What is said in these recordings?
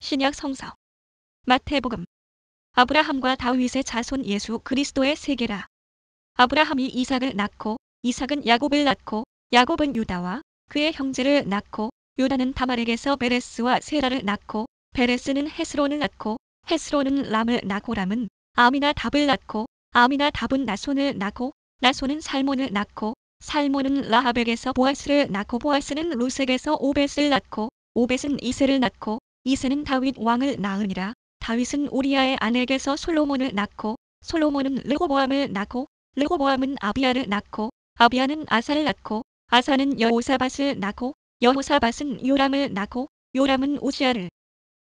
신약 성서 마태복음. 아브라함과 다윗의 자손 예수 그리스도의 세계라. 아브라함이 이삭을 낳고 이삭은 야곱을 낳고 야곱은 유다와 그의 형제를 낳고 유다는 다말에게서 베레스와 세라를 낳고 베레스는 헤스론을 낳고 헤스론은 람을 낳고 람은 아미나답을 낳고 아미나답은 나손을 낳고 나손은 살몬을 낳고 살몬은 라합에게서 보아스를 낳고 보아스는 루색에서 오벳을 낳고 오벳은 이새를 낳고 이새는 다윗 왕을 낳으니라. 다윗은 우리아의 아내에게서 솔로몬을 낳고 솔로몬은 르호보암을 낳고 르호보암은 아비야를 낳고 아비야는 아사를 낳고 아사는 여호사밧을 낳고 여호사밧은 요람을 낳고 요람은 우시야를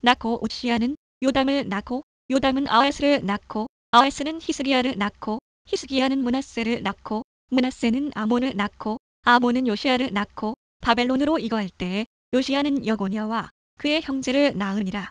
낳고 우시야는 요담을 낳고 요담은 아하스를 낳고 아하스는 히스기야를 낳고 히스기야는 므낫세를 낳고 므낫세는 아몬을 낳고 아몬은 요시야를 낳고 바벨론으로 이거할 때에 요시야는 여고냐와 그의 형제를 낳으니라.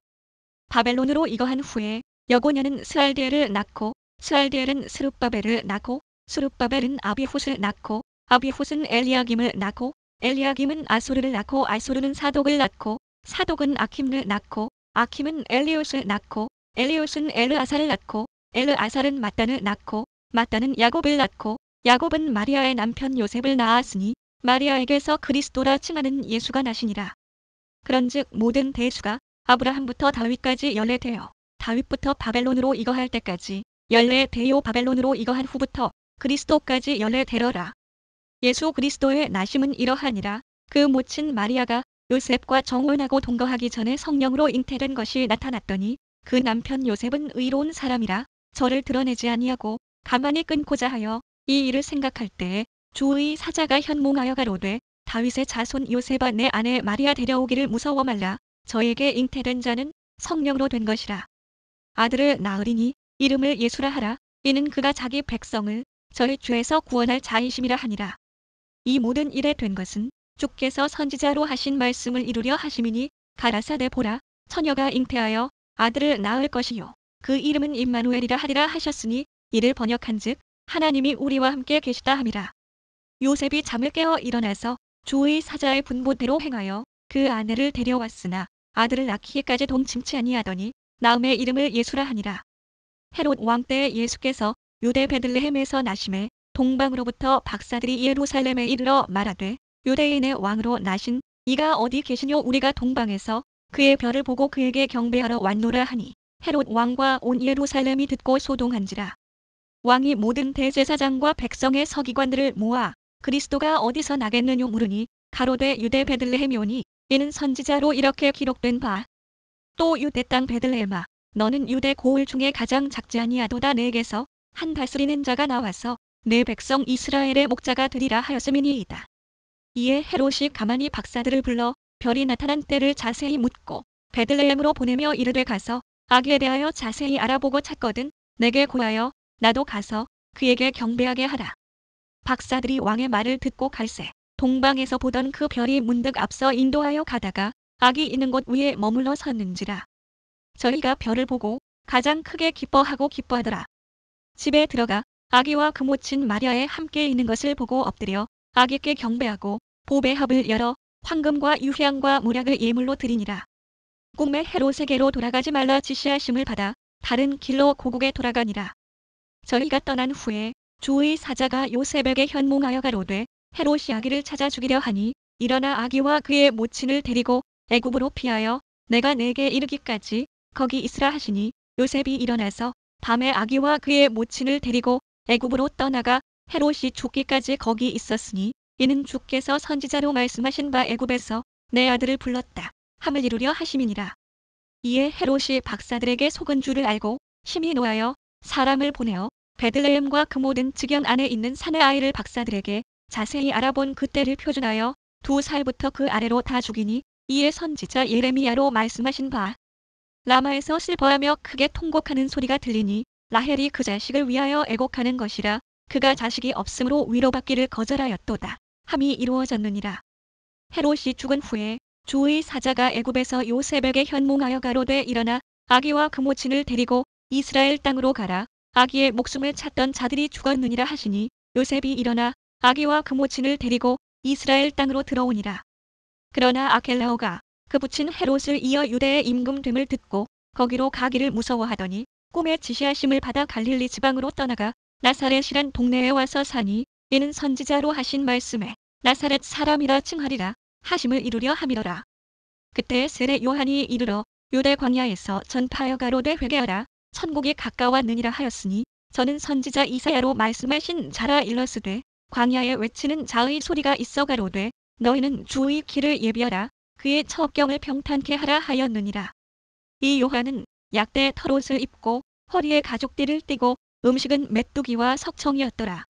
바벨론으로 이거한 후에 여고냐는 스알디엘을 낳고 스알디엘은 스룹바벨을 낳고 스룹바벨은 아비훗을 낳고 아비훗은 엘리야김을 낳고 엘리야김은 아소르를 낳고 아소르는 사독을 낳고 사독은 아킴을 낳고 아킴은 엘리웃을 낳고 엘리웃은 엘르아사를 낳고 엘르아살은 mat단을 낳고 mat단은 야곱을 낳고 야곱은 마리아의 남편 요셉을 낳았으니 마리아에게서 그리스도라 칭하는 예수가 나시니라. 그런즉 모든 대수가 아브라함부터 다윗까지 연례되어 다윗부터 바벨론으로 이거할 때까지 연례되어 바벨론으로 이거한 후부터 그리스도까지 연례되러라. 예수 그리스도의 나심은 이러하니라. 그 모친 마리아가 요셉과 정혼하고 동거하기 전에 성령으로 잉태된 것이 나타났더니 그 남편 요셉은 의로운 사람이라 저를 드러내지 아니하고 가만히 끊고자 하여 이 일을 생각할 때에 주의 사자가 현몽하여 가로되 다윗의 자손 요셉아 내 아내 마리아 데려오기를 무서워 말라. 저에게 잉태된 자는 성령으로 된 것이라. 아들을 낳으리니 이름을 예수라 하라. 이는 그가 자기 백성을 저희 죄에서 구원할 자이심이라 하니라. 이 모든 일에 된 것은 주께서 선지자로 하신 말씀을 이루려 하심이니 가라사대 보라 처녀가 잉태하여 아들을 낳을 것이요 그 이름은 임마누엘이라 하리라 하셨으니 이를 번역한즉 하나님이 우리와 함께 계시다 함이라. 요셉이 잠을 깨어 일어나서 주의 사자의 분보대로 행하여 그 아내를 데려왔으나 아들을 낳기까지 동침치 아니하더니 나음의 이름을 예수라 하니라. 헤롯 왕 때에 예수께서 유대 베들레헴에서 나심에 동방으로부터 박사들이 예루살렘에 이르러 말하되 유대인의 왕으로 나신 이가 어디 계시뇨 우리가 동방에서 그의 별을 보고 그에게 경배하러 왔노라 하니 헤롯 왕과 온 예루살렘이 듣고 소동한지라. 왕이 모든 대제사장과 백성의 서기관들을 모아 그리스도가 어디서 나겠느뇨 물으니 가로되 유대 베들레헴이오니 이는 선지자로 이렇게 기록된 바. 또 유대 땅 베들레헴아 너는 유대 고을 중에 가장 작지 아니하도다 내게서 한 다스리는 자가 나와서 내 백성 이스라엘의 목자가 되리라 하였음이니이다. 이에 헤롯이 가만히 박사들을 불러 별이 나타난 때를 자세히 묻고 베들레헴으로 보내며 이르되 가서 아기에 대하여 자세히 알아보고 찾거든 내게 고하여 나도 가서 그에게 경배하게 하라. 박사들이 왕의 말을 듣고 갈새 동방에서 보던 그 별이 문득 앞서 인도하여 가다가 아기 있는 곳 위에 머물러 섰는지라. 저희가 별을 보고 가장 크게 기뻐하고 기뻐하더라. 집에 들어가 아기와 그 모친 마리아에 함께 있는 것을 보고 엎드려 아기께 경배하고 보배합을 열어 황금과 유향과 몰약을 예물로 드리니라. 꿈에 헤롯에게로 돌아가지 말라 지시하심을 받아 다른 길로 고국에 돌아가니라. 저희가 떠난 후에 주의 사자가 요셉에게 현몽하여 가로되 헤롯이 아기를 찾아 죽이려 하니 일어나 아기와 그의 모친을 데리고 애굽으로 피하여 내가 내게 이르기까지 거기 있으라 하시니 요셉이 일어나서 밤에 아기와 그의 모친을 데리고 애굽으로 떠나가 헤롯이 죽기까지 거기 있었으니 이는 주께서 선지자로 말씀하신 바 애굽에서 내 아들을 불렀다 함을 이루려 하심이니라. 이에 헤롯이 박사들에게 속은 줄을 알고 심히 노하여 사람을 보내어 베들레헴과 그 모든 지경 안에 있는 산의 아이를 박사들에게 자세히 알아본 그때를 표준하여 2살부터 그 아래로 다 죽이니 이에 선지자 예레미야로 말씀하신 바. 라마에서 슬퍼하며 크게 통곡하는 소리가 들리니 라헬이 그 자식을 위하여 애곡하는 것이라. 그가 자식이 없으므로 위로받기를 거절하였도다 함이 이루어졌느니라. 헤롯이 죽은 후에 주의 사자가 애굽에서 요셉에게 현몽하여 가로되 일어나 아기와 그 모친을 데리고 이스라엘 땅으로 가라. 아기의 목숨을 찾던 자들이 죽었느니라 하시니 요셉이 일어나 아기와 그 모친을 데리고 이스라엘 땅으로 들어오니라. 그러나 아켈라오가 그 부친 헤롯을 이어 유대에 임금됨을 듣고 거기로 가기를 무서워하더니 꿈에 지시하심을 받아 갈릴리 지방으로 떠나가 나사렛이란 동네에 와서 사니 이는 선지자로 하신 말씀에 나사렛 사람이라 칭하리라 하심을 이루려 함이더라. 그때 세례 요한이 이르러 유대 광야에서 전파하여 가로되 회개하라 천국이 가까웠느니라 하였으니 저는 선지자 이사야로 말씀하신 자라 일렀으되 광야에 외치는 자의 소리가 있어 가로되 너희는 주의 길을 예비하라 그의 처경을 평탄케 하라 하였느니라. 이 요한은 약대 털옷을 입고 허리에 가죽띠를 띠고 음식은 메뚜기와 석청이었더라.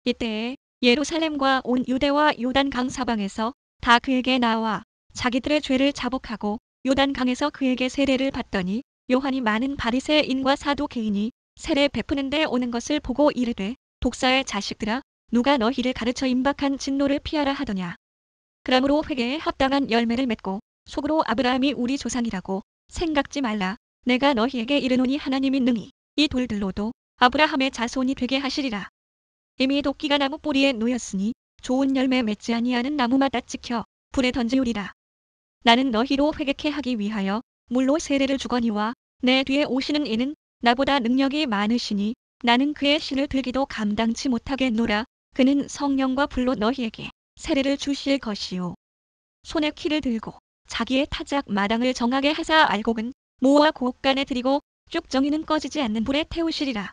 이때에 예루살렘과 온 유대와 요단강 사방에서 다 그에게 나와 자기들의 죄를 자복하고 요단강에서 그에게 세례를 받더니 요한이 많은 바리새인과 사두개인이 세례 베푸는 데 오는 것을 보고 이르되 독사의 자식들아 누가 너희를 가르쳐 임박한 진노를 피하라 하더냐. 그러므로 회개에 합당한 열매를 맺고 속으로 아브라함이 우리 조상이라고 생각지 말라. 내가 너희에게 이르노니 하나님이 능히 이 돌들로도 아브라함의 자손이 되게 하시리라. 이미 도끼가 나무 뿌리에 놓였으니 좋은 열매 맺지 아니하는 나무마다 찍혀 불에 던지우리라. 나는 너희로 회개케 하기 위하여 물로 세례를 주거니와 내 뒤에 오시는 이는 나보다 능력이 많으시니 나는 그의 실을 들기도 감당치 못하겠노라. 그는 성령과 불로 너희에게 세례를 주실 것이요. 손에 키를 들고 자기의 타작 마당을 정하게 하사 알곡은 모아 곡간에 들이고 쭉 정이는 꺼지지 않는 불에 태우시리라.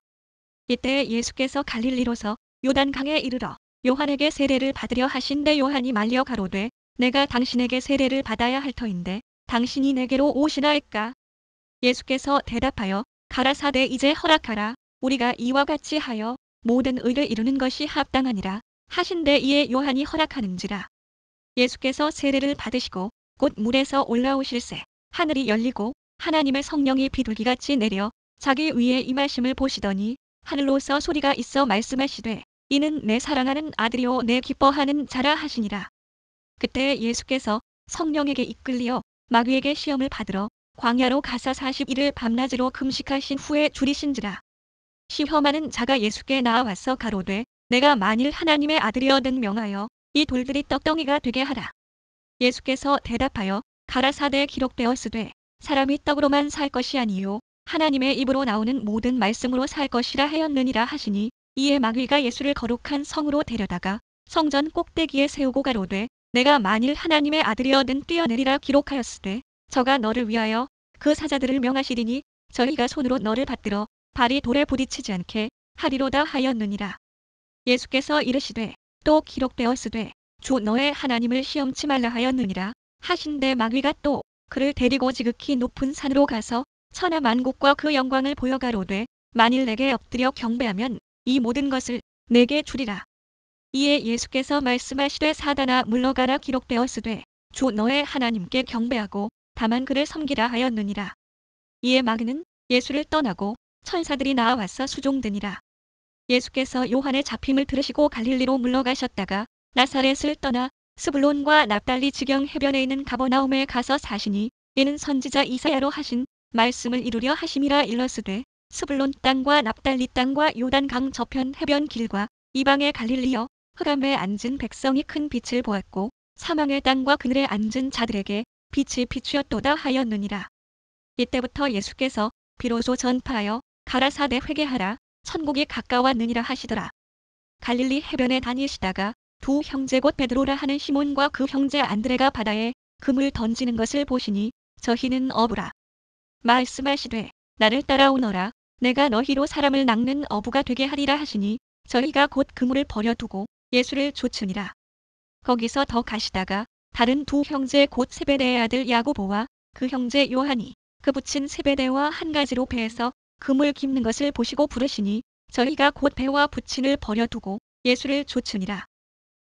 이때 예수께서 갈릴리로서 요단강에 이르러 요한에게 세례를 받으려 하신대 요한이 말려 가로되 내가 당신에게 세례를 받아야 할 터인데 당신이 내게로 오시나이까. 예수께서 대답하여 가라사대 이제 허락하라. 우리가 이와 같이 하여 모든 의를 이루는 것이 합당하니라 하신대 이에 요한이 허락하는지라. 예수께서 세례를 받으시고 곧 물에서 올라오실새 하늘이 열리고 하나님의 성령이 비둘기같이 내려 자기 위에 임하심을 보시더니 하늘로서 소리가 있어 말씀하시되 이는 내 사랑하는 아들이요 내 기뻐하는 자라 하시니라. 그때 예수께서 성령에게 이끌리어 마귀에게 시험을 받으러 광야로 가사 40일을 밤낮으로 금식하신 후에 줄이신지라. 시험하는 자가 예수께 나와서 가로되 내가 만일 하나님의 아들이어든 명하여 이 돌들이 떡덩이가 되게 하라. 예수께서 대답하여 가라사대 기록되었으되 사람이 떡으로만 살 것이 아니요 하나님의 입으로 나오는 모든 말씀으로 살 것이라 하였느니라 하시니 이에 마귀가 예수를 거룩한 성으로 데려다가 성전 꼭대기에 세우고 가로되 내가 만일 하나님의 아들이어든 뛰어내리라 기록하였으되 저가 너를 위하여 그 사자들을 명하시리니 저희가 손으로 너를 받들어 발이 돌에 부딪히지 않게 하리로다 하였느니라. 예수께서 이르시되 또 기록되었으되 주 너의 하나님을 시험치 말라 하였느니라 하신대 마귀가 또 그를 데리고 지극히 높은 산으로 가서 천하 만국과 그 영광을 보여 가로되 만일 내게 엎드려 경배하면 이 모든 것을 내게 주리라. 이에 예수께서 말씀하시되 사단아 물러가라 기록되었으되 주 너의 하나님께 경배하고 다만 그를 섬기라 하였느니라. 이에 마귀는 예수를 떠나고 천사들이 나와서 수종드니라. 예수께서 요한의 잡힘을 들으시고 갈릴리로 물러가셨다가 나사렛을 떠나 스불론과 납달리 지경 해변에 있는 가버나움에 가서 사시니 이는 선지자 이사야로 하신 말씀을 이루려 하심이라 일렀으되 스불론 땅과 납달리 땅과 요단강 저편 해변 길과 이방의 갈릴리여 흑암에 앉은 백성이 큰 빛을 보았고 사망의 땅과 그늘에 앉은 자들에게 빛이 비추었도다 하였느니라. 이때부터 예수께서 비로소 전파하여 가라사대 회개하라 천국이 가까웠느니라 하시더라. 갈릴리 해변에 다니시다가 두 형제 곧 베드로라 하는 시몬과 그 형제 안드레가 바다에 금을 던지는 것을 보시니 저희는 어부라. 말씀하시되 나를 따라오너라. 내가 너희로 사람을 낚는 어부가 되게 하리라 하시니 저희가 곧 그물을 버려두고 예수를 좇으니라. 거기서 더 가시다가 다른 두 형제 곧 세베대의 아들 야고보와 그 형제 요한이 그 부친 세베대와 한 가지로 배에서 그물 깁는 것을 보시고 부르시니 저희가 곧 배와 부친을 버려두고 예수를 좇으니라.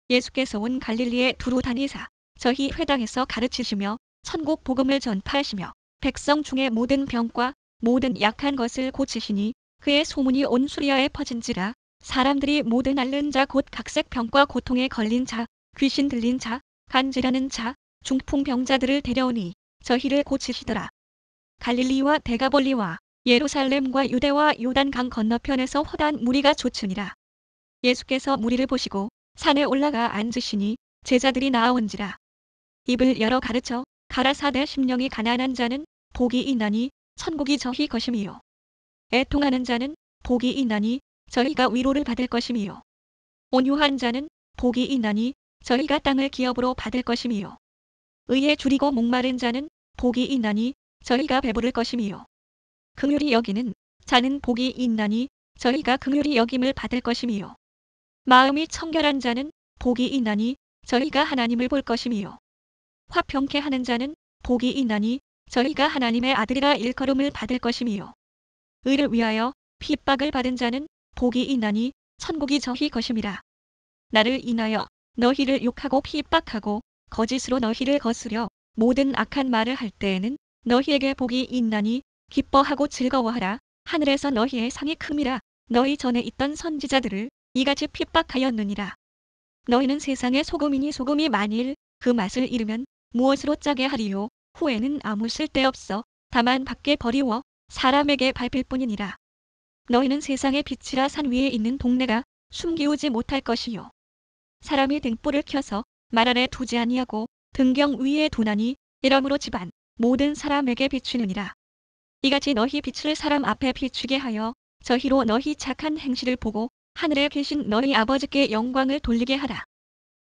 예수께서 온 갈릴리에 두루 다니사 저희 회당에서 가르치시며 천국 복음을 전파하시며 백성 중에 모든 병과 모든 약한 것을 고치시니 그의 소문이 온 수리아에 퍼진지라. 사람들이 모든 앓는 자 곧 각색 병과 고통에 걸린 자, 귀신 들린 자, 간질하는 자, 중풍병자들을 데려오니 저희를 고치시더라. 갈릴리와 데가볼리와 예루살렘과 유대와 요단강 건너편에서 허다한 무리가 좇으니라. 예수께서 무리를 보시고 산에 올라가 앉으시니 제자들이 나아온지라. 입을 열어 가르쳐 가라사대 심령이 가난한 자는 복이 있나니 천국이 저희 것임이요. 애통하는 자는 복이 있나니 저희가 위로를 받을 것임이요. 온유한 자는 복이 있나니 저희가 땅을 기업으로 받을 것임이요. 의에 줄이고 목마른 자는 복이 있나니 저희가 배부를 것임이요. 긍휼히 여기는 자는 복이 있나니 저희가 긍휼히 여김을 받을 것임이요. 마음이 청결한 자는 복이 있나니 저희가 하나님을 볼 것임이요. 화평케 하는 자는 복이 있나니 저희가 하나님의 아들이라 일컬음을 받을 것임이요. 의를 위하여 핍박을 받은 자는 복이 있나니 천국이 저희 것임이라. 나를 인하여 너희를 욕하고 핍박하고 거짓으로 너희를 거스려 모든 악한 말을 할 때에는 너희에게 복이 있나니 기뻐하고 즐거워하라. 하늘에서 너희의 상이 큼이라. 너희 전에 있던 선지자들을 이같이 핍박하였느니라. 너희는 세상의 소금이니 소금이 만일 그 맛을 잃으면 무엇으로 짜게 하리요. 후에는 아무 쓸데없어 다만 밖에 버리워 사람에게 밟힐 뿐이니라. 너희는 세상의 빛이라. 산 위에 있는 동네가 숨기우지 못할 것이요. 사람이 등불을 켜서 말 아래 두지 아니하고 등경 위에 두나니 이러므로 집안 모든 사람에게 비추느니라. 이같이 너희 빛을 사람 앞에 비추게 하여 저희로 너희 착한 행실을 보고 하늘에 계신 너희 아버지께 영광을 돌리게 하라.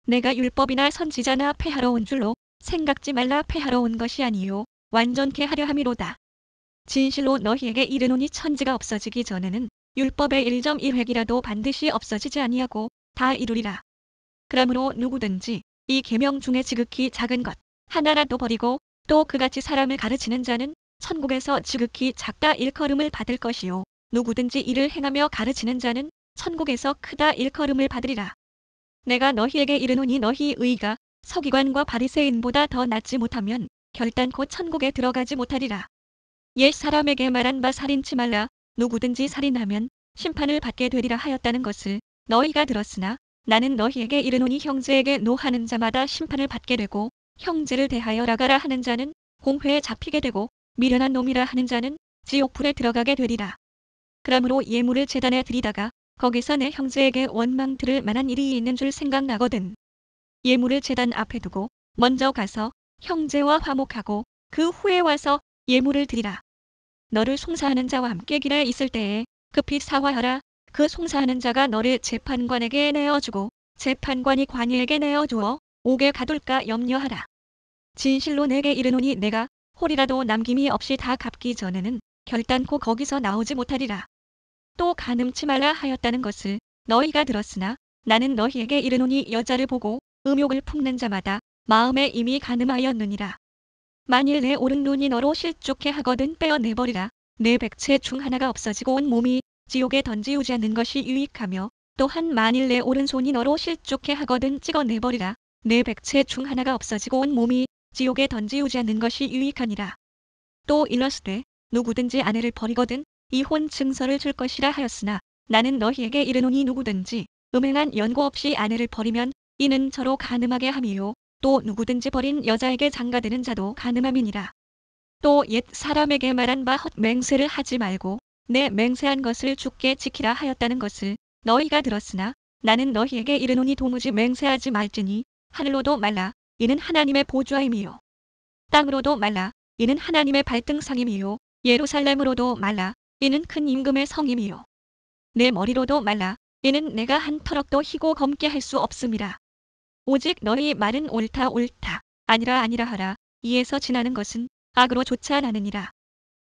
내가 율법이나 선지자나 폐하러 온 줄로 생각지 말라. 폐하러 온 것이 아니요 완전케 하려 함이로다. 진실로 너희에게 이르노니 천지가 없어지기 전에는 율법의 1.1획이라도 반드시 없어지지 아니하고 다 이루리라. 그러므로 누구든지 이 계명 중에 지극히 작은 것 하나라도 버리고 또 그같이 사람을 가르치는 자는 천국에서 지극히 작다 일컬음을 받을 것이요. 누구든지 이를 행하며 가르치는 자는 천국에서 크다 일컬음을 받으리라. 내가 너희에게 이르노니 너희 의가 서기관과 바리새인보다 더 낫지 못하면 결단코 천국에 들어가지 못하리라. 옛 사람에게 말한 바 살인치 말라. 누구든지 살인하면 심판을 받게 되리라 하였다는 것을 너희가 들었으나 나는 너희에게 이르노니 형제에게 노하는 자마다 심판을 받게 되고 형제를 대하여 라가라 하는 자는 공회에 잡히게 되고 미련한 놈이라 하는 자는 지옥불에 들어가게 되리라. 그러므로 예물을 제단에 드리다가 거기서 내 형제에게 원망 들을 만한 일이 있는 줄 생각나거든. 예물을 제단 앞에 두고 먼저 가서 형제와 화목하고 그 후에 와서 예물을 드리라. 너를 송사하는 자와 함께 길에 있을 때에 급히 사화하라. 그 송사하는 자가 너를 재판관에게 내어주고 재판관이 관이에게 내어주어 옥에 가둘까 염려하라. 진실로 내게 이르노니 내가 홀이라도 남김이 없이 다 갚기 전에는 결단코 거기서 나오지 못하리라. 또 간음치 말라 하였다는 것을 너희가 들었으나 나는 너희에게 이르노니 여자를 보고 음욕을 품는 자마다 마음에 이미 간음하였느니라. 만일 내 오른눈이 너로 실족해 하거든 빼어내버리라. 내 백체 중 하나가 없어지고 온 몸이 지옥에 던지우지 않는 것이 유익하며 또한 만일 내 오른손이 너로 실족해 하거든 찍어내버리라. 내 백체 중 하나가 없어지고 온 몸이 지옥에 던지우지 않는 것이 유익하니라. 또 일러스되 누구든지 아내를 버리거든 이혼 증서를 줄 것이라 하였으나 나는 너희에게 이르노니 누구든지 음행한 연고 없이 아내를 버리면 이는 저로 간음하게 함이요. 또 누구든지 버린 여자에게 장가드는 자도 간음함이니라. 또 옛 사람에게 말한 바 헛맹세를 하지 말고 내 맹세한 것을 주께 지키라 하였다는 것을 너희가 들었으나 나는 너희에게 이르노니 도무지 맹세하지 말지니 하늘로도 말라. 이는 하나님의 보좌임이요. 땅으로도 말라. 이는 하나님의 발등상임이요. 예루살렘으로도 말라. 이는 큰 임금의 성임이요. 내 머리로도 말라. 이는 내가 한 터럭도 희고 검게 할 수 없음이라. 오직 너희 말은 옳다 옳다 아니라 아니라 하라. 이에서 지나는 것은 악으로 쫓아나느니라.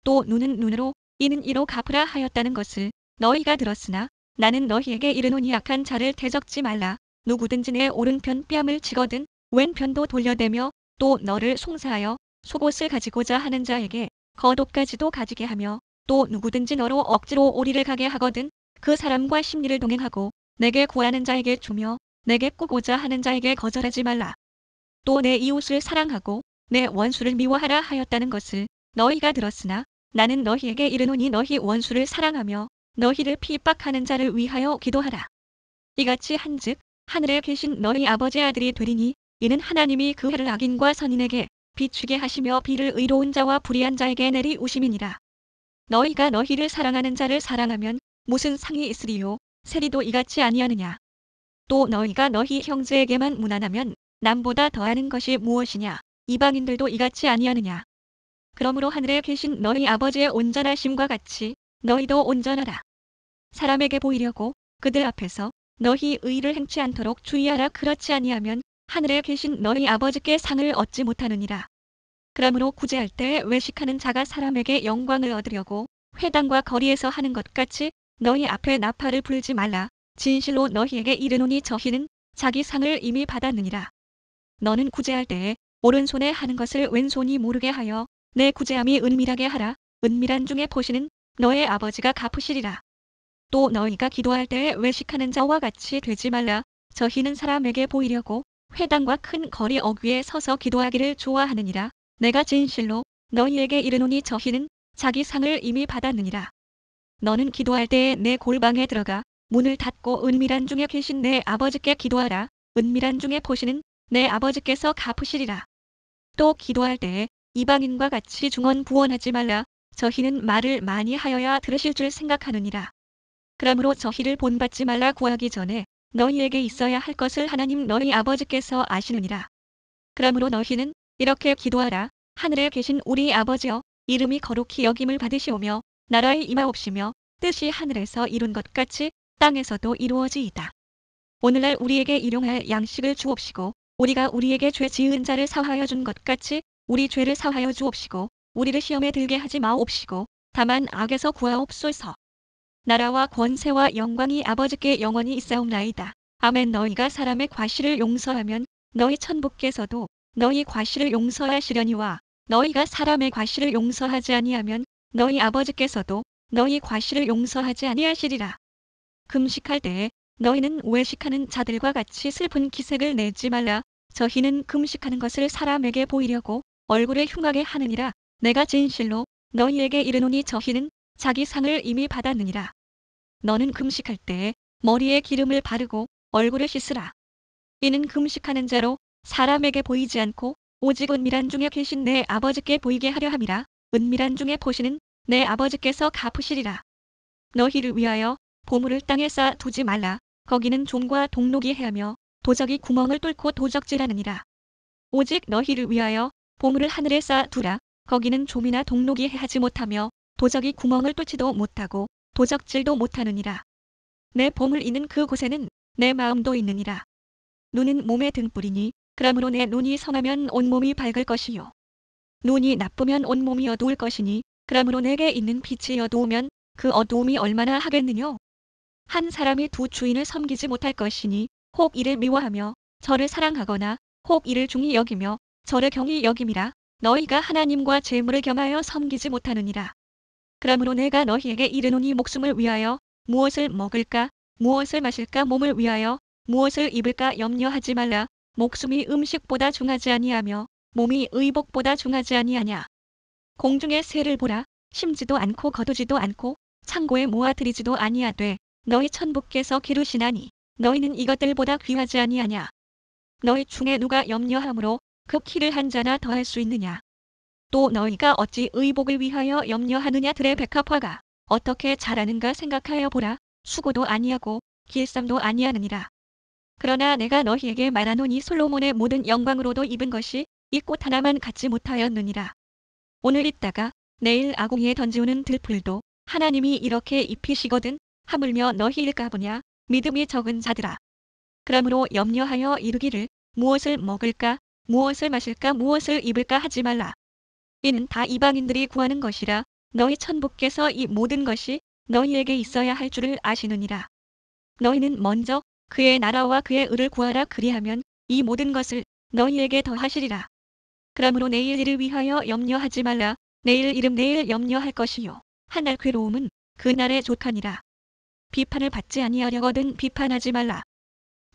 또 눈은 눈으로 이는 이로 갚으라 하였다는 것을 너희가 들었으나 나는 너희에게 이르노니 악한 자를 대적지 말라. 누구든지 내 오른편 뺨을 치거든 왼편도 돌려대며 또 너를 송사하여 속옷을 가지고자 하는 자에게 겉옷까지도 가지게 하며 또 누구든지 너로 억지로 오리를 가게 하거든 그 사람과 심리를 동행하고 내게 구하는 자에게 주며 내게 꾸고자 하는 자에게 거절하지 말라. 또 내 이웃을 사랑하고 내 원수를 미워하라 하였다는 것을 너희가 들었으나 나는 너희에게 이르노니 너희 원수를 사랑하며 너희를 핍박하는 자를 위하여 기도하라. 이같이 한즉 하늘에 계신 너희 아버지의 아들이 되리니 이는 하나님이 그 해를 악인과 선인에게 비추게 하시며 비를 의로운 자와 불의한 자에게 내리우심이니라. 너희가 너희를 사랑하는 자를 사랑하면 무슨 상이 있으리요. 세리도 이같이 아니하느냐. 또 너희가 너희 형제에게만 무난하면 남보다 더하는 것이 무엇이냐. 이방인들도 이같이 아니하느냐. 그러므로 하늘에 계신 너희 아버지의 온전하심과 같이 너희도 온전하라. 사람에게 보이려고 그들 앞에서 너희 의를 행치 않도록 주의하라. 그렇지 아니하면 하늘에 계신 너희 아버지께 상을 얻지 못하느니라. 그러므로 구제할 때에 외식하는 자가 사람에게 영광을 얻으려고 회당과 거리에서 하는 것 같이 너희 앞에 나팔을 불지 말라. 진실로 너희에게 이르노니 저희는 자기 상을 이미 받았느니라. 너는 구제할 때에 오른손에 하는 것을 왼손이 모르게 하여 내 구제함이 은밀하게 하라. 은밀한 중에 보시는 너의 아버지가 갚으시리라. 또 너희가 기도할 때에 외식하는 자와 같이 되지 말라. 저희는 사람에게 보이려고 회당과 큰 거리 어귀에 서서 기도하기를 좋아하느니라. 내가 진실로 너희에게 이르노니 저희는 자기 상을 이미 받았느니라. 너는 기도할 때에 내 골방에 들어가 문을 닫고 은밀한 중에 계신 내 아버지께 기도하라. 은밀한 중에 보시는 내 아버지께서 갚으시리라. 또 기도할 때에 이방인과 같이 중언부언하지 말라. 저희는 말을 많이 하여야 들으실 줄 생각하느니라. 그러므로 저희를 본받지 말라. 구하기 전에 너희에게 있어야 할 것을 하나님 너희 아버지께서 아시느니라. 그러므로 너희는 이렇게 기도하라. 하늘에 계신 우리 아버지여, 이름이 거룩히 여김을 받으시오며 나라의 임하옵시며 뜻이 하늘에서 이룬 것 같이 땅에서도 이루어지이다. 오늘날 우리에게 일용할 양식을 주옵시고 우리가 우리에게 죄 지은 자를 사하여 준 것 같이 우리 죄를 사하여 주옵시고 우리를 시험에 들게 하지 마옵시고 다만 악에서 구하옵소서. 나라와 권세와 영광이 아버지께 영원히 있사옵나이다. 아멘. 너희가 사람의 과실을 용서하면 너희 천부께서도 너희 과실을 용서하시려니와 너희가 사람의 과실을 용서하지 아니하면 너희 아버지께서도 너희 과실을 용서하지 아니하시리라. 금식할 때에 너희는 외식하는 자들과 같이 슬픈 기색을 내지 말라. 저희는 금식하는 것을 사람에게 보이려고 얼굴을 흉하게 하느니라. 내가 진실로 너희에게 이르노니 저희는 자기 상을 이미 받았느니라. 너는 금식할 때에 머리에 기름을 바르고 얼굴을 씻으라. 이는 금식하는 자로 사람에게 보이지 않고 오직 은밀한 중에 계신 내 아버지께 보이게 하려 함이라. 은밀한 중에 보시는 내 아버지께서 갚으시리라. 너희를 위하여 보물을 땅에 쌓아 두지 말라. 거기는 좀과 동록이 해하며 도적이 구멍을 뚫고 도적질하느니라. 오직 너희를 위하여 보물을 하늘에 쌓아 두라. 거기는 좀이나 동록이 해하지 못하며 도적이 구멍을 뚫지도 못하고 도적질도 못하느니라. 내 보물 있는 그 곳에는 내 마음도 있느니라. 눈은 몸의 등불이니 그러므로 내 눈이 성하면 온몸이 밝을 것이요 눈이 나쁘면 온몸이 어두울 것이니 그러므로 내게 있는 빛이 어두우면 그 어두움이 얼마나 하겠느뇨. 한 사람이 두 주인을 섬기지 못할 것이니 혹 이를 미워하며 저를 사랑하거나 혹 이를 중히 여기며 저를 경히 여김이라. 너희가 하나님과 재물을 겸하여 섬기지 못하느니라. 그러므로 내가 너희에게 이르노니 목숨을 위하여 무엇을 먹을까 무엇을 마실까 몸을 위하여 무엇을 입을까 염려하지 말라. 목숨이 음식보다 중하지 아니하며 몸이 의복보다 중하지 아니하냐. 공중의 새를 보라. 심지도 않고 거두지도 않고 창고에 모아들이지도 아니하되 너희 천부께서 기르시나니 너희는 이것들보다 귀하지 아니하냐. 너희 중에 누가 염려함으로 그 키를 한 자나 더할 수 있느냐. 또 너희가 어찌 의복을 위하여 염려하느냐. 들의 백합화가 어떻게 자라는가 생각하여 보라. 수고도 아니하고 길쌈도 아니하느니라. 그러나 내가 너희에게 말하노니 솔로몬의 모든 영광으로도 입은 것이 이 꽃 하나만 갖지 못하였느니라. 오늘 있다가 내일 아궁이에 던지우는 들풀도 하나님이 이렇게 입히시거든. 하물며 너희일까 보냐. 믿음이 적은 자들아. 그러므로 염려하여 이르기를 무엇을 먹을까 무엇을 마실까 무엇을 입을까 하지 말라. 이는 다 이방인들이 구하는 것이라. 너희 천부께서 이 모든 것이 너희에게 있어야 할 줄을 아시느니라. 너희는 먼저 그의 나라와 그의 의를 구하라. 그리하면 이 모든 것을 너희에게 더하시리라. 그러므로 내일 일을 위하여 염려하지 말라. 내일 일은 내일 염려할 것이요 한 날 괴로움은 그날에 족하니라. 비판을 받지 아니하려거든 비판하지 말라.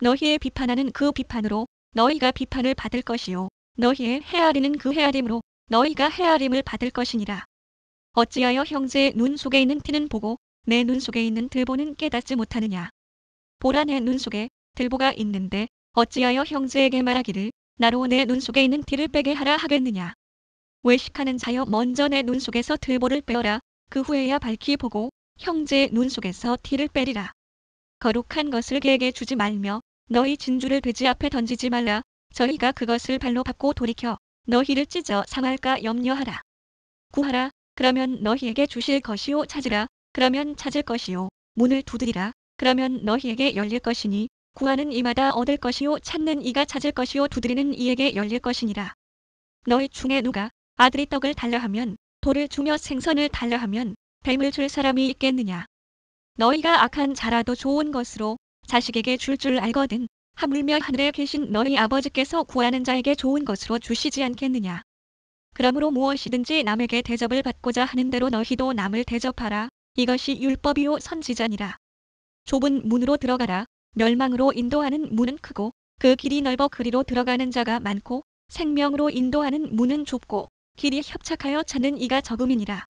너희의 비판하는 그 비판으로 너희가 비판을 받을 것이요 너희의 헤아리는 그 헤아림으로 너희가 헤아림을 받을 것이니라. 어찌하여 형제의 눈 속에 있는 티는 보고 내 눈 속에 있는 들보는 깨닫지 못하느냐. 보라, 내 눈 속에 들보가 있는데 어찌하여 형제에게 말하기를 나로 내 눈 속에 있는 티를 빼게 하라 하겠느냐. 외식하는 자여, 먼저 내 눈 속에서 들보를 빼어라. 그 후에야 밝히 보고 형제의 눈 속에서 티를 빼리라. 거룩한 것을 개에게 주지 말며 너희 진주를 돼지 앞에 던지지 말라. 저희가 그것을 발로 밟고 돌이켜 너희를 찢어 상할까 염려하라. 구하라. 그러면 너희에게 주실 것이요. 찾으라. 그러면 찾을 것이요. 문을 두드리라. 그러면 너희에게 열릴 것이니 구하는 이마다 얻을 것이요. 찾는 이가 찾을 것이요. 두드리는 이에게 열릴 것이니라. 너희 중에 누가 아들이 떡을 달라 하면 돌을 주며 생선을 달라 하면 뱀을 줄 사람이 있겠느냐. 너희가 악한 자라도 좋은 것으로 자식에게 줄 줄 알거든 하물며 하늘에 계신 너희 아버지께서 구하는 자에게 좋은 것으로 주시지 않겠느냐. 그러므로 무엇이든지 남에게 대접을 받고자 하는 대로 너희도 남을 대접하라. 이것이 율법이요 선지자니라. 좁은 문으로 들어가라. 멸망으로 인도하는 문은 크고 그 길이 넓어 그리로 들어가는 자가 많고 생명으로 인도하는 문은 좁고 길이 협착하여 찾는 이가 적음이니라.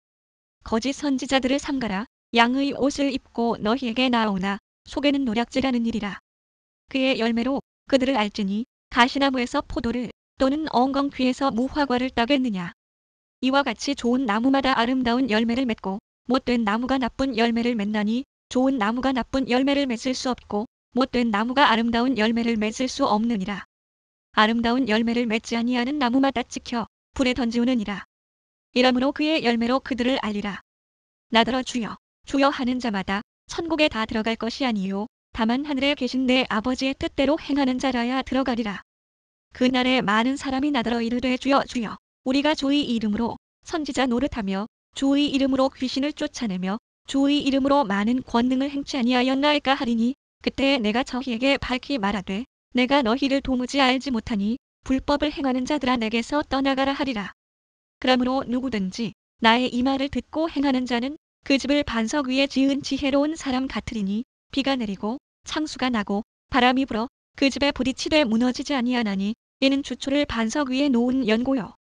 거짓 선지자들을 삼가라. 양의 옷을 입고 너희에게 나오나 속에는 노략질하는 일이라. 그의 열매로 그들을 알지니 가시나무에서 포도를 또는 엉겅퀴에서 무화과를 따겠느냐. 이와 같이 좋은 나무마다 아름다운 열매를 맺고 못된 나무가 나쁜 열매를 맺나니 좋은 나무가 나쁜 열매를 맺을 수 없고 못된 나무가 아름다운 열매를 맺을 수 없느니라. 아름다운 열매를 맺지 아니하는 나무마다 찍혀 불에 던지우느니라. 이러므로 그의 열매로 그들을 알리라. 나더러 주여 주여 하는 자마다 천국에 다 들어갈 것이 아니요 다만 하늘에 계신 내 아버지의 뜻대로 행하는 자라야 들어가리라. 그날에 많은 사람이 나더러 이르되 주여 주여 우리가 주의 이름으로 선지자 노릇하며 주의 이름으로 귀신을 쫓아내며 주의 이름으로 많은 권능을 행치 아니하였나이까 하리니 그때 내가 저희에게 밝히 말하되 내가 너희를 도무지 알지 못하니 불법을 행하는 자들아 내게서 떠나가라 하리라. 그러므로 누구든지 나의 이 말을 듣고 행하는 자는 그 집을 반석 위에 지은 지혜로운 사람 같으리니 비가 내리고 창수가 나고 바람이 불어 그 집에 부딪히되 무너지지 아니하나니 이는 주초를 반석 위에 놓은 연고요.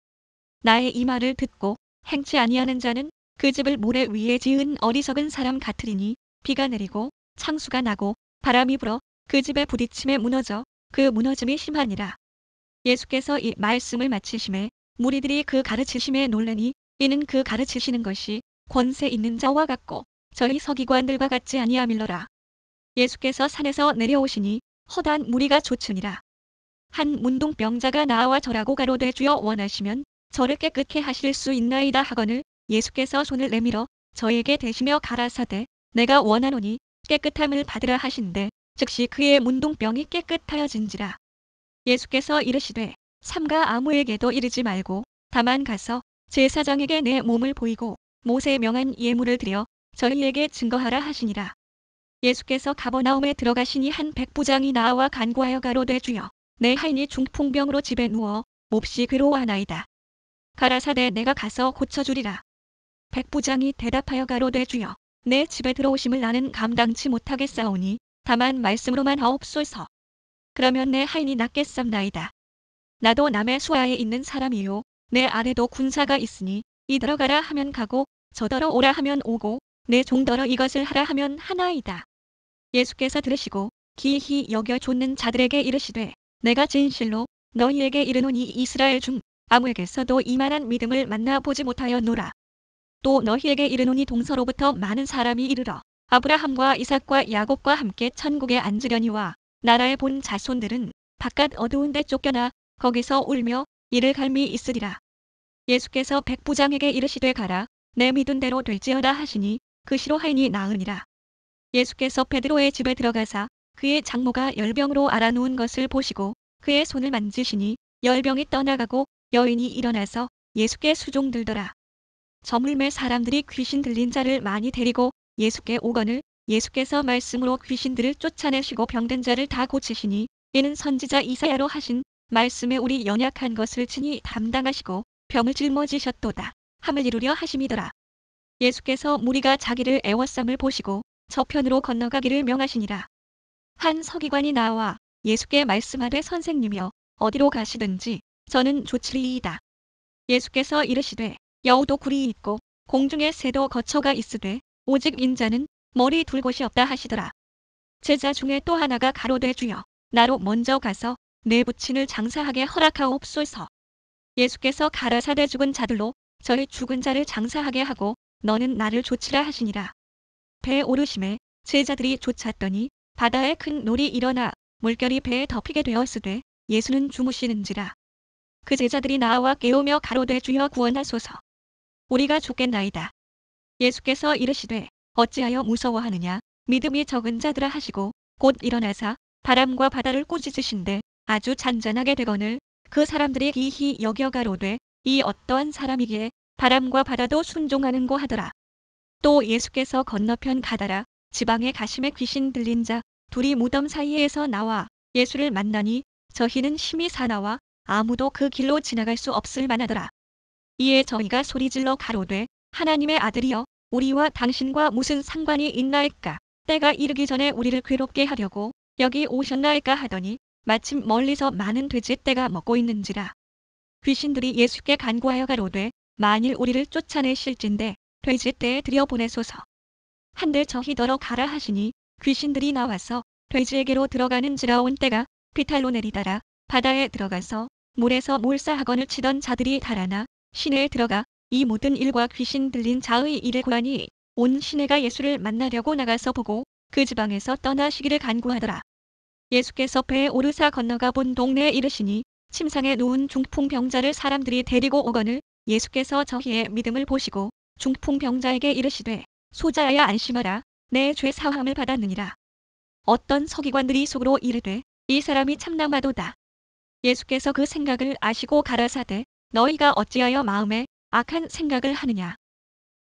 나의 이 말을 듣고 행치 아니하는 자는 그 집을 모래 위에 지은 어리석은 사람 같으리니 비가 내리고 창수가 나고 바람이 불어 그 집에 부딪힘에 무너져 그 무너짐이 심하니라. 예수께서 이 말씀을 마치심에 무리들이 그 가르치심에 놀라니 이는 그 가르치시는 것이 권세 있는 자와 같고 저희 서기관들과 같지 아니함일러라. 예수께서 산에서 내려오시니 허다한 무리가 좇으니라. 한 문둥병자가 나와 절하고 가로되 주여 원하시면 저를 깨끗게 하실 수 있나이다 하거늘 예수께서 손을 내밀어 저에게 대시며 가라사대 내가 원하노니 깨끗함을 받으라 하신대 즉시 그의 문둥병이 깨끗하여진지라. 예수께서 이르시되 삼가 아무에게도 이르지 말고 다만 가서 제사장에게 내 몸을 보이고 모세 명한 예물을 드려 저희에게 증거하라 하시니라. 예수께서 가버나움에 들어가시니 한 백부장이 나와 간구하여 가로되 주여 내 하인이 중풍병으로 집에 누워 몹시 괴로워하나이다. 가라사대 내가 가서 고쳐주리라. 백부장이 대답하여 가로되 주여 내 집에 들어오심을 나는 감당치 못하겠사오니 다만 말씀으로만 하옵소서. 그러면 내 하인이 낫겠삼나이다. 나도 남의 수하에 있는 사람이요 내 아래도 군사가 있으니 이더러 가라 하면 가고 저더러 오라 하면 오고 내 종더러 이것을 하라 하면 하나이다. 예수께서 들으시고 기이히 여겨 좇는 자들에게 이르시되 내가 진실로 너희에게 이르노니 이스라엘 중 아무에게서도 이만한 믿음을 만나보지 못하였노라. 또 너희에게 이르노니 동서로부터 많은 사람이 이르러 아브라함과 이삭과 야곱과 함께 천국에 앉으려니와 나라의 본 자손들은 바깥 어두운 데 쫓겨나 거기서 울며 이를 갈미 있으리라. 예수께서 백부장에게 이르시되 가라 내 믿은 대로 될지어다 하시니 그 시로 하인이 나으니라. 예수께서 베드로의 집에 들어가사 그의 장모가 열병으로 앓아누운 것을 보시고 그의 손을 만지시니 열병이 떠나가고 여인이 일어나서 예수께 수종들더라. 저물매 사람들이 귀신 들린 자를 많이 데리고 예수께 오거늘 예수께서 말씀으로 귀신들을 쫓아내시고 병든 자를 다 고치시니 이는 선지자 이사야로 하신 말씀에 우리 연약한 것을 친히 담당하시고 병을 짊어지셨도다 함을 이루려 하심이더라. 예수께서 무리가 자기를 애워쌈을 보시고 저편으로 건너가기를 명하시니라. 한 서기관이 나와 예수께 말씀하되 선생님이여 어디로 가시든지 저는 좋으리이다. 예수께서 이르시되 여우도 굴이 있고 공중에 새도 거처가 있으되 오직 인자는 머리 둘 곳이 없다 하시더라. 제자 중에 또 하나가 가로되 주여 나로 먼저 가서 내 부친을 장사하게 허락하옵소서. 예수께서 가라사대 죽은 자들로 저희 죽은 자를 장사하게 하고 너는 나를 좇으라 하시니라. 배에 오르심에 제자들이 쫓았더니 바다에 큰 놀이 일어나 물결이 배에 덮이게 되었으되 예수는 주무시는지라. 그 제자들이 나와 깨우며 가로되 주여 구원하소서. 우리가 죽겠나이다. 예수께서 이르시되 어찌하여 무서워하느냐. 믿음이 적은 자들아 하시고 곧 일어나사 바람과 바다를 꾸짖으신데 아주 잔잔하게 되거늘 그 사람들이 기히 여겨 가로되 이 어떠한 사람이기에 바람과 바다도 순종하는고 하더라. 또 예수께서 건너편 가다라 지방에 가심에 귀신 들린 자 둘이 무덤 사이에서 나와 예수를 만나니 저희는 심히 사나와 아무도 그 길로 지나갈 수 없을 만하더라. 이에 저희가 소리질러 가로되 하나님의 아들이여 우리와 당신과 무슨 상관이 있나이까. 때가 이르기 전에 우리를 괴롭게 하려고 여기 오셨나이까 하더니 마침 멀리서 많은 돼지떼가 먹고 있는지라. 귀신들이 예수께 간구하여 가로되 만일 우리를 쫓아내실진대 돼지떼에 들여보내소서. 한들 저희더러 가라 하시니 귀신들이 나와서 돼지에게로 들어가는지라. 온 때가 비탈로 내리다라 바다에 들어가서 물에서 몰사하건을 치던 자들이 달아나 시내에 들어가 이 모든 일과 귀신 들린 자의 일을 고하니 온 시내가 예수를 만나려고 나가서 보고 그 지방에서 떠나시기를 간구하더라. 예수께서 배에 오르사 건너가 본 동네에 이르시니 침상에 누운 중풍병자를 사람들이 데리고 오거늘 예수께서 저희의 믿음을 보시고 중풍병자에게 이르시되 소자야 안심하라. 내 죄 사함을 받았느니라. 어떤 서기관들이 속으로 이르되 이 사람이 참나마도다. 예수께서 그 생각을 아시고 가라사대 너희가 어찌하여 마음에 악한 생각을 하느냐.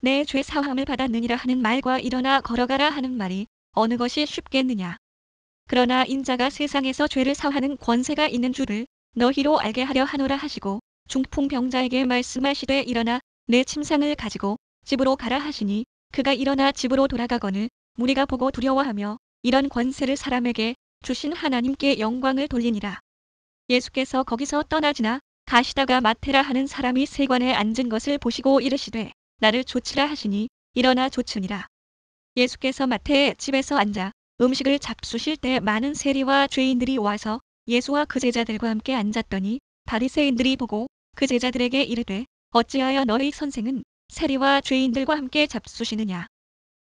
내 죄 사함을 받았느니라 하는 말과 일어나 걸어가라 하는 말이 어느 것이 쉽겠느냐. 그러나 인자가 세상에서 죄를 사하는 권세가 있는 줄을 너희로 알게 하려 하노라 하시고 중풍병자에게 말씀하시되 일어나 내 침상을 가지고 집으로 가라 하시니 그가 일어나 집으로 돌아가거늘 무리가 보고 두려워하며 이런 권세를 사람에게 주신 하나님께 영광을 돌리니라. 예수께서 거기서 떠나지나 가시다가 마테라 하는 사람이 세관에 앉은 것을 보시고 이르시되 나를 좇으라 하시니 일어나 좇으니라. 예수께서 마태의 집에서 앉아 음식을 잡수실 때 많은 세리와 죄인들이 와서 예수와 그 제자들과 함께 앉았더니 바리새인들이 보고 그 제자들에게 이르되 어찌하여 너희 선생은 세리와 죄인들과 함께 잡수시느냐.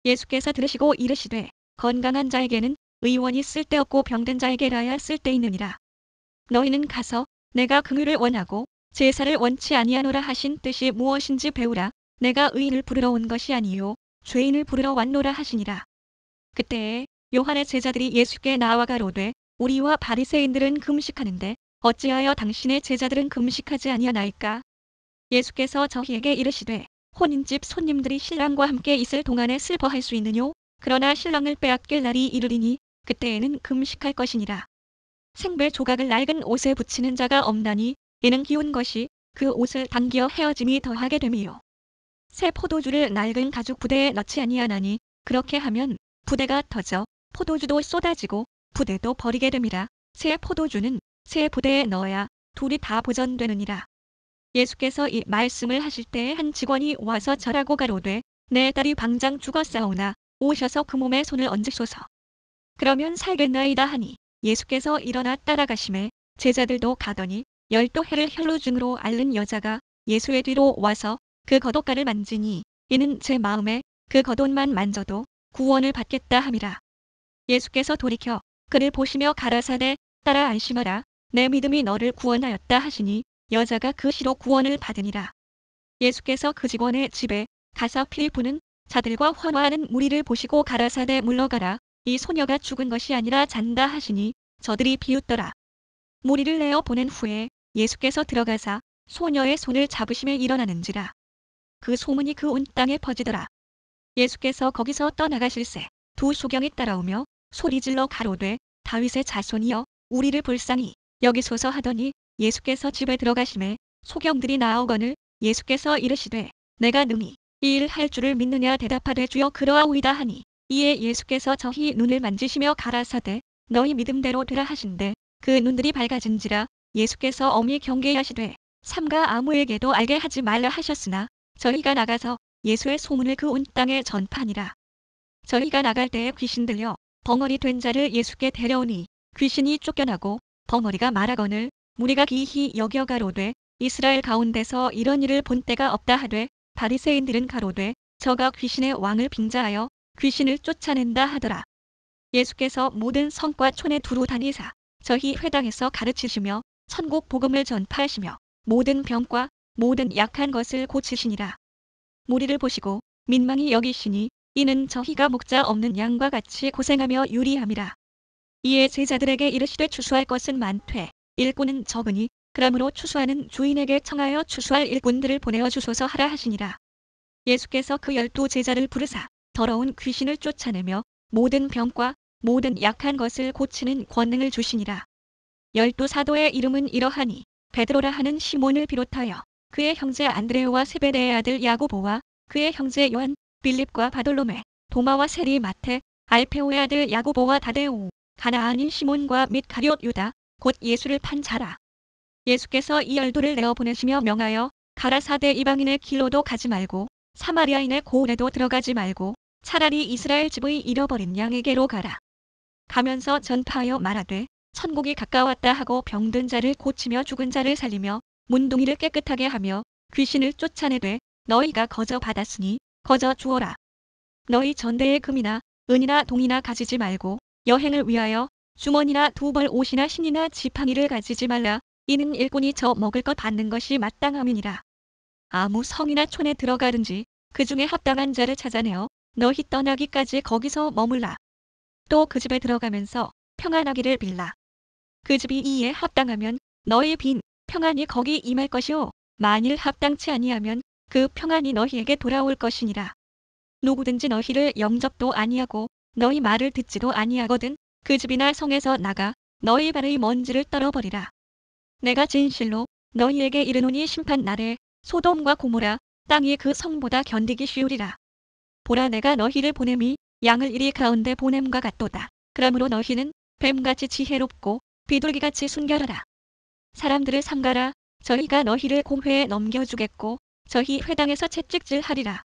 예수께서 들으시고 이르시되 건강한 자에게는 의원이 쓸데없고 병든 자에게라야 쓸데있느니라. 너희는 가서 내가 긍휼을 원하고 제사를 원치 아니하노라 하신 뜻이 무엇인지 배우라. 내가 의인을 부르러 온 것이 아니요 죄인을 부르러 왔노라 하시니라. 그때에 요한의 제자들이 예수께 나와 가로되 우리와 바리새인들은 금식하는데 어찌하여 당신의 제자들은 금식하지 아니하나이까. 예수께서 저희에게 이르시되 혼인집 손님들이 신랑과 함께 있을 동안에 슬퍼할 수 있느뇨. 그러나 신랑을 빼앗길 날이 이르리니 그때에는 금식할 것이니라. 생배 조각을 낡은 옷에 붙이는 자가 없나니 이는 기운 것이 그 옷을 당겨 헤어짐이 더하게 됨이요. 새 포도주를 낡은 가죽 부대에 넣지 아니하나니 그렇게 하면 부대가 터져 포도주도 쏟아지고 부대도 버리게 됨이라. 새 포도주는 새 부대에 넣어야 둘이 다 보전되느니라. 예수께서 이 말씀을 하실 때에 한 직원이 와서 절하고 가로되 내 딸이 방장 죽었사오나 오셔서 그 몸에 손을 얹으소서. 그러면 살겠나이다 하니 예수께서 일어나 따라가심에 제자들도 가더니 12해를 혈루증으로 앓는 여자가 예수의 뒤로 와서 그 겉옷가를 만지니 이는 제 마음에 그 겉옷만 만져도 구원을 받겠다 함이라. 예수께서 돌이켜 그를 보시며 가라사대 따라 안심하라. 내 믿음이 너를 구원하였다 하시니 여자가 그 시로 구원을 받으니라. 예수께서 그 직원의 집에 가서 필리포는 자들과 환호하는 무리를 보시고 가라사대 물러가라. 이 소녀가 죽은 것이 아니라 잔다 하시니 저들이 비웃더라. 무리를 내어 보낸 후에 예수께서 들어가사 소녀의 손을 잡으심에 일어나는지라. 그 소문이 그 온 땅에 퍼지더라. 예수께서 거기서 떠나가실새 두 소경이 따라오며 소리질러 가로되 다윗의 자손이여 우리를 불쌍히 여기소서 하더니 예수께서 집에 들어가심에 소경들이 나아오거늘 예수께서 이르시되 내가 능히 이 일 할 줄을 믿느냐 대답하되 주여 그러하오이다 하니 이에 예수께서 저희 눈을 만지시며 가라사대 너희 믿음대로 되라 하신대 그 눈들이 밝아진지라. 예수께서 엄히 경계하시되 삼가 아무에게도 알게 하지 말라 하셨으나 저희가 나가서 예수의 소문을 그 온 땅에 전파하니라. 저희가 나갈 때에 귀신 들려 벙어리 된 자를 예수께 데려오니 귀신이 쫓겨나고 벙어리가 말하거늘 무리가 기히 여겨 가로되 이스라엘 가운데서 이런 일을 본 때가 없다 하되 바리새인들은 가로되 저가 귀신의 왕을 빙자하여 귀신을 쫓아낸다 하더라. 예수께서 모든 성과 촌에 두루 다니사 저희 회당에서 가르치시며 천국 복음을 전파하시며 모든 병과 모든 약한 것을 고치시니라. 무리를 보시고 민망히 여기시니 이는 저희가 목자 없는 양과 같이 고생하며 유리함이라. 이에 제자들에게 이르시되 추수할 것은 많되 일꾼은 적으니 그러므로 추수하는 주인에게 청하여 추수할 일꾼들을 보내어 주소서 하라 하시니라. 예수께서 그 12 제자를 부르사 더러운 귀신을 쫓아내며 모든 병과 모든 약한 것을 고치는 권능을 주시니라. 12 사도의 이름은 이러하니 베드로라 하는 시몬을 비롯하여 그의 형제 안드레오와 세베대의 아들 야고보와 그의 형제 요한, 빌립과 바돌로메, 도마와 세리 마테, 알페오의 아들 야고보와 다데오, 가나안인 시몬과 및 가룟 유다, 곧 예수를 판 자라. 예수께서 이 12를 내어 보내시며 명하여 가라사대 이방인의 길로도 가지 말고 사마리아인의 고을에도 들어가지 말고 차라리 이스라엘 집의 잃어버린 양에게로 가라. 가면서 전파하여 말하되 천국이 가까웠다 하고 병든 자를 고치며 죽은 자를 살리며 문둥이를 깨끗하게 하며 귀신을 쫓아내되 너희가 거저 받았으니 거저 주어라. 너희 전대에 금이나 은이나 동이나 가지지 말고 여행을 위하여 주머니나 두벌 옷이나 신이나 지팡이를 가지지 말라. 이는 일꾼이 저 먹을 것 받는 것이 마땅함이니라. 아무 성이나 촌에 들어가든지 그 중에 합당한 자를 찾아내어 너희 떠나기까지 거기서 머물라. 또 그 집에 들어가면서 평안하기를 빌라. 그 집이 이에 합당하면 너희 빈 평안이 거기 임할 것이요 만일 합당치 아니하면 그 평안이 너희에게 돌아올 것이니라. 누구든지 너희를 영접도 아니하고 너희 말을 듣지도 아니하거든 그 집이나 성에서 나가 너희 발의 먼지를 떨어버리라. 내가 진실로 너희에게 이르노니 심판 날에 소돔과 고모라 땅이 그 성보다 견디기 쉬우리라. 보라 내가 너희를 보냄이 양을 이리 가운데 보냄과 같도다. 그러므로 너희는 뱀같이 지혜롭고 비둘기같이 순결하라. 사람들을 삼가라. 저희가 너희를 공회에 넘겨주겠고 저희 회당에서 채찍질하리라.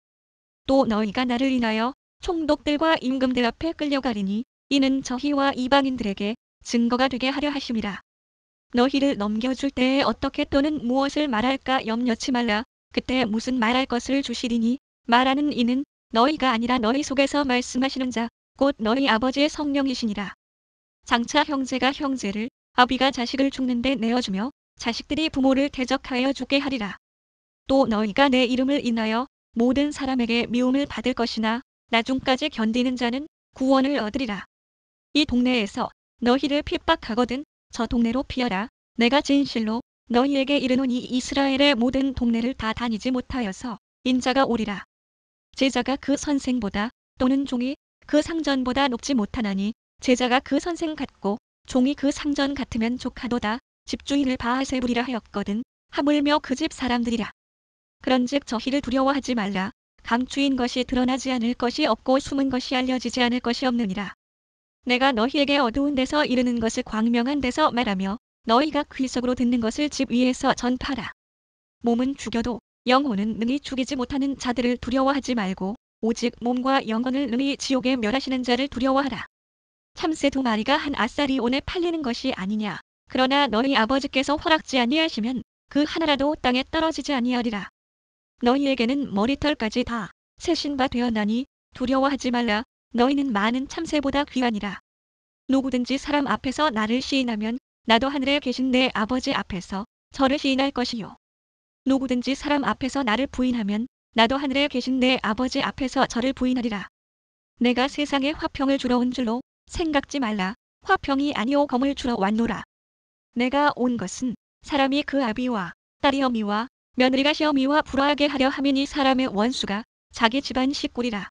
또 너희가 나를 인하여 총독들과 임금들 앞에 끌려가리니 이는 저희와 이방인들에게 증거가 되게 하려 하심이라. 너희를 넘겨줄 때에 어떻게 또는 무엇을 말할까 염려치 말라. 그때 무슨 말할 것을 주시리니 말하는 이는 너희가 아니라 너희 속에서 말씀하시는 자 곧 너희 아버지의 성령이시니라. 장차 형제가 형제를 아비가 자식을 죽는데 내어주며 자식들이 부모를 대적하여 죽게 하리라. 또 너희가 내 이름을 인하여 모든 사람에게 미움을 받을 것이나 나중까지 견디는 자는 구원을 얻으리라. 이 동네에서 너희를 핍박하거든 저 동네로 피하라. 내가 진실로 너희에게 이르노니 이스라엘의 모든 동네를 다 다니지 못하여서 인자가 오리라. 제자가 그 선생보다 또는 종이 그 상전보다 높지 못하나니 제자가 그 선생 같고 종이 그 상전 같으면 족하도다. 집주인을 바알세불이라 하였거든 하물며 그 집 사람들이라. 그런즉 저희를 두려워하지 말라. 감추인 것이 드러나지 않을 것이 없고 숨은 것이 알려지지 않을 것이 없느니라. 내가 너희에게 어두운 데서 이르는 것을 광명한 데서 말하며 너희가 귀속으로 듣는 것을 집 위에서 전파라. 몸은 죽여도 영혼은 능히 죽이지 못하는 자들을 두려워하지 말고 오직 몸과 영혼을 능히 지옥에 멸하시는 자를 두려워하라. 참새 2마리가 한 아싸리 온에 팔리는 것이 아니냐. 그러나 너희 아버지께서 허락지 아니하시면 그 하나라도 땅에 떨어지지 아니하리라. 너희에게는 머리털까지 다 세신 바 되었나니 두려워하지 말라. 너희는 많은 참새보다 귀하니라. 누구든지 사람 앞에서 나를 시인하면 나도 하늘에 계신 내 아버지 앞에서 저를 시인할 것이요. 누구든지 사람 앞에서 나를 부인하면 나도 하늘에 계신 내 아버지 앞에서 저를 부인하리라. 내가 세상에 화평을 주러 온 줄로 생각지 말라. 화평이 아니오 검을 주러 왔노라. 내가 온 것은 사람이 그 아비와 딸이 어미와 며느리가 시어미와 불화하게 하려 함이니 사람의 원수가 자기 집안 식구리라.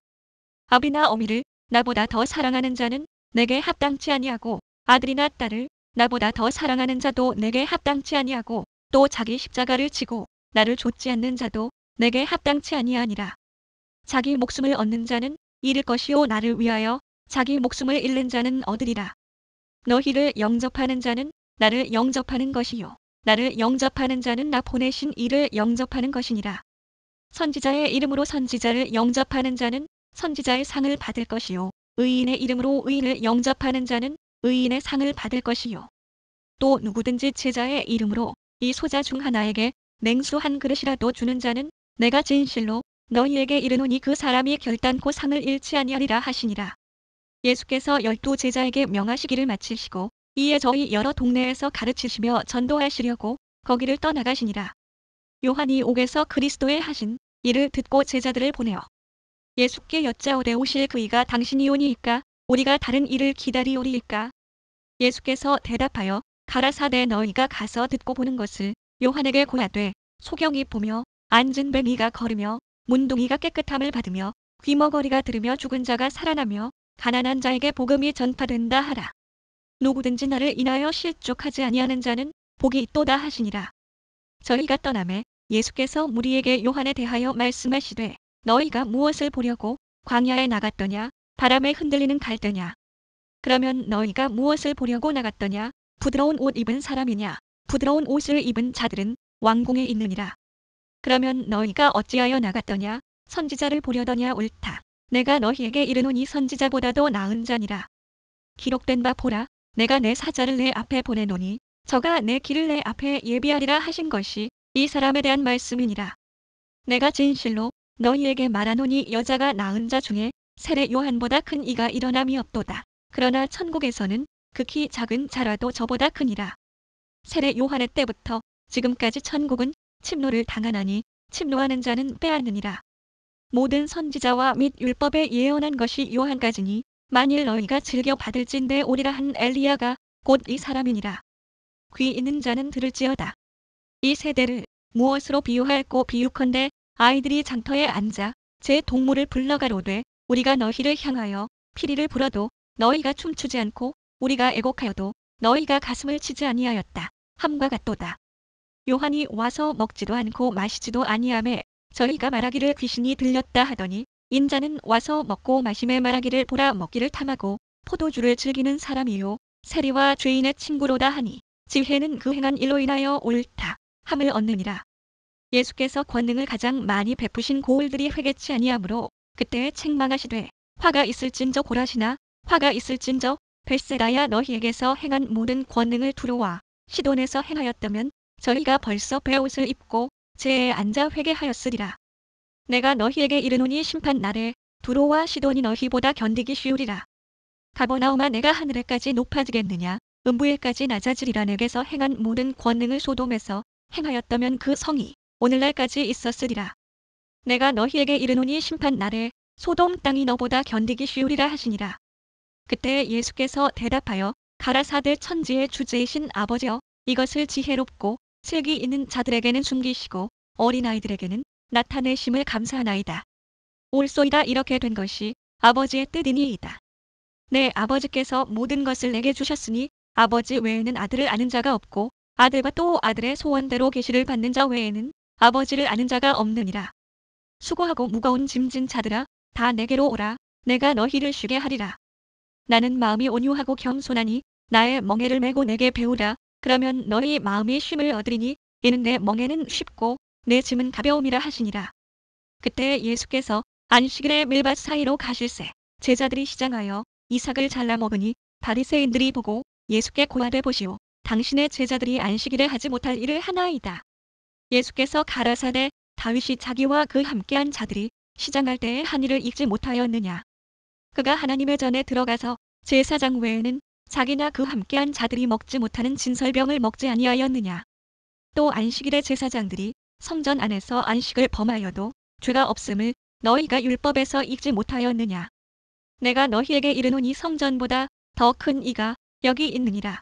아비나 어미를 나보다 더 사랑하는 자는 내게 합당치 아니하고 아들이나 딸을 나보다 더 사랑하는 자도 내게 합당치 아니하고 또 자기 십자가를 지고 나를 좇지 않는 자도 내게 합당치 아니하니라. 자기 목숨을 얻는 자는 잃을 것이요 나를 위하여 자기 목숨을 잃는 자는 얻으리라. 너희를 영접하는 자는 나를 영접하는 것이요 나를 영접하는 자는 나 보내신 이를 영접하는 것이니라. 선지자의 이름으로 선지자를 영접하는 자는 선지자의 상을 받을 것이요 의인의 이름으로 의인을 영접하는 자는 의인의 상을 받을 것이요. 또 누구든지 제자의 이름으로 이 소자 중 하나에게 냉수 한 그릇이라도 주는 자는 내가 진실로 너희에게 이르노니 그 사람이 결단코 상을 잃지 아니하리라 하시니라. 예수께서 12 제자에게 명하시기를 마치시고 이에 저희 여러 동네에서 가르치시며 전도하시려고 거기를 떠나가시니라. 요한이 옥에서 그리스도의 하신 이를 듣고 제자들을 보내어 예수께 여짜오되 오실 그이가 당신이오니이까 우리가 다른 이를 기다리오리이까. 예수께서 대답하여 가라사대 너희가 가서 듣고 보는 것을 요한에게 고하되 소경이 보며 앉은 뱀이가 걸으며 문둥이가 깨끗함을 받으며 귀머거리가 들으며 죽은 자가 살아나며 가난한 자에게 복음이 전파된다 하라. 누구든지 나를 인하여 실족하지 아니하는 자는 복이 있도다 하시니라. 저희가 떠나매 예수께서 무리에게 요한에 대하여 말씀하시되 너희가 무엇을 보려고 광야에 나갔더냐 바람에 흔들리는 갈대냐. 그러면 너희가 무엇을 보려고 나갔더냐 부드러운 옷 입은 사람이냐. 부드러운 옷을 입은 자들은 왕궁에 있느니라. 그러면 너희가 어찌하여 나갔더냐 선지자를 보려더냐. 옳다. 내가 너희에게 이르노니 선지자보다도 나은 자니라. 기록된 바 보라 내가 내 사자를 내 앞에 보내노니 저가 내 길을 내 앞에 예비하리라 하신 것이 이 사람에 대한 말씀이니라. 내가 진실로 너희에게 말하노니 여자가 낳은 자 중에 세례 요한보다 큰 이가 일어남이 없도다. 그러나 천국에서는 극히 작은 자라도 저보다 크니라. 세례 요한의 때부터 지금까지 천국은 침노를 당하나니 침노하는 자는 빼앗느니라. 모든 선지자와 및 율법에 예언한 것이 요한까지니 만일 너희가 즐겨 받을진대 오리라 한 엘리야가 곧 이 사람이니라. 귀 있는 자는 들을지어다. 이 세대를 무엇으로 비유할꼬 비유컨대 아이들이 장터에 앉아 제 동물을 불러가로되 우리가 너희를 향하여 피리를 불어도 너희가 춤추지 않고 우리가 애곡하여도 너희가 가슴을 치지 아니하였다 함과 같도다. 요한이 와서 먹지도 않고 마시지도 아니하매 저희가 말하기를 귀신이 들렸다 하더니 인자는 와서 먹고 마심에 말하기를 보라 먹기를 탐하고 포도주를 즐기는 사람이요 세리와 죄인의 친구로다 하니 지혜는 그 행한 일로 인하여 옳다 함을 얻느니라. 예수께서 권능을 가장 많이 베푸신 고을들이 회개치 아니하므로 그때에 책망하시되 화가 있을진저 고라시나 화가 있을진저 벳세다야 너희에게서 행한 모든 권능을 두루와 시돈에서 행하였다면 저희가 벌써 베옷을 입고 제에 앉아 회개하였으리라. 내가 너희에게 이르노니 심판 날에 두로와 시돈이 너희보다 견디기 쉬우리라. 가버나움아 내가 하늘에까지 높아지겠느냐 음부에까지 낮아지리라. 내게서 행한 모든 권능을 소돔에서 행하였다면 그 성이 오늘날까지 있었으리라. 내가 너희에게 이르노니 심판 날에 소돔 땅이 너보다 견디기 쉬우리라 하시니라. 그때 예수께서 대답하여 가라사대 천지의 주제이신 아버지여 이것을 지혜롭고 슬기 있는 자들에게는 숨기시고 어린아이들에게는 나타내심을 감사하나이다. 옳소이다. 이렇게 된 것이 아버지의 뜻이니이다. 내 아버지께서 모든 것을 내게 주셨으니 아버지 외에는 아들을 아는 자가 없고 아들과 또 아들의 소원대로 계시를 받는 자 외에는 아버지를 아는 자가 없느니라. 수고하고 무거운 짐진 자들아 다 내게로 오라. 내가 너희를 쉬게 하리라. 나는 마음이 온유하고 겸손하니 나의 멍에를 메고 내게 배우라. 그러면 너희 마음이 쉼을 얻으리니 이는 내 멍에는 쉽고 내 짐은 가벼움이라 하시니라. 그때 예수께서 안식일에 밀밭 사이로 가실새 제자들이 시장하여 이삭을 잘라 먹으니 바리새인들이 보고 예수께 고하되 보시오 당신의 제자들이 안식일에 하지 못할 일을 하나이다. 예수께서 가라사대 다윗이 자기와 그 함께한 자들이 시장할 때에 한 일을 잊지 못하였느냐. 그가 하나님의 전에 들어가서 제사장 외에는 자기나 그 함께한 자들이 먹지 못하는 진설병을 먹지 아니하였느냐. 또 안식일에 제사장들이 성전 안에서 안식을 범하여도 죄가 없음을 너희가 율법에서 읽지 못하였느냐. 내가 너희에게 이르노니 성전보다 더 큰 이가 여기 있느니라.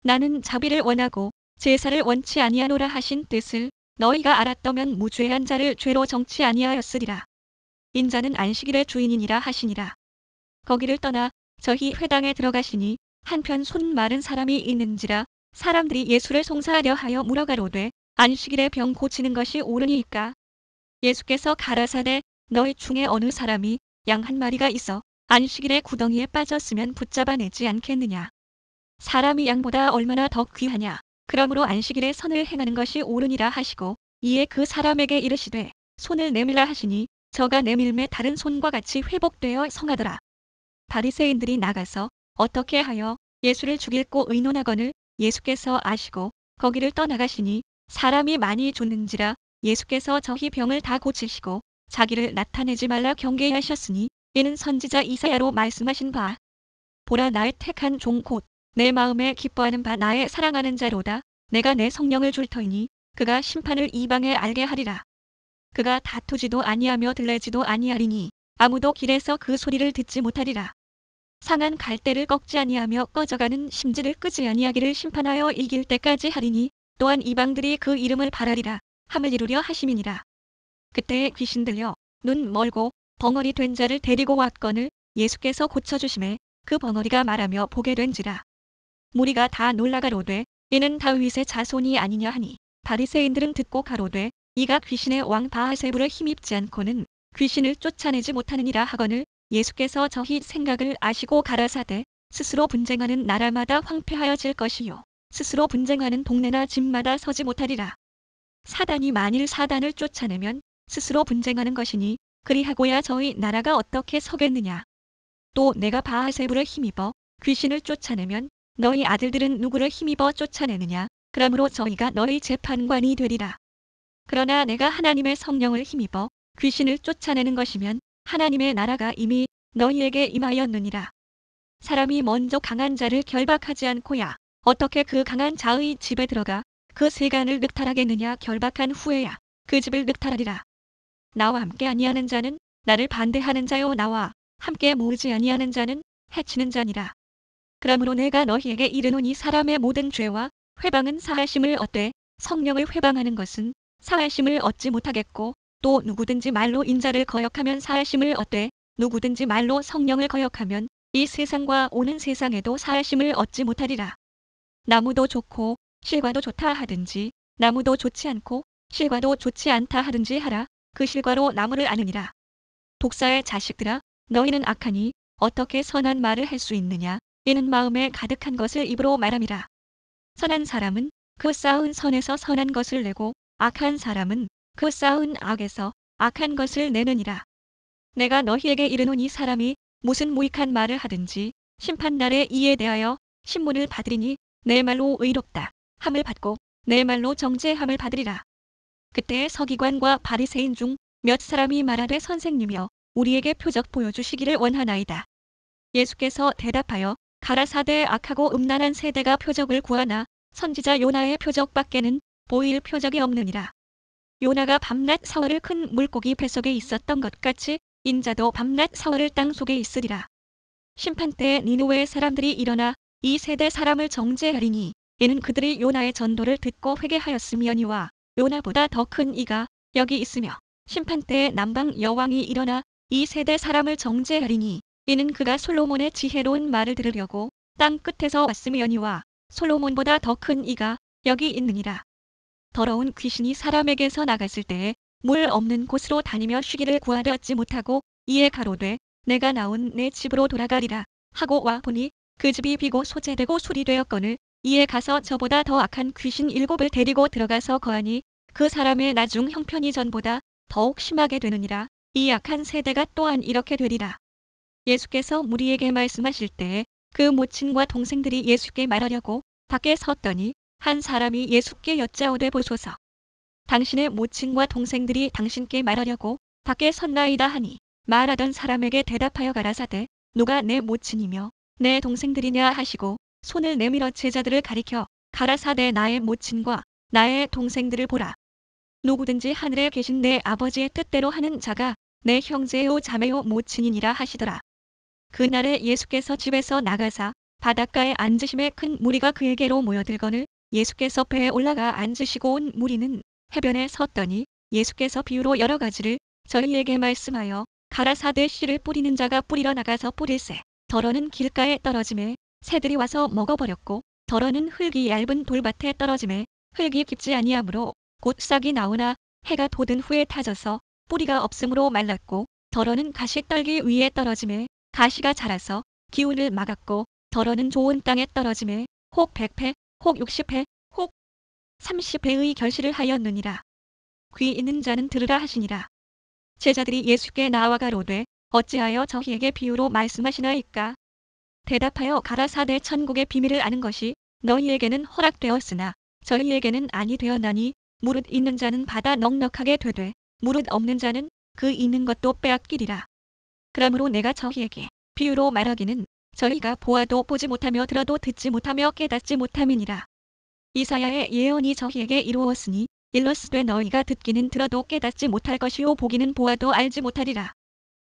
나는 자비를 원하고 제사를 원치 아니하노라 하신 뜻을 너희가 알았더면 무죄한 자를 죄로 정치 아니하였으리라. 인자는 안식일의 주인이니라 하시니라. 거기를 떠나 저희 회당에 들어가시니 한편 손 마른 사람이 있는지라 사람들이 예수를 송사하려 하여 물어가로되 안식일에 병 고치는 것이 옳으니이까. 예수께서 가라사대 너희 중에 어느 사람이 양 한 마리가 있어 안식일에 구덩이에 빠졌으면 붙잡아내지 않겠느냐. 사람이 양보다 얼마나 더 귀하냐. 그러므로 안식일에 선을 행하는 것이 옳으니라 하시고 이에 그 사람에게 이르시되 손을 내밀라 하시니 저가 내밀매 다른 손과 같이 회복되어 성하더라. 바리새인들이 나가서 어떻게 하여 예수를 죽일고 의논하거늘 예수께서 아시고 거기를 떠나가시니 사람이 많이 쫓는지라 예수께서 저희 병을 다 고치시고 자기를 나타내지 말라 경계하셨으니 이는 선지자 이사야로 말씀하신 바 보라 나의 택한 종 곧 내 마음에 기뻐하는 바 나의 사랑하는 자로다. 내가 내 성령을 줄 터이니 그가 심판을 이방에 알게 하리라. 그가 다투지도 아니하며 들레지도 아니하리니 아무도 길에서 그 소리를 듣지 못하리라. 상한 갈대를 꺾지 아니하며 꺼져가는 심지를 끄지 아니하기를 심판하여 이길 때까지 하리니 또한 이방들이 그 이름을 바라리라 함을 이루려 하심이니라. 그때에 귀신 들려 눈 멀고 벙어리 된 자를 데리고 왔거늘 예수께서 고쳐주심에 그 벙어리가 말하며 보게 된지라. 무리가 다 놀라 가로되 이는 다윗의 자손이 아니냐 하니 바리새인들은 듣고 가로되 이가 귀신의 왕 바알세불을 힘입지 않고는 귀신을 쫓아내지 못하느니라 하거늘 예수께서 저희 생각을 아시고 가라사대 스스로 분쟁하는 나라마다 황폐하여질 것이요 스스로 분쟁하는 동네나 집마다 서지 못하리라. 사단이 만일 사단을 쫓아내면 스스로 분쟁하는 것이니 그리하고야 저희 나라가 어떻게 서겠느냐. 또 내가 바알세불을 힘입어 귀신을 쫓아내면 너희 아들들은 누구를 힘입어 쫓아내느냐. 그러므로 저희가 너희 재판관이 되리라. 그러나 내가 하나님의 성령을 힘입어 귀신을 쫓아내는 것이면 하나님의 나라가 이미 너희에게 임하였느니라. 사람이 먼저 강한 자를 결박하지 않고야 어떻게 그 강한 자의 집에 들어가 그 세간을 늑탈하겠느냐. 결박한 후에야 그 집을 늑탈하리라. 나와 함께 아니하는 자는 나를 반대하는 자요 나와 함께 모으지 아니하는 자는 해치는 자니라. 그러므로 내가 너희에게 이르노니 사람의 모든 죄와 회방은 사하심을 얻되 성령을 회방하는 것은 사하심을 얻지 못하겠고 또 누구든지 말로 인자를 거역하면 사하심을 얻되 누구든지 말로 성령을 거역하면 이 세상과 오는 세상에도 사하심을 얻지 못하리라. 나무도 좋고 실과도 좋다 하든지 나무도 좋지 않고 실과도 좋지 않다 하든지 하라. 그 실과로 나무를 아느니라. 독사의 자식들아 너희는 악하니 어떻게 선한 말을 할 수 있느냐. 이는 마음에 가득한 것을 입으로 말함이라. 선한 사람은 그 쌓은 선에서 선한 것을 내고 악한 사람은 그 쌓은 악에서 악한 것을 내느니라. 내가 너희에게 이르노니 사람이 무슨 무익한 말을 하든지 심판날에 이에 대하여 신문을 받으리니 내 말로 의롭다 함을 받고 내 말로 정죄함을 받으리라. 그때에 서기관과 바리새인 중 몇 사람이 말하되 선생님이여 우리에게 표적 보여주시기를 원하나이다. 예수께서 대답하여 가라사대 악하고 음란한 세대가 표적을 구하나 선지자 요나의 표적밖에는 보일 표적이 없느니라. 요나가 밤낮 사흘을 큰 물고기 뱃속에 있었던 것 같이 인자도 밤낮 사흘을 땅 속에 있으리라. 심판 때에 니느웨의 사람들이 일어나 이 세대 사람을 정죄하리니 이는 그들이 요나의 전도를 듣고 회개하였음이니와 요나보다 더 큰 이가 여기 있으며 심판 때에 남방 여왕이 일어나 이 세대 사람을 정죄하리니 이는 그가 솔로몬의 지혜로운 말을 들으려고 땅 끝에서 왔음이니와 솔로몬보다 더 큰 이가 여기 있느니라. 더러운 귀신이 사람에게서 나갔을 때에 물 없는 곳으로 다니며 쉬기를 구하려 얻지 못하고 이에 가로되 내가 나온 내 집으로 돌아가리라 하고 와 보니 그 집이 비고 소재되고 수리되었거늘 이에 가서 저보다 더 악한 귀신 7을 데리고 들어가서 거하니 그 사람의 나중 형편이 전보다 더욱 심하게 되느니라. 이 악한 세대가 또한 이렇게 되리라. 예수께서 무리에게 말씀하실 때에 그 모친과 동생들이 예수께 말하려고 밖에 섰더니 한 사람이 예수께 여짜오되 보소서. 당신의 모친과 동생들이 당신께 말하려고 밖에 섰나이다 하니 말하던 사람에게 대답하여 가라사대 누가 내 모친이며 내 동생들이냐 하시고 손을 내밀어 제자들을 가리켜 가라사대 나의 모친과 나의 동생들을 보라. 누구든지 하늘에 계신 내 아버지의 뜻대로 하는 자가 내 형제요 자매요 모친이니라 하시더라. 그날에 예수께서 집에서 나가사 바닷가에 앉으심에 큰 무리가 그에게로 모여들거늘 예수께서 배에 올라가 앉으시고 온 무리는 해변에 섰더니 예수께서 비유로 여러 가지를 저희에게 말씀하여 가라사대 씨를 뿌리는 자가 뿌리러 나가서 뿌릴새 덜어는 길가에 떨어짐에 새들이 와서 먹어버렸고 덜어는 흙이 얇은 돌밭에 떨어짐에 흙이 깊지 아니하므로 곧 싹이 나오나 해가 돋은 후에 타져서 뿌리가 없으므로 말랐고 덜어는 가시떨기 위에 떨어짐에 가시가 자라서 기운을 막았고 덜어는 좋은 땅에 떨어짐에 혹 100회 혹 60회 혹 30회의 결실을 하였느니라. 귀 있는 자는 들으라 하시니라. 제자들이 예수께 나와 가로되 어찌하여 저희에게 비유로 말씀하시나이까. 대답하여 가라사대 천국의 비밀을 아는 것이 너희에게는 허락되었으나 저희에게는 아니 되었나니 무릇 있는 자는 받아 넉넉하게 되되 무릇 없는 자는 그 있는 것도 빼앗기리라. 그러므로 내가 저희에게 비유로 말하기는 저희가 보아도 보지 못하며 들어도 듣지 못하며 깨닫지 못함이니라. 이사야의 예언이 저희에게 이루었으니 일러스되 너희가 듣기는 들어도 깨닫지 못할 것이요 보기는 보아도 알지 못하리라.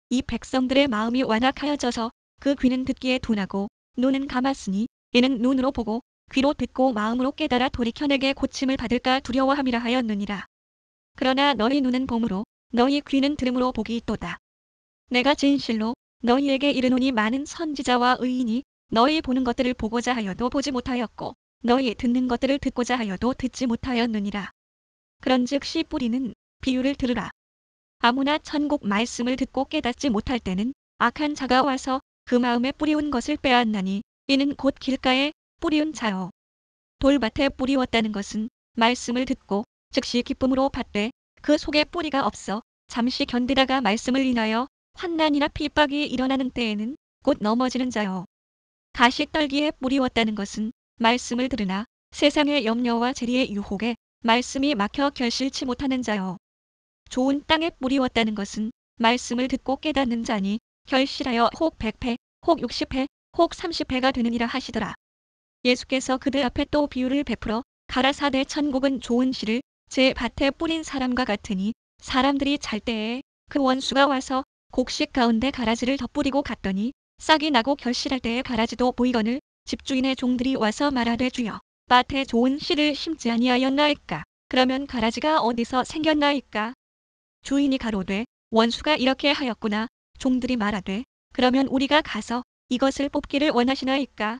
이 백성들의 마음이 완악하여져서 그 귀는 듣기에 둔하고 눈은 감았으니 이는 눈으로 보고 귀로 듣고 마음으로 깨달아 돌이켜 내게 고침을 받을까 두려워함이라 하였느니라. 그러나 너희 눈은 봄으로 너희 귀는 들음으로 복이 있도다. 내가 진실로 너희에게 이르노니 많은 선지자와 의인이 너희 보는 것들을 보고자 하여도 보지 못하였고 너희 듣는 것들을 듣고자 하여도 듣지 못하였느니라. 그런즉 씨 뿌리는 비유를 들으라. 아무나 천국 말씀을 듣고 깨닫지 못할 때는 악한 자가 와서 그 마음에 뿌리운 것을 빼앗나니 이는 곧 길가에 뿌리운 자요. 돌밭에 뿌리웠다는 것은 말씀을 듣고 즉시 기쁨으로 받되 그 속에 뿌리가 없어 잠시 견디다가 말씀을 인하여 환난이나 핍박이 일어나는 때에는 곧 넘어지는 자요. 가시떨기에 뿌리웠다는 것은 말씀을 들으나 세상의 염려와 재리의 유혹에 말씀이 막혀 결실치 못하는 자요. 좋은 땅에 뿌리웠다는 것은 말씀을 듣고 깨닫는 자니 결실하여 혹 100회, 혹 60회, 혹 30회가 되느니라 하시더라. 예수께서 그들 앞에 또 비유를 베풀어 가라사대 천국은 좋은 씨를 제 밭에 뿌린 사람과 같으니 사람들이 잘 때에 그 원수가 와서 곡식 가운데 가라지를 덧뿌리고 갔더니 싹이 나고 결실할 때에 가라지도 보이거늘 집주인의 종들이 와서 말하되 주여 밭에 좋은 씨를 심지 아니하였나이까. 그러면 가라지가 어디서 생겼나이까. 주인이 가로되 원수가 이렇게 하였구나. 종들이 말하되 그러면 우리가 가서 이것을 뽑기를 원하시나이까.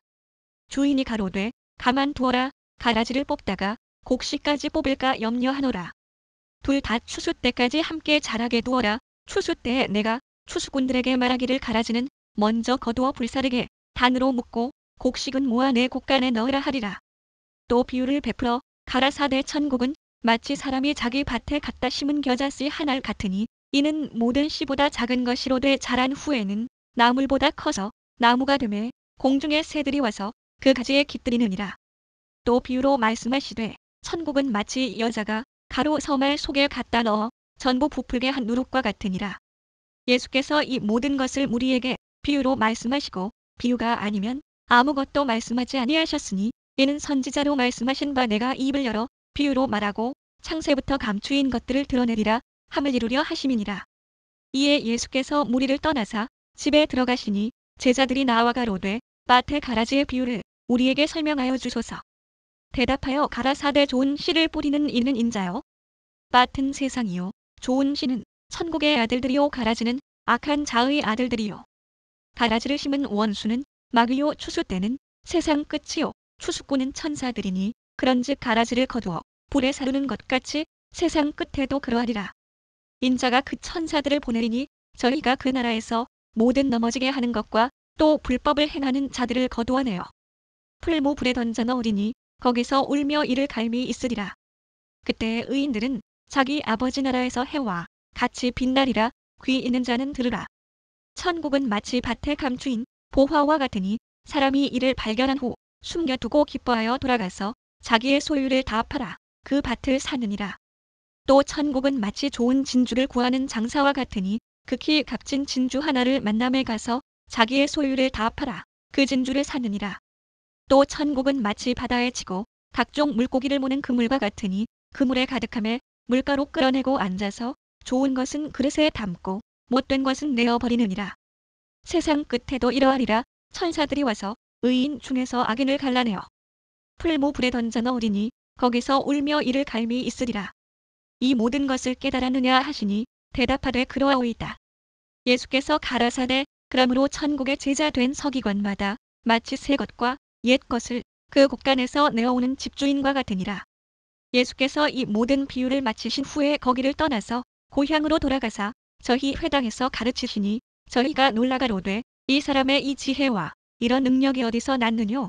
주인이 가로되 가만두어라. 가라지를 뽑다가 곡식까지 뽑을까 염려하노라. 둘 다 추수 때까지 함께 자라게 두어라. 추수 때에 내가 추수꾼들에게 말하기를 가라지는 먼저 거두어 불사르게 단으로 묶고 곡식은 모아 내 곡간에 넣으라 하리라. 또 비유를 베풀어 가라사대 천국은 마치 사람이 자기 밭에 갖다 심은 겨자씨 하나 같으니 이는 모든 씨보다 작은 것이로되 자란 후에는 나물보다 커서 나무가 되매 공중의 새들이 와서 그 가지에 깃들이느니라. 또 비유로 말씀하시되 천국은 마치 여자가 가루 서말 속에 갖다 넣어 전부 부풀게 한 누룩과 같으니라. 예수께서 이 모든 것을 우리에게 비유로 말씀하시고 비유가 아니면 아무것도 말씀하지 아니하셨으니 이는 선지자로 말씀하신 바 내가 입을 열어 비유로 말하고 창세부터 감추인 것들을 드러내리라 함을 이루려 하심이니라. 이에 예수께서 무리를 떠나사 집에 들어가시니 제자들이 나와 가로되 밭의 가라지의 비유를 우리에게 설명하여 주소서. 대답하여 가라사대 좋은 씨를 뿌리는 이는 인자요. 밭은 세상이요. 좋은 씨는 천국의 아들들이요. 가라지는 악한 자의 아들들이요. 가라지를 심은 원수는 마귀요. 추수 때는 세상 끝이요. 추수꾼은 천사들이니 그런즉 가라지를 거두어 불에 사르는 것 같이 세상 끝에도 그러하리라. 인자가 그 천사들을 보내리니 저희가 그 나라에서 모든 넘어지게 하는 것과 또 불법을 행하는 자들을 거두어내어 풀무 불에 던져 넣으리니 거기서 울며 이를 갈미 있으리라. 그때 의인들은 자기 아버지 나라에서 해와 같이 빛나리라. 귀 있는 자는 들으라. 천국은 마치 밭에 감추인 보화와 같으니 사람이 이를 발견한 후 숨겨두고 기뻐하여 돌아가서 자기의 소유를 다 팔아 그 밭을 사느니라. 또 천국은 마치 좋은 진주를 구하는 장사와 같으니 극히 값진 진주 하나를 만남에 가서 자기의 소유를 다 팔아 그 진주를 사느니라. 또 천국은 마치 바다에 치고 각종 물고기를 모는 그물과 같으니 그물에 가득함에 물가로 끌어내고 앉아서 좋은 것은 그릇에 담고 못된 것은 내어버리느니라. 세상 끝에도 이러하리라. 천사들이 와서 의인 중에서 악인을 갈라내어 풀무 불에 던져 넣으리니 거기서 울며 이를 갈미 있으리라. 이 모든 것을 깨달았느냐 하시니 대답하되 그러하오이다. 예수께서 가라사대 그러므로 천국의 제자 된 서기관마다 마치 새 것과 옛 것을 그 곳간에서 내어오는 집주인과 같으니라. 예수께서 이 모든 비유를 마치신 후에 거기를 떠나서 고향으로 돌아가사 저희 회당에서 가르치시니 저희가 놀라가로되 이 사람의 이 지혜와 이런 능력이 어디서 났느뇨.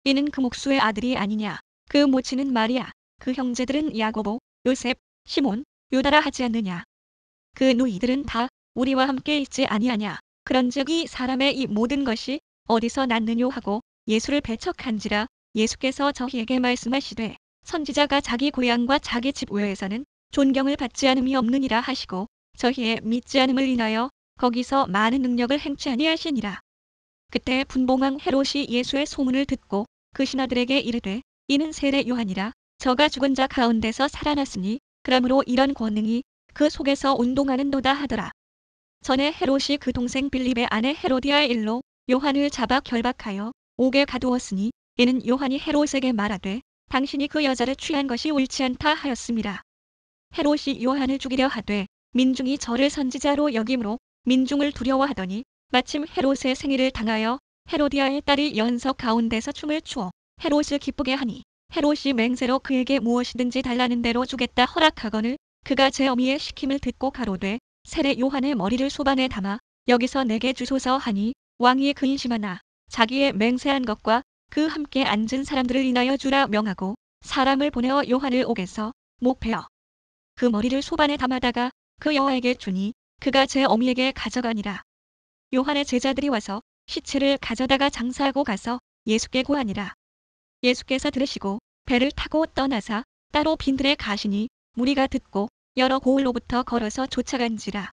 이는 그 목수의 아들이 아니냐. 그 모친은 마리아, 그 형제들은 야고보, 요셉, 시몬, 유다라 하지 않느냐. 그 누이들은 다 우리와 함께 있지 아니하냐. 그런즉 이 사람의 이 모든 것이 어디서 났느뇨 하고 예수를 배척한지라. 예수께서 저희에게 말씀하시되 선지자가 자기 고향과 자기 집 외에서는 존경을 받지 않음이 없느니라 하시고 저희의 믿지 않음을 인하여 거기서 많은 능력을 행치 아니하시니라. 그때 분봉왕 헤롯이 예수의 소문을 듣고 그 신하들에게 이르되 이는 세례 요한이라 저가 죽은 자 가운데서 살아났으니 그러므로 이런 권능이 그 속에서 운동하는도다 하더라. 전에 헤롯이 그 동생 빌립의 아내 헤로디아의 일로 요한을 잡아 결박하여 옥에 가두었으니 이는 요한이 헤롯에게 말하되 당신이 그 여자를 취한 것이 옳지 않다 하였습니다. 헤롯이 요한을 죽이려 하되 민중이 저를 선지자로 여김으로 민중을 두려워하더니 마침 헤롯의 생일을 당하여 헤로디아의 딸이 연석 가운데서 춤을 추어 헤롯을 기쁘게 하니 헤롯이 맹세로 그에게 무엇이든지 달라는 대로 주겠다 허락하거늘 그가 제 어미의 시킴을 듣고 가로되 세례 요한의 머리를 소반에 담아 여기서 내게 주소서 하니 왕이 근심하나 자기의 맹세한 것과 그 함께 앉은 사람들을 인하여 주라 명하고 사람을 보내어 요한을 옥에서 목베어 그 머리를 소반에 담아다가 그 여아에게 주니 그가 제 어미에게 가져가니라. 요한의 제자들이 와서 시체를 가져다가 장사하고 가서 예수께 고하니라. 예수께서 들으시고 배를 타고 떠나사 따로 빈들에 가시니 무리가 듣고 여러 고을로부터 걸어서 쫓아간지라.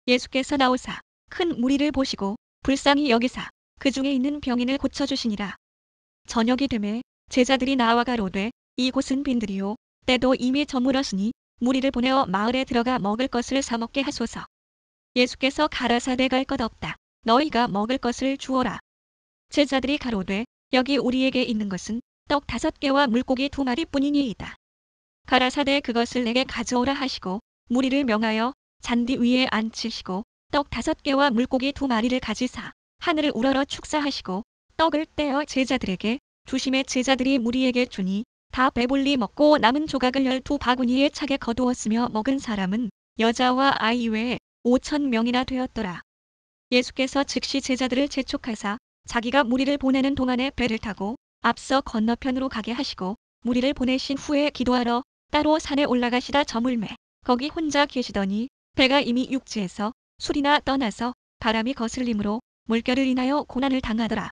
예수께서 나오사 큰 무리를 보시고 불쌍히 여기사 그 중에 있는 병인을 고쳐주시니라. 저녁이 되매 제자들이 나와 가로되 이곳은 빈들이요 때도 이미 저물었으니 무리를 보내어 마을에 들어가 먹을 것을 사 먹게 하소서. 예수께서 가라사대 갈 것 없다. 너희가 먹을 것을 주어라. 제자들이 가로되 여기 우리에게 있는 것은 떡 5개와 물고기 2마리뿐이니이다. 가라사대 그것을 내게 가져오라 하시고 무리를 명하여 잔디 위에 앉히시고 떡 5개와 물고기 2마리를 가지사 하늘을 우러러 축사하시고 떡을 떼어 제자들에게 주심에 제자들이 무리에게 주니 다 배불리 먹고 남은 조각을 12바구니에 차게 거두었으며 먹은 사람은 여자와 아이 외에 5,000명이나 되었더라. 예수께서 즉시 제자들을 재촉하사 자기가 무리를 보내는 동안에 배를 타고 앞서 건너편으로 가게 하시고 무리를 보내신 후에 기도하러 따로 산에 올라가시다 저물매 거기 혼자 계시더니 배가 이미 육지에서 술이나 떠나서 바람이 거슬림으로 물결을 인하여 고난을 당하더라.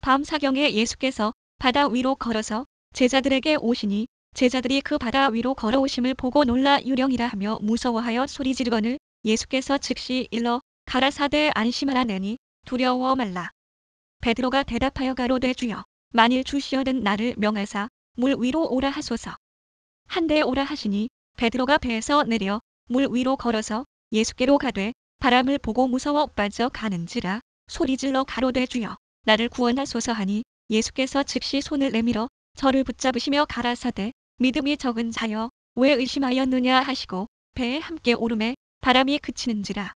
밤사경에 예수께서 바다 위로 걸어서 제자들에게 오시니 제자들이 그 바다 위로 걸어오심을 보고 놀라 유령이라 하며 무서워하여 소리 지르거늘 예수께서 즉시 일러 가라사대 안심하라 내니 두려워 말라. 베드로가 대답하여 가로되 주여 만일 주시어든 나를 명하사 물 위로 오라 하소서. 한데 오라 하시니 베드로가 배에서 내려 물 위로 걸어서 예수께로 가되 바람을 보고 무서워 빠져 가는지라 소리질러 가로되 주여 나를 구원하소서 하니 예수께서 즉시 손을 내밀어 저를 붙잡으시며 가라사대 믿음이 적은 자여 왜 의심하였느냐 하시고 배에 함께 오르매 바람이 그치는지라.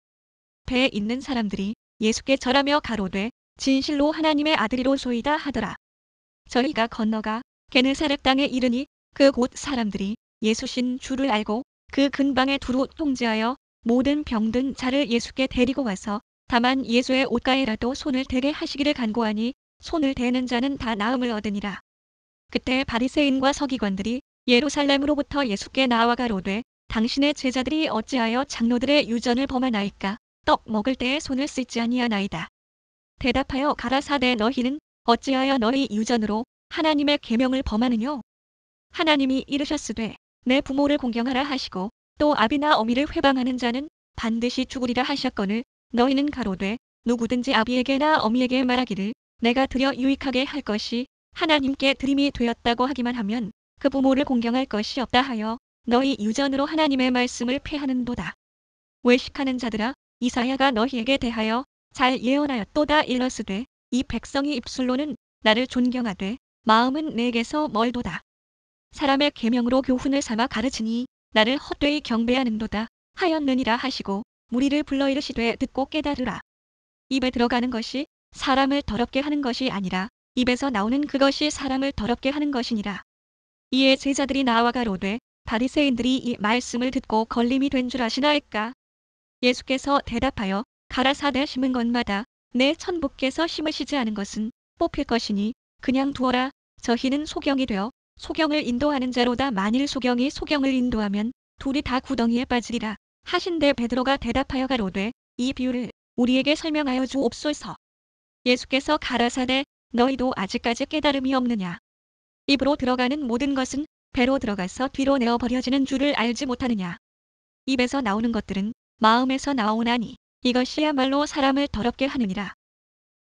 배에 있는 사람들이 예수께 절하며 가로되 진실로 하나님의 아들이로소이다 하더라. 저희가 건너가 게네사렛 땅에 이르니 그 곳 사람들이 예수신 줄을 알고 그 근방에 두루 통제하여 모든 병든 자를 예수께 데리고 와서 다만 예수의 옷가에라도 손을 대게 하시기를 간구하니 손을 대는 자는 다 나음을 얻으니라. 그때 바리새인과 서기관들이 예루살렘으로부터 예수께 나와 가로되 당신의 제자들이 어찌하여 장로들의 유전을 범하나이까 떡 먹을 때에 손을 씻지 아니하나이다. 대답하여 가라사대 너희는 어찌하여 너희 유전으로 하나님의 계명을 범하느뇨. 하나님이 이르셨으되 내 부모를 공경하라 하시고 또 아비나 어미를 회방하는 자는 반드시 죽으리라 하셨거늘 너희는 가로되 누구든지 아비에게나 어미에게 말하기를 내가 드려 유익하게 할 것이 하나님께 드림이 되었다고 하기만 하면 그 부모를 공경할 것이 없다 하여 너희 유전으로 하나님의 말씀을 폐하는도다. 외식하는 자들아 이사야가 너희에게 대하여 잘 예언하였도다 일러스되 이 백성이 입술로는 나를 존경하되 마음은 내게서 멀도다. 사람의 계명으로 교훈을 삼아 가르치니 나를 헛되이 경배하는도다 하였느니라 하시고 무리를 불러 이르시되 듣고 깨달으라. 입에 들어가는 것이 사람을 더럽게 하는 것이 아니라 입에서 나오는 그것이 사람을 더럽게 하는 것이니라. 이에 제자들이 나와 가로되 바리새인들이 이 말씀을 듣고 걸림이 된 줄 아시나이까. 예수께서 대답하여 가라사대 심은 것마다 내 천부께서 심으시지 않은 것은 뽑힐 것이니 그냥 두어라. 저희는 소경이 되어 소경을 인도하는 자로다. 만일 소경이 소경을 인도하면 둘이 다 구덩이에 빠지리라 하신대 베드로가 대답하여 가로되 이 비유를 우리에게 설명하여 주옵소서. 예수께서 가라사대 너희도 아직까지 깨달음이 없느냐. 입으로 들어가는 모든 것은 배로 들어가서 뒤로 내어 버려지는 줄을 알지 못하느냐. 입에서 나오는 것들은 마음에서 나오나니 이것이야말로 사람을 더럽게 하느니라.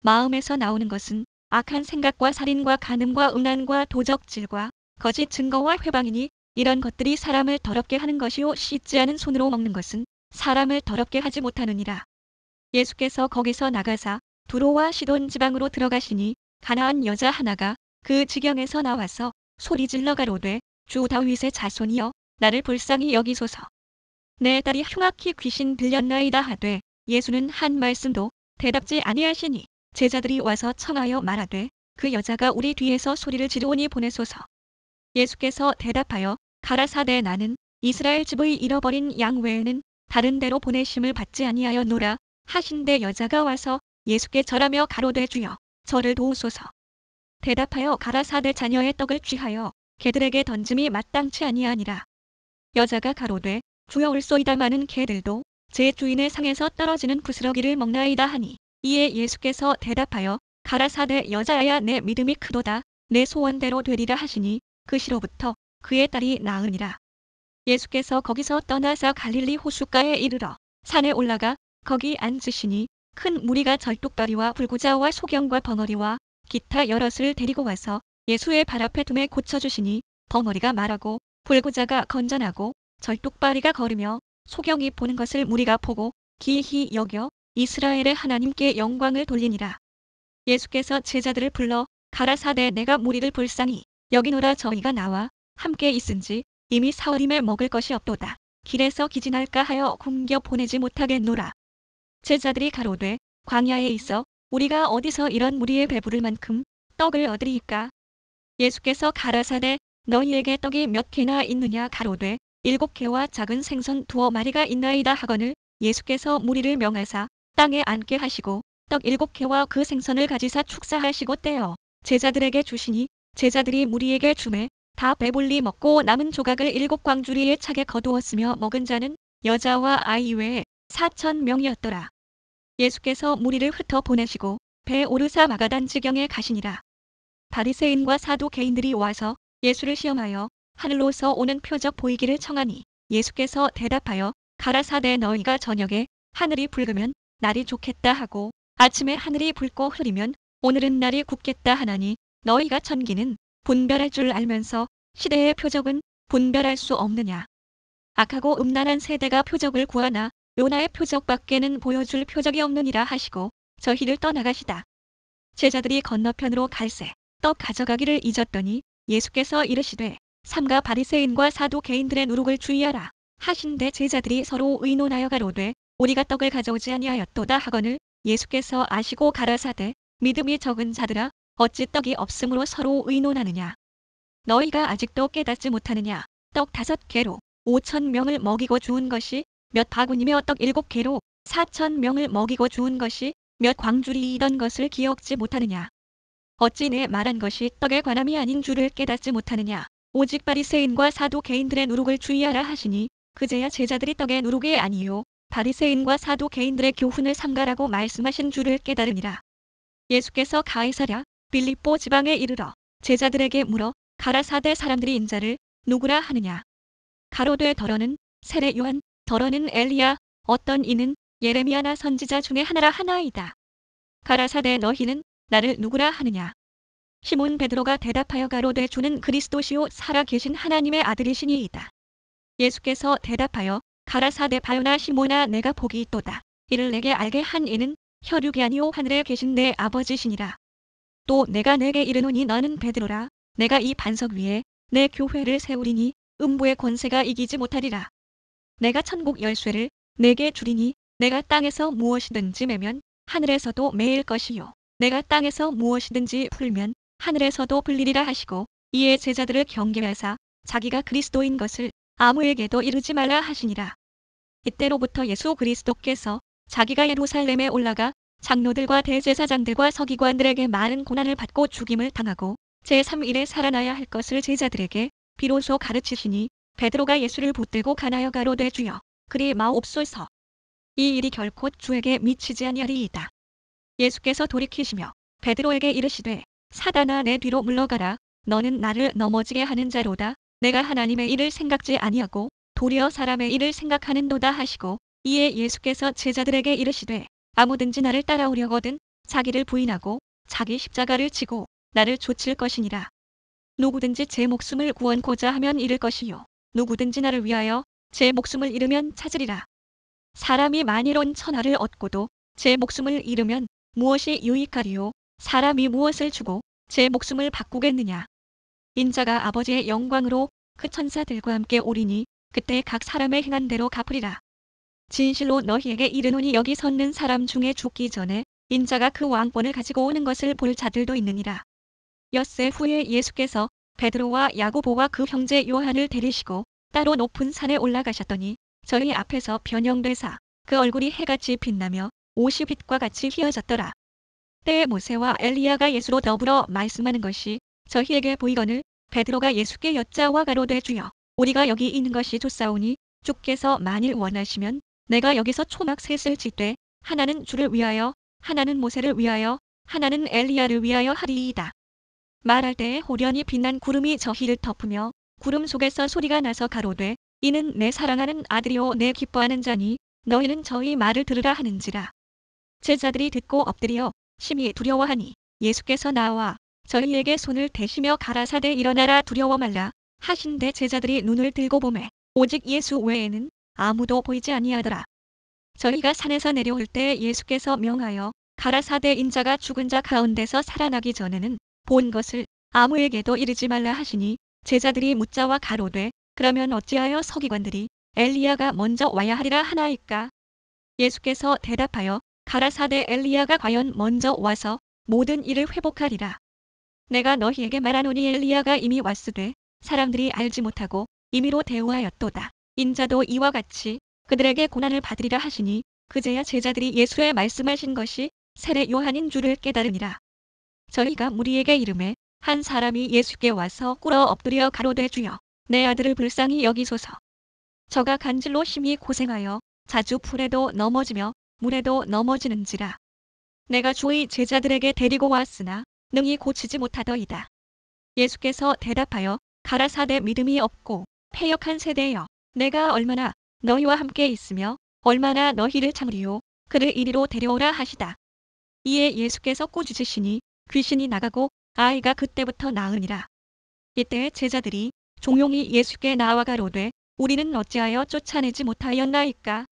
마음에서 나오는 것은 악한 생각과 살인과 간음과 음란과 도적질과 거짓 증거와 회방이니 이런 것들이 사람을 더럽게 하는 것이요 씻지 않은 손으로 먹는 것은 사람을 더럽게 하지 못하느니라. 예수께서 거기서 나가사 두로와 시돈 지방으로 들어가시니 가나안 여자 하나가 그 지경에서 나와서 소리질러 가로되 주 다윗의 자손이여 나를 불쌍히 여기소서. 내 딸이 흉악히 귀신 들렸나이다 하되 예수는 한 말씀도 대답지 아니하시니 제자들이 와서 청하여 말하되 그 여자가 우리 뒤에서 소리를 지르오니 보내소서. 예수께서 대답하여 가라사대 나는 이스라엘 집의 잃어버린 양 외에는 다른 데로 보내심을 받지 아니하였노라 하신대 여자가 와서 예수께 절하며 가로되 주여 저를 도우소서. 대답하여 가라사대 자녀의 떡을 취하여 개들에게 던짐이 마땅치 아니하니라. 여자가 가로되 주여 올소이다마는 개들도 제 주인의 상에서 떨어지는 부스러기를 먹나이다 하니 이에 예수께서 대답하여 가라사대 여자야 내 믿음이 크도다 내 소원대로 되리라 하시니 그 시로부터 그의 딸이 나으니라. 예수께서 거기서 떠나서 갈릴리 호숫가에 이르러 산에 올라가 거기 앉으시니 큰 무리가 절뚝발이와 불구자와 소경과 벙어리와 기타 여럿을 데리고 와서 예수의 발 앞에 둠에 고쳐주시니 벙어리가 말하고 불구자가 건전하고 절뚝발이가 걸으며 소경이 보는 것을 무리가 보고 기이히 여겨 이스라엘의 하나님께 영광을 돌리니라. 예수께서 제자들을 불러 가라사대 내가 무리를 불쌍히 여기노라 저희가 나와 함께 있은지 이미 사흘임에 먹을 것이 없도다. 길에서 기진할까 하여 굶겨 보내지 못하겠노라. 제자들이 가로되 광야에 있어 우리가 어디서 이런 무리의 배부를 만큼 떡을 얻으리이까. 예수께서 가라사대 너희에게 떡이 몇 개나 있느냐 가로되 7개와 작은 생선 2마리가 있나이다 하거늘 예수께서 무리를 명하사 땅에 앉게 하시고 떡 7개와 그 생선을 가지사 축사하시고 떼어 제자들에게 주시니 제자들이 무리에게 주매 다 배불리 먹고 남은 조각을 7광주리에 차게 거두었으며 먹은 자는 여자와 아이 외에 4,000명이었더라. 예수께서 무리를 흩어 보내시고 배 오르사 마가단 지경에 가시니라. 바리새인과 사두개인들이 와서 예수를 시험하여 하늘로서 오는 표적 보이기를 청하니 예수께서 대답하여 가라사대 너희가 저녁에 하늘이 붉으면 날이 좋겠다 하고 아침에 하늘이 붉고 흐리면 오늘은 날이 굳겠다 하나니 너희가 천기는 분별할 줄 알면서 시대의 표적은 분별할 수 없느냐. 악하고 음란한 세대가 표적을 구하나 요나의 표적밖에는 보여줄 표적이 없느니라 하시고 저희를 떠나가시다. 제자들이 건너편으로 갈새 떡 가져가기를 잊었더니 예수께서 이르시되 삼가 바리새인과 사두개인들의 누룩을 주의하라 하신대 제자들이 서로 의논하여 가로되 우리가 떡을 가져오지 아니하였도다 하거늘 예수께서 아시고 가라사대 믿음이 적은 자들아 어찌 떡이 없으므로 서로 의논하느냐. 너희가 아직도 깨닫지 못하느냐. 떡 5개로 5,000명을 먹이고 주운 것이 몇 바구니며 떡 7개로 4,000명을 먹이고 주운 것이 몇 광주리이던 것을 기억지 못하느냐. 어찌 내 말한 것이 떡에 관함이 아닌 줄을 깨닫지 못하느냐. 오직 바리새인과 사두개인들의 누룩을 주의하라 하시니 그제야 제자들이 떡의 누룩이 아니요 바리새인과 사두개인들의 교훈을 삼가라고 말씀하신 줄을 깨달으니라. 예수께서 가이사랴 빌립보 지방에 이르러 제자들에게 물어 가라사대 사람들이 인자를 누구라 하느냐. 가로되 더러는 세례 요한 더러는 엘리야 어떤 이는 예레미야나 선지자 중에 하나라 하나이다. 가라사대 너희는 나를 누구라 하느냐. 시몬 베드로가 대답하여 가로되 주는 그리스도시요 살아 계신 하나님의 아들이시니이다. 예수께서 대답하여 가라사대 바요나 시몬아 내가 복이 있도다. 이를 내게 알게 한 이는 혈육이 아니요 하늘에 계신 내 아버지시니라. 또 내가 내게 이르노니 너는 베드로라. 내가 이 반석 위에 내 교회를 세우리니 음부의 권세가 이기지 못하리라. 내가 천국 열쇠를 내게 주리니 내가 땅에서 무엇이든지 매면 하늘에서도 매일 것이요 내가 땅에서 무엇이든지 풀면 하늘에서도 풀리리라 하시고 이에 제자들을 경계하사 자기가 그리스도인 것을 아무에게도 이르지 말라 하시니라. 이때로부터 예수 그리스도께서 자기가 예루살렘에 올라가 장로들과 대제사장들과 서기관들에게 많은 고난을 받고 죽임을 당하고 제3일에 살아나야 할 것을 제자들에게 비로소 가르치시니 베드로가 예수를 붙들고 가나여 가로되 주여 그리 마옵소서. 이 일이 결코 주에게 미치지 아니하리이다. 예수께서 돌이키시며 베드로에게 이르시되 사단아 내 뒤로 물러가라. 너는 나를 넘어지게 하는 자로다. 내가 하나님의 일을 생각지 아니하고 도리어 사람의 일을 생각하는도다 하시고 이에 예수께서 제자들에게 이르시되 아무든지 나를 따라오려거든 자기를 부인하고 자기 십자가를 지고 나를 좇을 것이니라. 누구든지 제 목숨을 구원코자 하면 잃을 것이요 누구든지 나를 위하여 제 목숨을 잃으면 찾으리라. 사람이 만일 온 천하를 얻고도 제 목숨을 잃으면 무엇이 유익하리요? 사람이 무엇을 주고 제 목숨을 바꾸겠느냐? 인자가 아버지의 영광으로 그 천사들과 함께 오리니 그때 각 사람의 행한 대로 갚으리라. 진실로 너희에게 이르노니 여기 섰는 사람 중에 죽기 전에 인자가 그 왕권을 가지고 오는 것을 볼 자들도 있느니라. 엿새 후에 예수께서 베드로와 야고보와 그 형제 요한을 데리시고 따로 높은 산에 올라가셨더니 저희 앞에서 변형되사 그 얼굴이 해같이 빛나며 옷이 빛과 같이 휘어졌더라. 때에 모세와 엘리야가 예수로 더불어 말씀하는 것이 저희에게 보이거늘 베드로가 예수께 여짜와 가로되 주여 우리가 여기 있는 것이 좋사오니 주께서 만일 원하시면 내가 여기서 초막 셋을 짓되 하나는 주를 위하여 하나는 모세를 위하여 하나는 엘리야를 위하여 하리이다. 말할 때에 호련히 빛난 구름이 저희를 덮으며 구름 속에서 소리가 나서 가로되 이는 내 사랑하는 아들이요 내 기뻐하는 자니 너희는 저희 말을 들으라 하는지라. 제자들이 듣고 엎드려 심히 두려워하니 예수께서 나와 저희에게 손을 대시며 가라사대 일어나라 두려워 말라 하신대 제자들이 눈을 들고 보매 오직 예수 외에는 아무도 보이지 아니하더라. 저희가 산에서 내려올 때 예수께서 명하여 가라사대 인자가 죽은 자 가운데서 살아나기 전에는 본 것을 아무에게도 이르지 말라 하시니 제자들이 묻자와 가로되 그러면 어찌하여 서기관들이 엘리야가 먼저 와야 하리라 하나이까? 예수께서 대답하여 가라사대 엘리야가 과연 먼저 와서 모든 일을 회복하리라. 내가 너희에게 말하노니 엘리야가 이미 왔으되 사람들이 알지 못하고 임의로 대우하였도다. 인자도 이와 같이 그들에게 고난을 받으리라 하시니 그제야 제자들이 예수의 말씀하신 것이 세례 요한인 줄을 깨달으니라. 저희가 무리에게 이르매 한 사람이 예수께 와서 꿇어 엎드려 가로되 주여 내 아들을 불쌍히 여기소서. 저가 간질로 심히 고생하여 자주 풀에도 넘어지며 물에도 넘어지는지라. 내가 주의 제자들에게 데리고 왔으나 능히 고치지 못하더이다. 예수께서 대답하여 가라사대 믿음이 없고 패역한 세대여 내가 얼마나 너희와 함께 있으며 얼마나 너희를 참으리요 그를 이리로 데려오라 하시다. 이에 예수께서 꾸짖으시니 귀신이 나가고 아이가 그때부터 나으니라. 이때 제자들이 종용이 예수께 나와 가로되 우리는 어찌하여 쫓아내지 못하였나이까?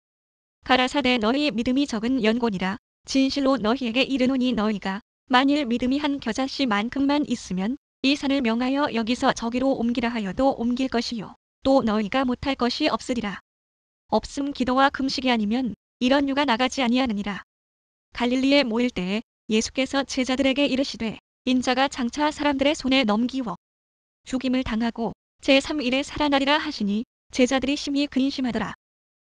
가라사대 너희 믿음이 적은 연곤이라. 진실로 너희에게 이르노니 너희가 만일 믿음이 한 겨자씨만큼만 있으면 이 산을 명하여 여기서 저기로 옮기라 하여도 옮길 것이요 또 너희가 못할 것이 없으리라. 없음 기도와 금식이 아니면 이런 유가 나가지 아니하느니라. 갈릴리에 모일 때에 예수께서 제자들에게 이르시되 인자가 장차 사람들의 손에 넘기워 죽임을 당하고 제3일에 살아나리라 하시니 제자들이 심히 근심하더라.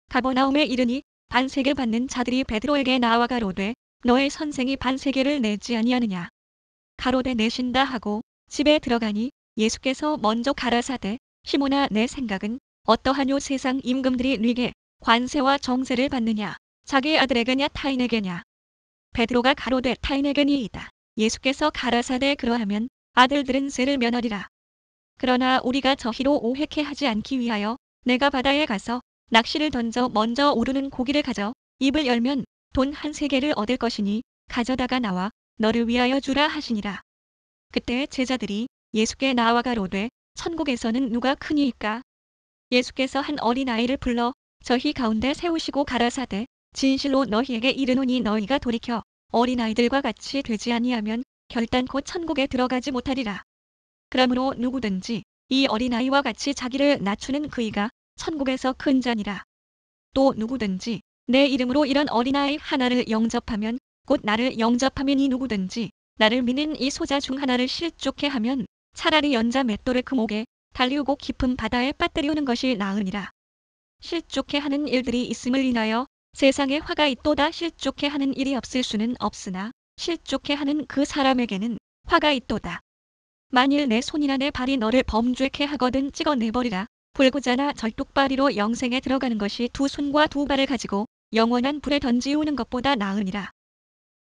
가버나움에 이르니 반세계 받는 자들이 베드로에게 나와 가로되 너의 선생이 반세계를 내지 아니하느냐. 가로되 내신다 하고 집에 들어가니 예수께서 먼저 가라사대 시몬아 내 생각은 어떠하뇨 세상 임금들이 네게 관세와 정세를 받느냐 자기 아들에게냐 타인에게냐. 베드로가 가로되 타인에게니이다. 예수께서 가라사대 그러하면 아들들은 세를 면하리라. 그러나 우리가 저희로 오해케 하지 않기 위하여 내가 바다에 가서 낚시를 던져 먼저 오르는 고기를 가져 입을 열면 돈 한 세겔을 얻을 것이니 가져다가 나와 너를 위하여 주라 하시니라. 그때 제자들이 예수께 나와 가로되 천국에서는 누가 크니이까? 예수께서 한 어린아이를 불러 저희 가운데 세우시고 가라사대 진실로 너희에게 이르노니 너희가 돌이켜 어린아이들과 같이 되지 아니하면 결단코 천국에 들어가지 못하리라. 그러므로 누구든지 이 어린아이와 같이 자기를 낮추는 그이가 천국에서 큰 자니라. 또 누구든지 내 이름으로 이런 어린아이 하나를 영접하면 곧 나를 영접하면 이 누구든지 나를 믿는 이 소자 중 하나를 실족해 하면 차라리 연자 맷돌을 그 목에 달리우고 깊은 바다에 빠뜨리우는 것이 나으니라. 실족해 하는 일들이 있음을 인하여 세상에 화가 있도다. 실족해 하는 일이 없을 수는 없으나 실족해 하는 그 사람에게는 화가 있도다. 만일 내 손이나 내 발이 너를 범죄케 하거든 찍어내버리라. 불구자나 절뚝발이로 영생에 들어가는 것이 두 손과 두 발을 가지고 영원한 불에 던지우는 것보다 나으니라.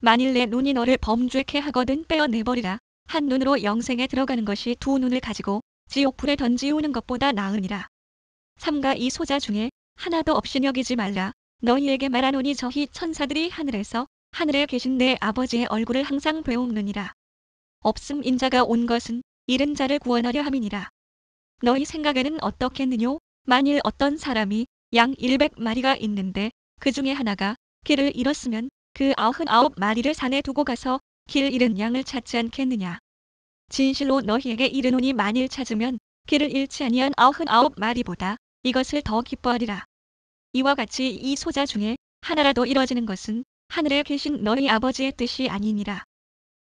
만일 내 눈이 너를 범죄케 하거든 빼어내버리라. 한 눈으로 영생에 들어가는 것이 두 눈을 가지고 지옥불에 던지우는 것보다 나으니라. 삼가 이 소자 중에 하나도 없이 여기지 말라. 너희에게 말하노니 저희 천사들이 하늘에서 하늘에 계신 내 아버지의 얼굴을 항상 배움느니라. 없음 인자가 온 것은 잃은 자를 구원하려 함이니라. 너희 생각에는 어떻겠느뇨? 만일 어떤 사람이 양 100마리가 있는데 그 중에 하나가 길을 잃었으면 그 99마리를 산에 두고 가서 길 잃은 양을 찾지 않겠느냐. 진실로 너희에게 이르노니 만일 찾으면 길을 잃지 아니한 99마리보다 이것을 더 기뻐하리라. 이와 같이 이 소자 중에 하나라도 이뤄지는 것은 하늘에 계신 너희 아버지의 뜻이 아니니라.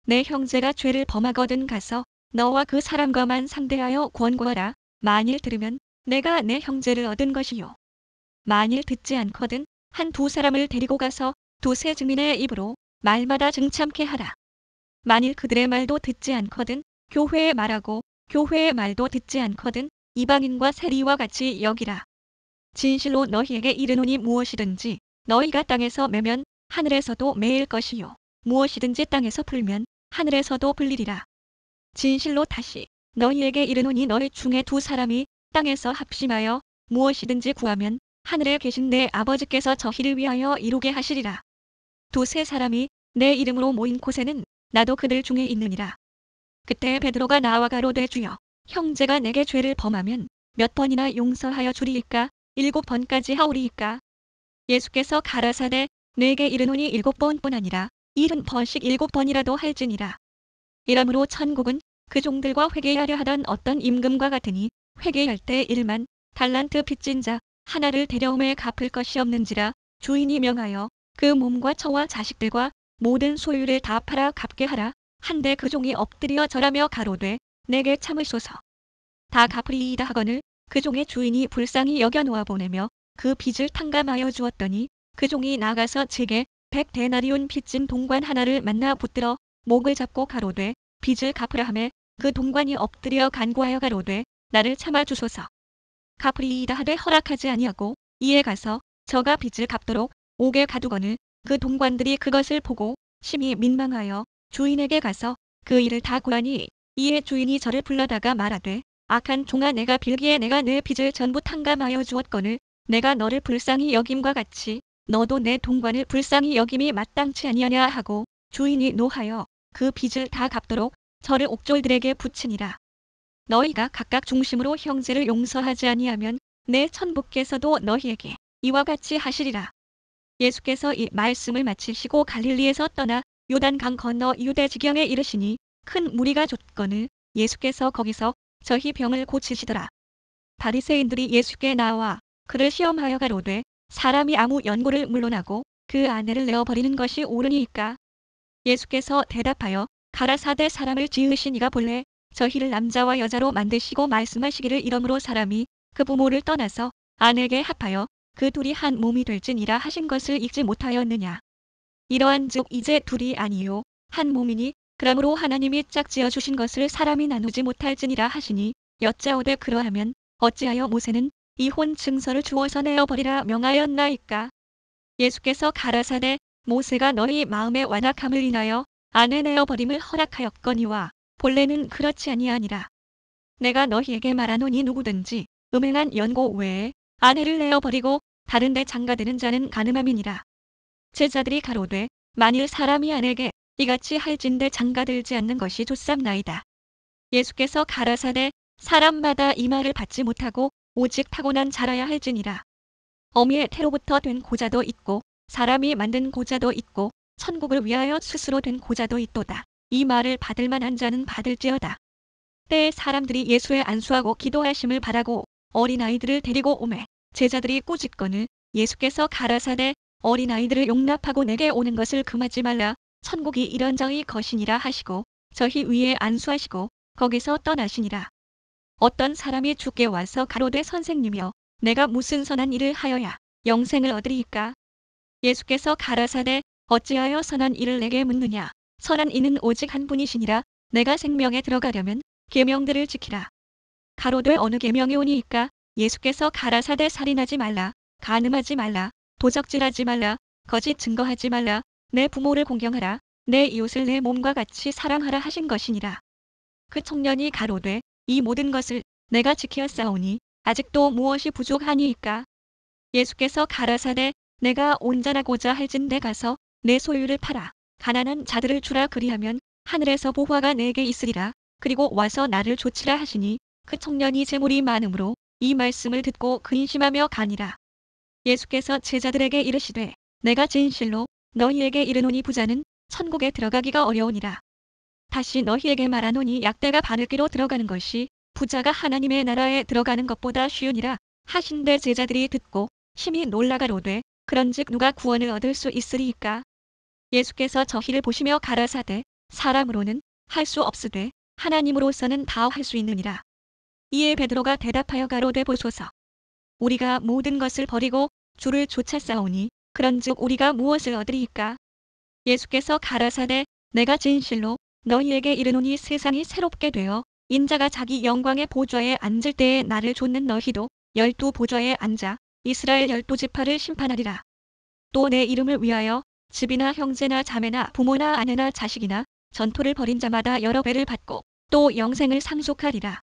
내 형제가 죄를 범하거든 가서 너와 그 사람과만 상대하여 권고하라. 만일 들으면 내가 내 형제를 얻은 것이요. 만일 듣지 않거든 한 두 사람을 데리고 가서 두세 증인의 입으로 말마다 증참케 하라. 만일 그들의 말도 듣지 않거든 교회에 말하고 교회의 말도 듣지 않거든 이방인과 세리와 같이 여기라. 진실로 너희에게 이르노니 무엇이든지 너희가 땅에서 매면 하늘에서도 매일 것이요. 무엇이든지 땅에서 풀면 하늘에서도 풀리리라. 진실로 다시 너희에게 이르노니 너희 중에 두 사람이 땅에서 합심하여 무엇이든지 구하면 하늘에 계신 내 아버지께서 저희를 위하여 이루게 하시리라. 두세 사람이 내 이름으로 모인 곳에는 나도 그들 중에 있느니라. 그때 베드로가 나와 가로되 주여 형제가 내게 죄를 범하면 몇 번이나 용서하여 주리이까? 7번까지 하오리이까? 예수께서 가라사대 내게 이르노니 7번뿐 아니라 70번씩 7번이라도 할지니라. 이러므로 천국은 그 종들과 회개하려 하던 어떤 임금과 같으니 회개할 때 1만 달란트 빚진 자 하나를 데려오매 갚을 것이 없는지라. 주인이 명하여 그 몸과 처와 자식들과 모든 소유를 다 팔아 갚게 하라. 한데 그 종이 엎드려 절하며 가로되 내게 참으소서. 다 갚으리이다 하거늘 그 종의 주인이 불쌍히 여겨 놓아 보내며 그 빚을 탕감하여 주었더니 그 종이 나가서 제게 100데나리온 빚진 동관 하나를 만나 붙들어 목을 잡고 가로되 빚을 갚으라 하매 그 동관이 엎드려 간구하여 가로되 나를 참아 주소서. 갚으리이다 하되 허락하지 아니하고 이에 가서 저가 빚을 갚도록 옥에 가두거늘 그 동관들이 그것을 보고 심히 민망하여 주인에게 가서 그 일을 다 고하니 이에 주인이 저를 불러다가 말하되 악한 종아 내가 빌기에 내가 내 빚을 전부 탕감하여 주었거늘 내가 너를 불쌍히 여김과 같이 너도 내 동관을 불쌍히 여김이 마땅치 아니하냐 하고 주인이 노하여 그 빚을 다 갚도록 저를 옥졸들에게 붙이니라. 너희가 각각 중심으로 형제를 용서하지 아니하면 내 천부께서도 너희에게 이와 같이 하시리라. 예수께서 이 말씀을 마치시고 갈릴리에서 떠나 요단강 건너 유대 지경에 이르시니 큰 무리가 좇거늘 예수께서 거기서 저희 병을 고치시더라. 바리새인들이 예수께 나와 그를 시험하여 가로되 사람이 아무 연고를 물론하고 그 아내를 내어버리는 것이 옳으니이까? 예수께서 대답하여 가라사대 사람을 지으신 이가 본래 저희를 남자와 여자로 만드시고 말씀하시기를 이러므로 사람이 그 부모를 떠나서 아내에게 합하여 그 둘이 한 몸이 될지니라 하신 것을 읽지 못하였느냐. 이러한즉 이제 둘이 아니요 한 몸이니 그러므로 하나님이 짝지어 주신 것을 사람이 나누지 못할지니라 하시니 여짜오되 그러하면 어찌하여 모세는 이혼 증서를 주어서 내어버리라 명하였나이까? 예수께서 가라사대 모세가 너희 마음의 완악함을 인하여 아내 내어버림을 허락하였거니와 본래는 그렇지 아니하니라. 내가 너희에게 말하노니 누구든지 음행한 연고 외에 아내를 내어버리고 다른 데 장가드는 자는 간음함이니라. 제자들이 가로되 만일 사람이 아내에게 이같이 할진대 장가들지 않는 것이 좋삼나이다. 예수께서 가라사대 사람마다 이 말을 받지 못하고 오직 타고난 자라야 할지니라. 어미의 태로부터 된 고자도 있고 사람이 만든 고자도 있고 천국을 위하여 스스로 된 고자도 있도다. 이 말을 받을 만한 자는 받을지어다. 때에 사람들이 예수의 안수하고 기도하심을 바라고 어린아이들을 데리고 오매 제자들이 꾸짖거늘 예수께서 가라사대 어린아이들을 용납하고 내게 오는 것을 금하지 말라. 천국이 이런 자의 것이니라 하시고 저희 위에 안수하시고 거기서 떠나시니라. 어떤 사람이 주께 와서 가로되 선생님이여 내가 무슨 선한 일을 하여야 영생을 얻으리이까? 예수께서 가라사대 어찌하여 선한 일을 내게 묻느냐. 선한 이는 오직 한 분이시니라. 내가 생명에 들어가려면 계명들을 지키라. 가로되 어느 계명이 오니이까? 예수께서 가라사대 살인하지 말라. 간음하지 말라. 도적질하지 말라. 거짓 증거하지 말라. 내 부모를 공경하라. 내 이웃을 내 몸과 같이 사랑하라 하신 것이니라. 그 청년이 가로되 이 모든 것을 내가 지키었사오니 아직도 무엇이 부족하니이까? 예수께서 가라사대 내가 온전하고자 할진대 가서 내 소유를 팔아 가난한 자들을 주라 그리하면 하늘에서 보화가 내게 있으리라. 그리고 와서 나를 좇으라 하시니 그 청년이 재물이 많음으로 이 말씀을 듣고 근심하며 가니라. 예수께서 제자들에게 이르시되 내가 진실로 너희에게 이르노니 부자는 천국에 들어가기가 어려우니라. 다시 너희에게 말하노니 약대가 바늘기로 들어가는 것이 부자가 하나님의 나라에 들어가는 것보다 쉬우니라 하신대 제자들이 듣고 심히 놀라가로되 그런즉 누가 구원을 얻을 수 있으리이까. 예수께서 저희를 보시며 가라사대 사람으로는 할 수 없으되 하나님으로서는 다 할 수 있느니라. 이에 베드로가 대답하여 가로되 보소서. 우리가 모든 것을 버리고 주를 쫓아싸우니 그런즉 우리가 무엇을 얻으리이까. 예수께서 가라사대 내가 진실로 너희에게 이르노니 세상이 새롭게 되어 인자가 자기 영광의 보좌에 앉을 때에 나를 좇는 너희도 12 보좌에 앉아 이스라엘 12 지파를 심판하리라. 또 내 이름을 위하여 집이나 형제나 자매나 부모나 아내나 자식이나 전토를 벌인 자마다 여러 배를 받고 또 영생을 상속하리라.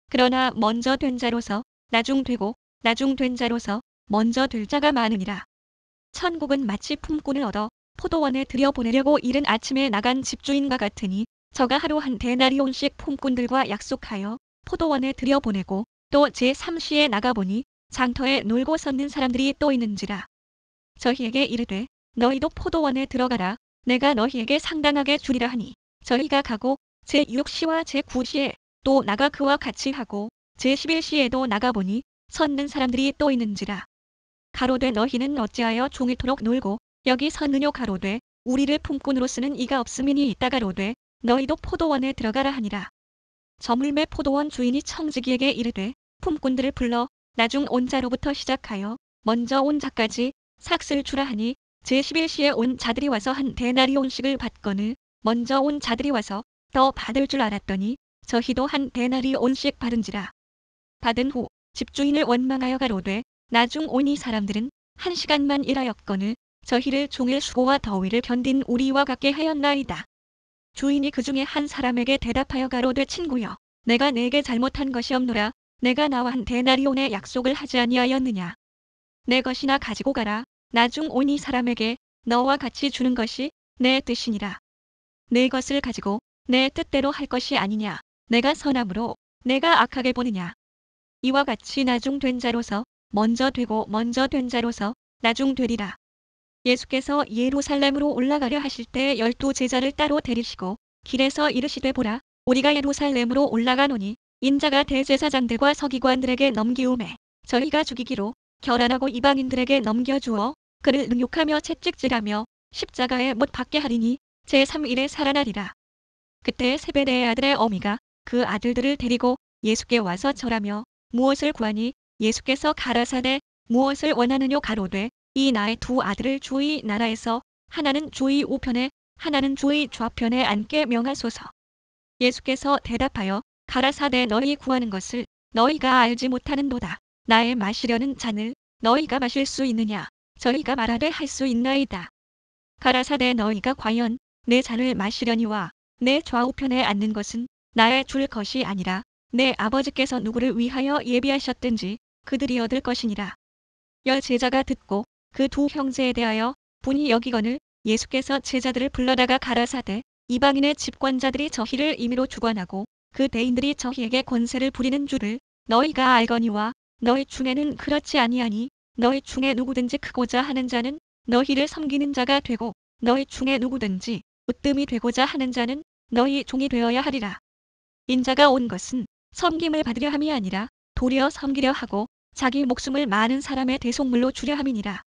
그러나 먼저 된 자로서 나중 되고 나중 된 자로서 먼저 될 자가 많으니라. 천국은 마치 품꾼을 얻어 포도원에 들여보내려고 이른 아침에 나간 집주인과 같으니 저가 하루 한 데나리온씩 품꾼들과 약속하여 포도원에 들여보내고 또 제3시에 나가보니 장터에 놀고 섰는 사람들이 또 있는지라. 저희에게 이르되 너희도 포도원에 들어가라. 내가 너희에게 상당하게 주리라 하니 저희가 가고 제6시와 제9시에 또 나가 그와 같이 하고 제11시에도 나가보니 섰는 사람들이 또 있는지라. 가로되 너희는 어찌하여 종일토록 놀고 여기 섰느뇨. 가로되 우리를 품꾼으로 쓰는 이가 없음이니. 있다 가로되 너희도 포도원에 들어가라 하니라. 저물매 포도원 주인이 청지기에게 이르되 품꾼들을 불러 나중 온 자로부터 시작하여 먼저 온 자까지 삭슬 주라 하니 제11시에 온 자들이 와서 한 데나리온씩을 받거늘 먼저 온 자들이 와서 더 받을 줄 알았더니 저희도 한 데나리온씩 받은지라. 받은 후 집주인을 원망하여 가로되 나중 온 이 사람들은 1시간만 일하였거늘 저희를 종일 수고와 더위를 견딘 우리와 같게 하였나이다. 주인이 그 중에 한 사람에게 대답하여 가로되 친구여 내가 네게 잘못한 것이 없노라. 내가 나와 한 데나리온의 약속을 하지 아니하였느냐. 내 것이나 가지고 가라. 나중 온 이 사람에게 너와 같이 주는 것이 내 뜻이니라. 내 것을 가지고 내 뜻대로 할 것이 아니냐. 내가 선함으로 내가 악하게 보느냐. 이와 같이 나중 된 자로서 먼저 되고 먼저 된 자로서 나중 되리라. 예수께서 예루살렘으로 올라가려 하실 때 12 제자를 따로 데리시고 길에서 이르시되 보라 우리가 예루살렘으로 올라가노니 인자가 대제사장들과 서기관들에게 넘기우매 저희가 죽이기로 결안하고 이방인들에게 넘겨주어 그를 능욕하며 채찍질하며 십자가에 못 박게 하리니 제3일에 살아나리라. 그때 세베대의 아들의 어미가 그 아들들을 데리고 예수께 와서 절하며 무엇을 구하니 예수께서 가라사대 무엇을 원하느뇨. 가로되 이 나의 2 아들을 주의 나라에서 하나는 주의 우편에 하나는 주의 좌편에 앉게 명하소서. 예수께서 대답하여 가라사대 너희 구하는 것을 너희가 알지 못하는도다. 나의 마시려는 잔을 너희가 마실 수 있느냐. 저희가 말하되 할 수 있나이다. 가라사대 너희가 과연 내 잔을 마시려니와 내 좌우편에 앉는 것은 나의 줄 것이 아니라 내 아버지께서 누구를 위하여 예비하셨든지 그들이 얻을 것이니라. 열 제자가 듣고 그 2 형제에 대하여 분이 여기거늘 예수께서 제자들을 불러다가 가라사대 이방인의 집권자들이 저희를 임의로 주관하고 그 대인들이 저희에게 권세를 부리는 줄을 너희가 알거니와 너희 중에는 그렇지 아니하니 너희 중에 누구든지 크고자 하는 자는 너희를 섬기는 자가 되고 너희 중에 누구든지 으뜸이 되고자 하는 자는 너희 종이 되어야 하리라. 인자가 온 것은 섬김을 받으려 함이 아니라 도리어 섬기려 하고 자기 목숨을 많은 사람의 대속물로 주려 함이니라.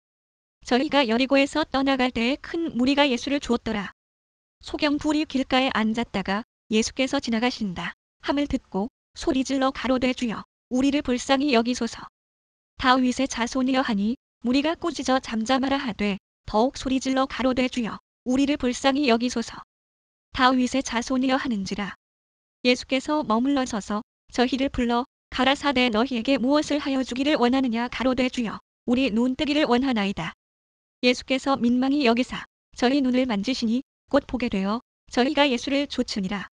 저희가 여리고에서 떠나갈 때에 큰 무리가 예수를 주었더라. 소경불이 길가에 앉았다가 예수께서 지나가신다 함을 듣고 소리질러 가로되 주여 우리를 불쌍히 여기소서. 다윗의 자손이여 하니 무리가 꾸짖어 잠잠하라 하되 더욱 소리질러 가로되 주여 우리를 불쌍히 여기소서. 다윗의 자손이여 하는지라. 예수께서 머물러 서서 저희를 불러 가라사대 너희에게 무엇을 하여 주기를 원하느냐. 가로되 주여 우리 눈 뜨기를 원하나이다. 예수께서 민망히 여기사 저희 눈을 만지시니 곧 보게 되어 저희가 예수를 좇으니라.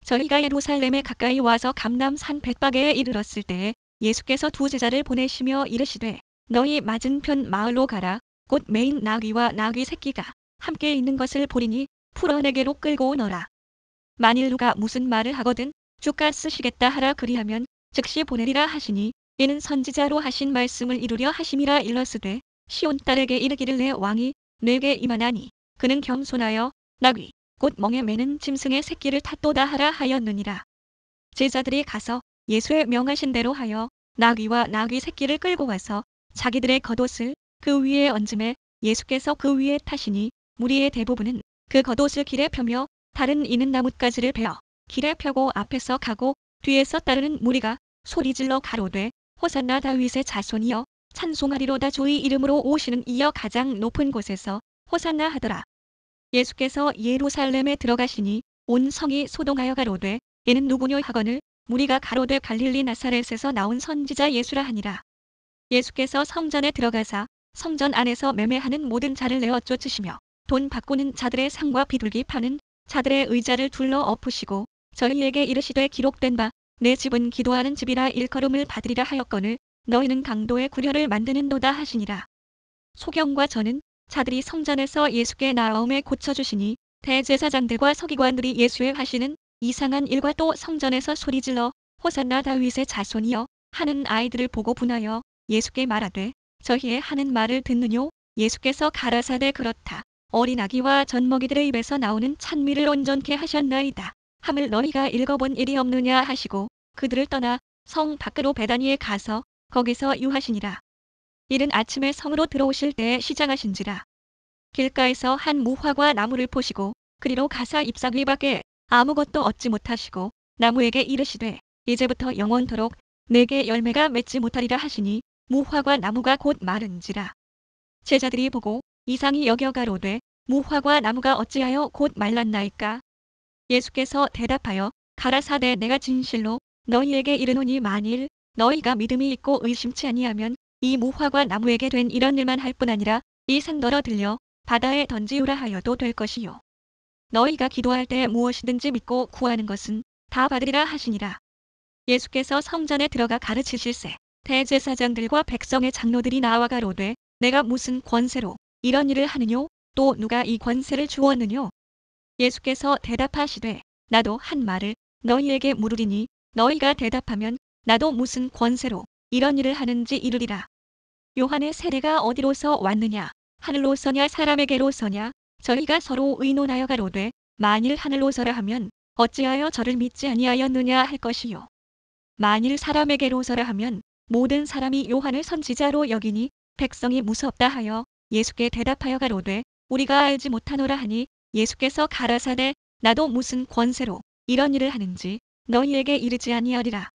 저희가 예루살렘에 가까이 와서 감람산 벳바게에 이르렀을 때에 예수께서 2 제자를 보내시며 이르시되 너희 맞은편 마을로 가라. 곧 매인 나귀와 나귀 새끼가 함께 있는 것을 보리니 풀어 내게로 끌고 오너라. 만일 누가 무슨 말을 하거든 주가 쓰시겠다 하라 그리하면 즉시 보내리라 하시니 이는 선지자로 하신 말씀을 이루려 하심이라 일렀으되 시온 딸에게 이르기를 내 왕이 내게 임하나니 그는 겸손하여 나귀 곧 멍에 매는 짐승의 새끼를 탔도다 하라 하였느니라. 제자들이 가서 예수의 명하신 대로 하여 나귀와 나귀 새끼를 끌고 와서 자기들의 겉옷을 그 위에 얹음에 예수께서 그 위에 타시니 무리의 대부분은 그 겉옷을 길에 펴며 다른 이는 나뭇가지를 베어 길에 펴고 앞에서 가고 뒤에서 따르는 무리가 소리질러 가로되 호산나 다윗의 자손이여 찬송하리로다 주의 이름으로 오시는 이여 가장 높은 곳에서 호산나 하더라. 예수께서 예루살렘에 들어가시니 온 성이 소동하여 가로되 이는 누구뇨 하거늘 무리가 가로되 갈릴리 나사렛에서 나온 선지자 예수라 하니라. 예수께서 성전에 들어가사 성전 안에서 매매하는 모든 자를 내어 쫓으시며 돈 바꾸는 자들의 상과 비둘기 파는 자들의 의자를 둘러 엎으시고 저희에게 이르시되 기록된 바 내 집은 기도하는 집이라 일컬음을 받으리라 하였거늘 너희는 강도의 구려를 만드는도다 하시니라. 소경과 저는 자들이 성전에서 예수께 나아옴에 고쳐주시니 대제사장들과 서기관들이 예수의 하시는 이상한 일과 또 성전에서 소리질러 호산나 다윗의 자손이여 하는 아이들을 보고 분하여 예수께 말하되 저희의 하는 말을 듣느뇨. 예수께서 가라사대 그렇다. 어린 아기와 젖먹이들의 입에서 나오는 찬미를 온전케 하셨나이다. 함을 너희가 읽어본 일이 없느냐 하시고 그들을 떠나 성 밖으로 베다니에 가서 거기서 유하시니라. 이른 아침에 성으로 들어오실 때에 시장하신지라. 길가에서 한 무화과 나무를 보시고 그리로 가사 잎사귀 밖에 아무것도 얻지 못하시고 나무에게 이르시되 이제부터 영원토록 내게 열매가 맺지 못하리라 하시니 무화과 나무가 곧 마른지라. 제자들이 보고 이상히 여겨 가로되 무화과 나무가 어찌하여 곧 말랐나이까. 예수께서 대답하여 가라사대 내가 진실로 너희에게 이르노니 만일 너희가 믿음이 있고 의심치 아니하면 이 무화과 나무에게 된 이런 일만 할 뿐 아니라 이 산 널어 들려 바다에 던지우라 하여도 될 것이요. 너희가 기도할 때 무엇이든지 믿고 구하는 것은 다 받으리라 하시니라. 예수께서 성전에 들어가 가르치실세 대제사장들과 백성의 장로들이 나와 가로되 내가 무슨 권세로 이런 일을 하느뇨. 또 누가 이 권세를 주었느뇨. 예수께서 대답하시되 나도 한 말을 너희에게 물으리니 너희가 대답하면 나도 무슨 권세로 이런 일을 하는지 이르리라. 요한의 세례가 어디로서 왔느냐 하늘로서냐 사람에게로서냐. 저희가 서로 의논하여 가로되 만일 하늘로서라 하면 어찌하여 저를 믿지 아니하였느냐 할 것이요. 만일 사람에게로서라 하면 모든 사람이 요한을 선지자로 여기니 백성이 무섭다 하여 예수께 대답하여 가로되 우리가 알지 못하노라 하니 예수께서 가라사대 나도 무슨 권세로 이런 일을 하는지 너희에게 이르지 아니하리라.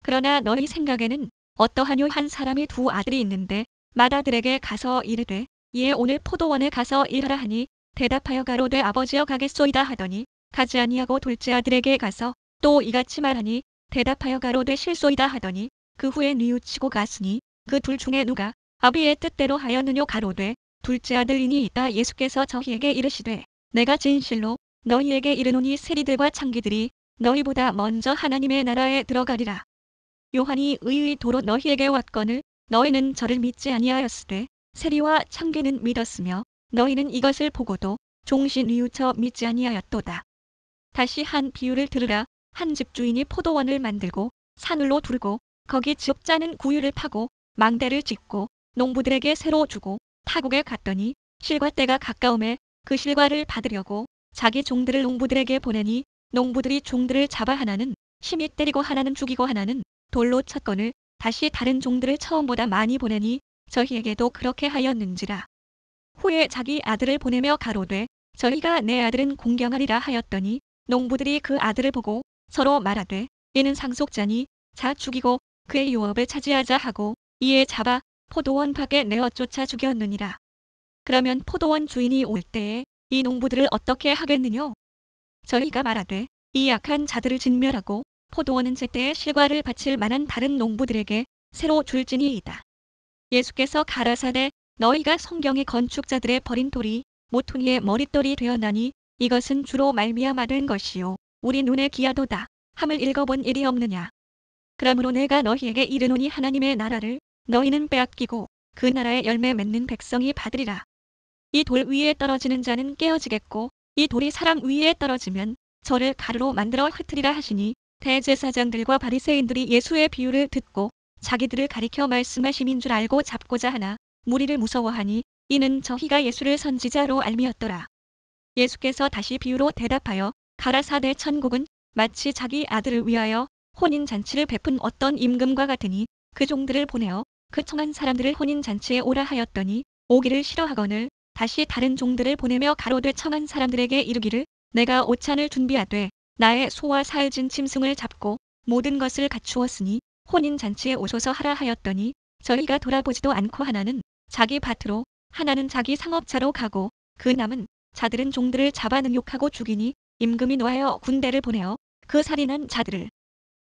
그러나 너희 생각에는 어떠하뇨. 한 사람이 두 아들이 있는데 맏아들에게 가서 이르되 이에 오늘 포도원에 가서 일하라 하니 대답하여 가로되 아버지여 가겠소이다 하더니 가지 아니하고 둘째 아들에게 가서 또 이같이 말하니 대답하여 가로되 실소이다 하더니 그 후에 뉘우치고 갔으니 그 둘 중에 누가 아비의 뜻대로 하였느뇨. 가로되 둘째 아들이니 있다. 예수께서 저희에게 이르시되 내가 진실로 너희에게 이르노니 세리들과 창기들이 너희보다 먼저 하나님의 나라에 들어가리라. 요한이 의의 도로 너희에게 왔거늘 너희는 저를 믿지 아니하였으되 세리와 창기는 믿었으며 너희는 이것을 보고도 종시 뉘우쳐 믿지 아니하였도다. 다시 한 비유를 들으라. 한 집주인이 포도원을 만들고 산울로 두르고 거기 지업자는 구유를 파고 망대를 짓고 농부들에게 새로 주고 타국에 갔더니 실과 때가 가까움에 그 실과를 받으려고 자기 종들을 농부들에게 보내니 농부들이 종들을 잡아 하나는 심히 때리고 하나는 죽이고 하나는 돌로 쳤거늘 다시 다른 종들을 처음보다 많이 보내니 저희에게도 그렇게 하였는지라. 후에 자기 아들을 보내며 가로되 저희가 내 아들은 공경하리라 하였더니 농부들이 그 아들을 보고 서로 말하되 이는 상속자니 자 죽이고 그의 유업을 차지하자 하고 이에 잡아 포도원 밖에 내어 쫓아 죽였느니라. 그러면 포도원 주인이 올 때에 이 농부들을 어떻게 하겠느뇨. 저희가 말하되 이 악한 자들을 진멸하고 포도원은 제때에 실과를 바칠 만한 다른 농부들에게 새로 줄지니이다. 예수께서 가라사대 너희가 성경의 건축자들의 버린 돌이 모퉁이의 머릿돌이 되었나니 이것은 주로 말미암아 된 것이요 우리 눈에 기하도다 함을 읽어본 일이 없느냐. 그러므로 내가 너희에게 이르노니 하나님의 나라를 너희는 빼앗기고 그 나라의 열매 맺는 백성이 받으리라. 이 돌 위에 떨어지는 자는 깨어지겠고 이 돌이 사람 위에 떨어지면 저를 가루로 만들어 흩으리라 하시니 대제사장들과 바리새인들이 예수의 비유를 듣고 자기들을 가리켜 말씀하심인 줄 알고 잡고자 하나 무리를 무서워하니 이는 저희가 예수를 선지자로 알미었더라. 예수께서 다시 비유로 대답하여 가라사대 천국은 마치 자기 아들을 위하여 혼인잔치를 베푼 어떤 임금과 같으니 그 종들을 보내어 그 청한 사람들을 혼인잔치에 오라 하였더니 오기를 싫어하거늘 다시 다른 종들을 보내며 가로되 청한 사람들에게 이르기를 내가 오찬을 준비하되 나의 소와 살진 짐승을 잡고 모든 것을 갖추었으니 혼인잔치에 오소서 하라 하였더니 저희가 돌아보지도 않고 하나는 자기 밭으로 하나는 자기 상업차로 가고 그 남은 자들은 종들을 잡아 능욕하고 죽이니 임금이 노하여 군대를 보내어 그 살인한 자들을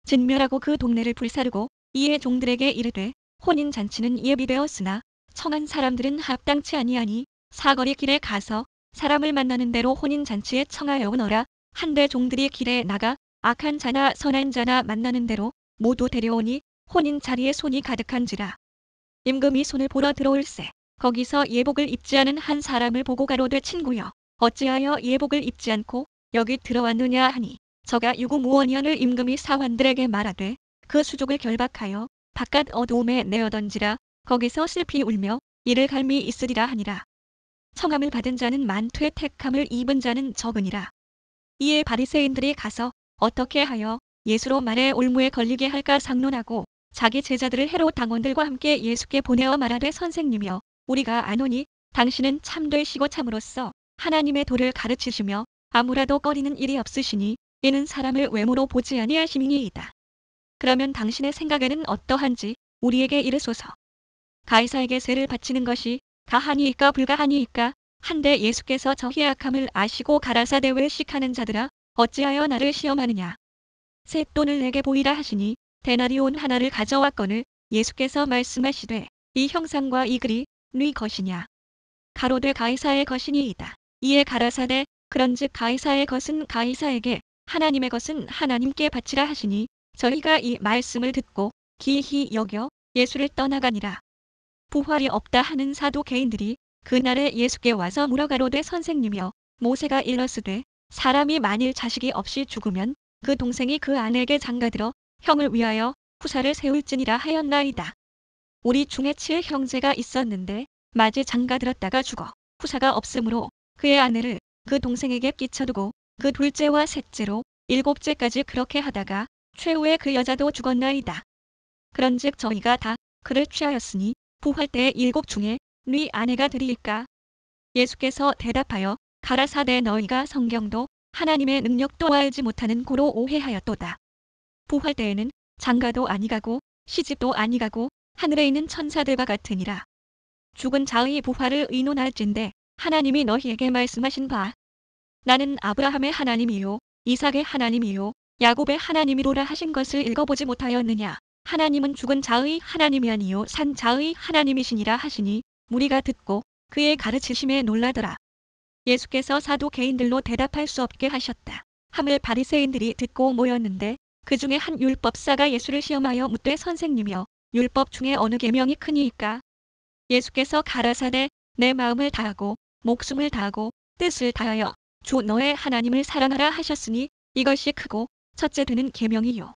진멸하고 그 동네를 불사르고 이에 종들에게 이르되 혼인잔치는 예비되었으나 청한 사람들은 합당치 아니하니 사거리 길에 가서 사람을 만나는 대로 혼인잔치에 청하여 오너라. 한데 종들이 길에 나가 악한 자나 선한 자나 만나는 대로 모두 데려오니 혼인 자리에 손이 가득한지라. 임금이 손을 보러 들어올세 거기서 예복을 입지 않은 한 사람을 보고 가로되 친구여 어찌하여 예복을 입지 않고 여기 들어왔느냐 하니 저가 유구무원이언을 임금이 사환들에게 말하되 그 수족을 결박하여 바깥 어두움에 내어 던지라. 거기서 슬피 울며 이를 갈미 있으리라 하니라. 청함을 받은 자는 많되 택함을 입은 자는 적으니라. 이에 바리새인들이 가서 어떻게 하여 예수로 말에 올무에 걸리게 할까 상론하고 자기 제자들을 헤롯 당원들과 함께 예수께 보내어 말하되 선생님이여 우리가 아노니 당신은 참되시고 참으로써 하나님의 도를 가르치시며 아무라도 꺼리는 일이 없으시니 이는 사람을 외모로 보지 아니하심이니이다. 그러면 당신의 생각에는 어떠한지 우리에게 이르소서. 가이사에게 세를 바치는 것이 가하니이까 불가하니이까 한데 예수께서 저희의 악함을 아시고 가라사대 왜 시하는 자들아 어찌하여 나를 시험하느냐. 새 돈을 내게 보이라 하시니 데나리온 하나를 가져왔거늘 예수께서 말씀하시되 이 형상과 이 글이 네 것이냐. 가로되 가이사의 것이니이다. 이에 가라사대 그런즉 가이사의 것은 가이사에게 하나님의 것은 하나님께 바치라 하시니 저희가 이 말씀을 듣고 기이히 여겨 예수를 떠나가니라. 부활이 없다 하는 사두개인들이 그날에 예수께 와서 물어가로되 선생님이여 모세가 일렀으되 사람이 만일 자식이 없이 죽으면 그 동생이 그 아내에게 장가들어 형을 위하여 후사를 세울지니라 하였나이다. 우리 중에 7형제가 있었는데 마지 장가들었다가 죽어 후사가 없으므로 그의 아내를 그 동생에게 끼쳐두고 그 둘째와 셋째로 7째까지 그렇게 하다가 최후에 그 여자도 죽었나이다. 그런즉 저희가 다 그를 취하였으니 부활 때의 7 중에 네 아내가 되리일까. 예수께서 대답하여 가라사대 너희가 성경도 하나님의 능력도 알지 못하는 고로 오해하였도다. 부활 때에는 장가도 아니가고 시집도 아니가고 하늘에 있는 천사들과 같으니라. 죽은 자의 부활을 의논할진대 하나님이 너희에게 말씀하신 바 나는 아브라함의 하나님이요 이삭의 하나님이요 야곱의 하나님이로라 하신 것을 읽어보지 못하였느냐. 하나님은 죽은 자의 하나님이 아니요 산 자의 하나님이시니라 하시니 무리가 듣고 그의 가르치심에 놀라더라. 예수께서 사두개인들로 대답할 수 없게 하셨다. 하물 바리새인들이 듣고 모였는데 그 중에 한 율법사가 예수를 시험하여 묻되 선생님이여 율법 중에 어느 계명이 크니이까. 예수께서 가라사대 내 마음을 다하고 목숨을 다하고 뜻을 다하여 주 너의 하나님을 사랑하라 하셨으니 이것이 크고 첫째 되는 계명이요.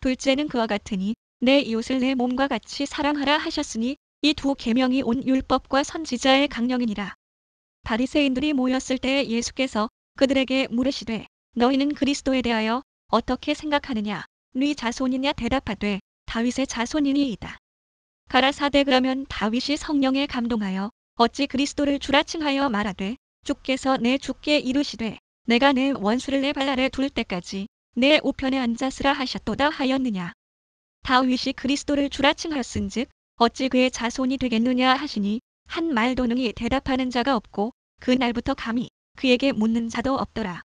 둘째는 그와 같으니 내 이웃을 내 몸과 같이 사랑하라 하셨으니 이 2 계명이 온 율법과 선지자의 강령이니라. 바리새인들이 모였을 때에 예수께서 그들에게 물으시되 너희는 그리스도에 대하여 어떻게 생각하느냐. 네 자손이냐 대답하되 다윗의 자손이니이다. 가라사대 그러면 다윗이 성령에 감동하여 어찌 그리스도를 주라 칭하여 말하되 주께서 내 주께 이르시되 내가 내 원수를 내 발 아래 둘 때까지 내 우편에 앉았으라 하셨도다 하였느냐. 다윗이 그리스도를 주라 칭하였은즉 어찌 그의 자손이 되겠느냐 하시니 한 말도 능히 대답하는 자가 없고 그날부터 감히 그에게 묻는 자도 없더라.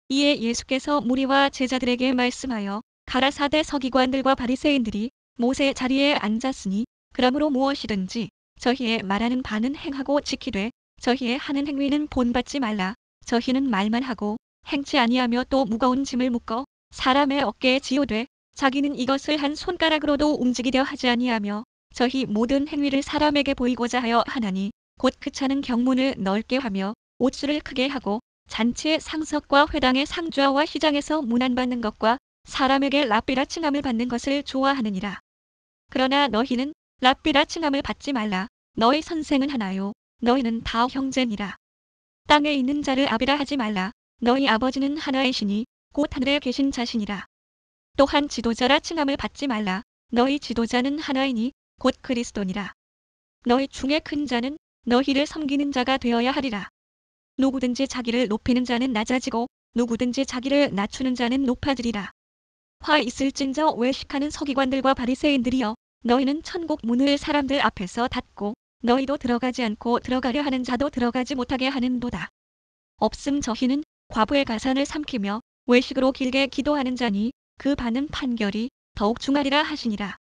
이에 예수께서 무리와 제자들에게 말씀하여 가라사대 서기관들과 바리새인들이 모세 자리에 앉았으니 그러므로 무엇이든지 저희의 말하는 바는 행하고 지키되 저희의 하는 행위는 본받지 말라. 저희는 말만 하고 행치 아니하며 또 무거운 짐을 묶어 사람의 어깨에 지우되 자기는 이것을 한 손가락으로도 움직이려 하지 아니하며 저희 모든 행위를 사람에게 보이고자 하여 하나니 곧 그 차는 경문을 넓게 하며 옷수를 크게 하고 잔치의 상석과 회당의 상좌와 시장에서 문안받는 것과 사람에게 랍비라 칭함을 받는 것을 좋아하느니라. 그러나 너희는 랍비라 칭함을 받지 말라. 너희 선생은 하나요. 너희는 다 형제니라. 땅에 있는 자를 아비라 하지 말라. 너희 아버지는 하나이시니 곧 하늘에 계신 자시니라. 또한 지도자라 칭함을 받지 말라. 너희 지도자는 하나이니 곧 그리스도니라. 너희 중에 큰 자는 너희를 섬기는 자가 되어야 하리라. 누구든지 자기를 높이는 자는 낮아지고 누구든지 자기를 낮추는 자는 높아지리라. 화 있을진저 외식하는 서기관들과 바리새인들이여, 너희는 천국 문을 사람들 앞에서 닫고 너희도 들어가지 않고 들어가려 하는 자도 들어가지 못하게 하는도다. 없음 저희는 과부의 가산을 삼키며 외식으로 길게 기도하는 자니 그 받는 판결이 더욱 중하리라 하시니라.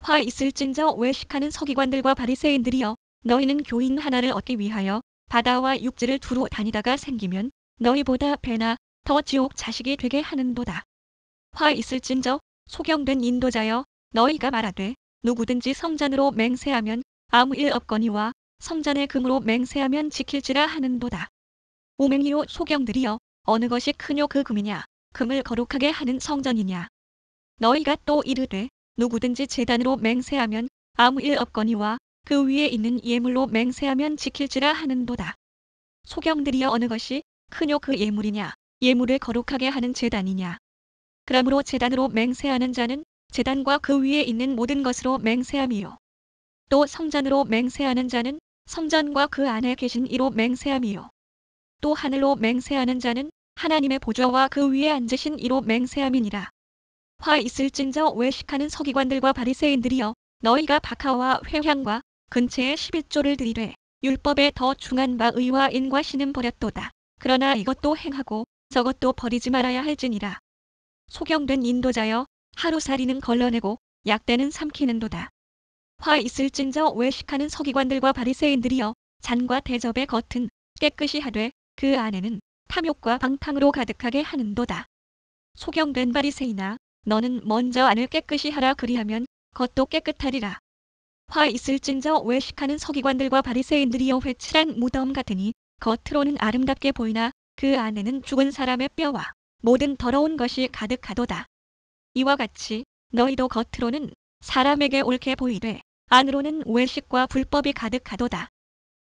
화 있을진저 외식하는 서기관들과 바리새인들이여, 너희는 교인 하나를 얻기 위하여 바다와 육지를 두루 다니다가 생기면 너희보다 배나 더 지옥 자식이 되게 하는도다. 화 있을진저 소경된 인도자여, 너희가 말하되 누구든지 성전으로 맹세하면 아무 일 없거니와 성전의 금으로 맹세하면 지킬지라 하는도다. 오맹이요 소경들이여, 어느 것이 크뇨 그 금이냐, 금을 거룩하게 하는 성전이냐. 너희가 또 이르되 누구든지 제단으로 맹세하면 아무 일 없거니와 그 위에 있는 예물로 맹세하면 지킬지라 하는도다. 소경들이여, 어느 것이 크뇨 그 예물이냐, 예물을 거룩하게 하는 제단이냐. 그러므로 제단으로 맹세하는 자는 제단과 그 위에 있는 모든 것으로 맹세함이요. 또 성전으로 맹세하는 자는 성전과 그 안에 계신 이로 맹세함이요. 또 하늘로 맹세하는 자는 하나님의 보좌와 그 위에 앉으신 이로 맹세함이니라. 화 있을진저 외식하는 서기관들과 바리새인들이여, 너희가 박하와 회향과 근체의 11조를 들이되 율법에 더 중한 바 의와 인과 신은 버렸도다. 그러나 이것도 행하고 저것도 버리지 말아야 할지니라. 소경된 인도자여, 하루살이는 걸러내고 약대는 삼키는도다. 화 있을진저 외식하는 서기관들과 바리새인들이여, 잔과 대접의 겉은 깨끗이 하되 그 안에는 탐욕과 방탕으로 가득하게 하는도다. 소경된 바리새인아, 너는 먼저 안을 깨끗이 하라. 그리하면 겉도 깨끗하리라. 화 있을진저 외식하는 서기관들과 바리새인들이여, 회칠한 무덤 같으니 겉으로는 아름답게 보이나 그 안에는 죽은 사람의 뼈와 모든 더러운 것이 가득하도다. 이와 같이 너희도 겉으로는 사람에게 옳게 보이되 안으로는 외식과 불법이 가득하도다.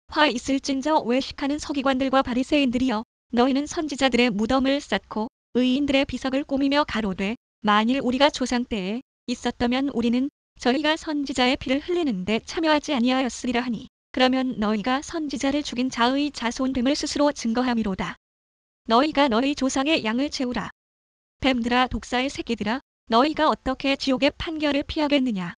화 있을진저 외식하는 서기관들과 바리새인들이여, 너희는 선지자들의 무덤을 쌓고 의인들의 비석을 꾸미며 가로되 만일 우리가 조상 때에 있었다면 우리는 저희가 선지자의 피를 흘리는데 참여하지 아니하였으리라 하니, 그러면 너희가 선지자를 죽인 자의 자손됨을 스스로 증거함이로다. 너희가 너희 조상의 양을 채우라. 뱀들아, 독사의 새끼들아, 너희가 어떻게 지옥의 판결을 피하겠느냐.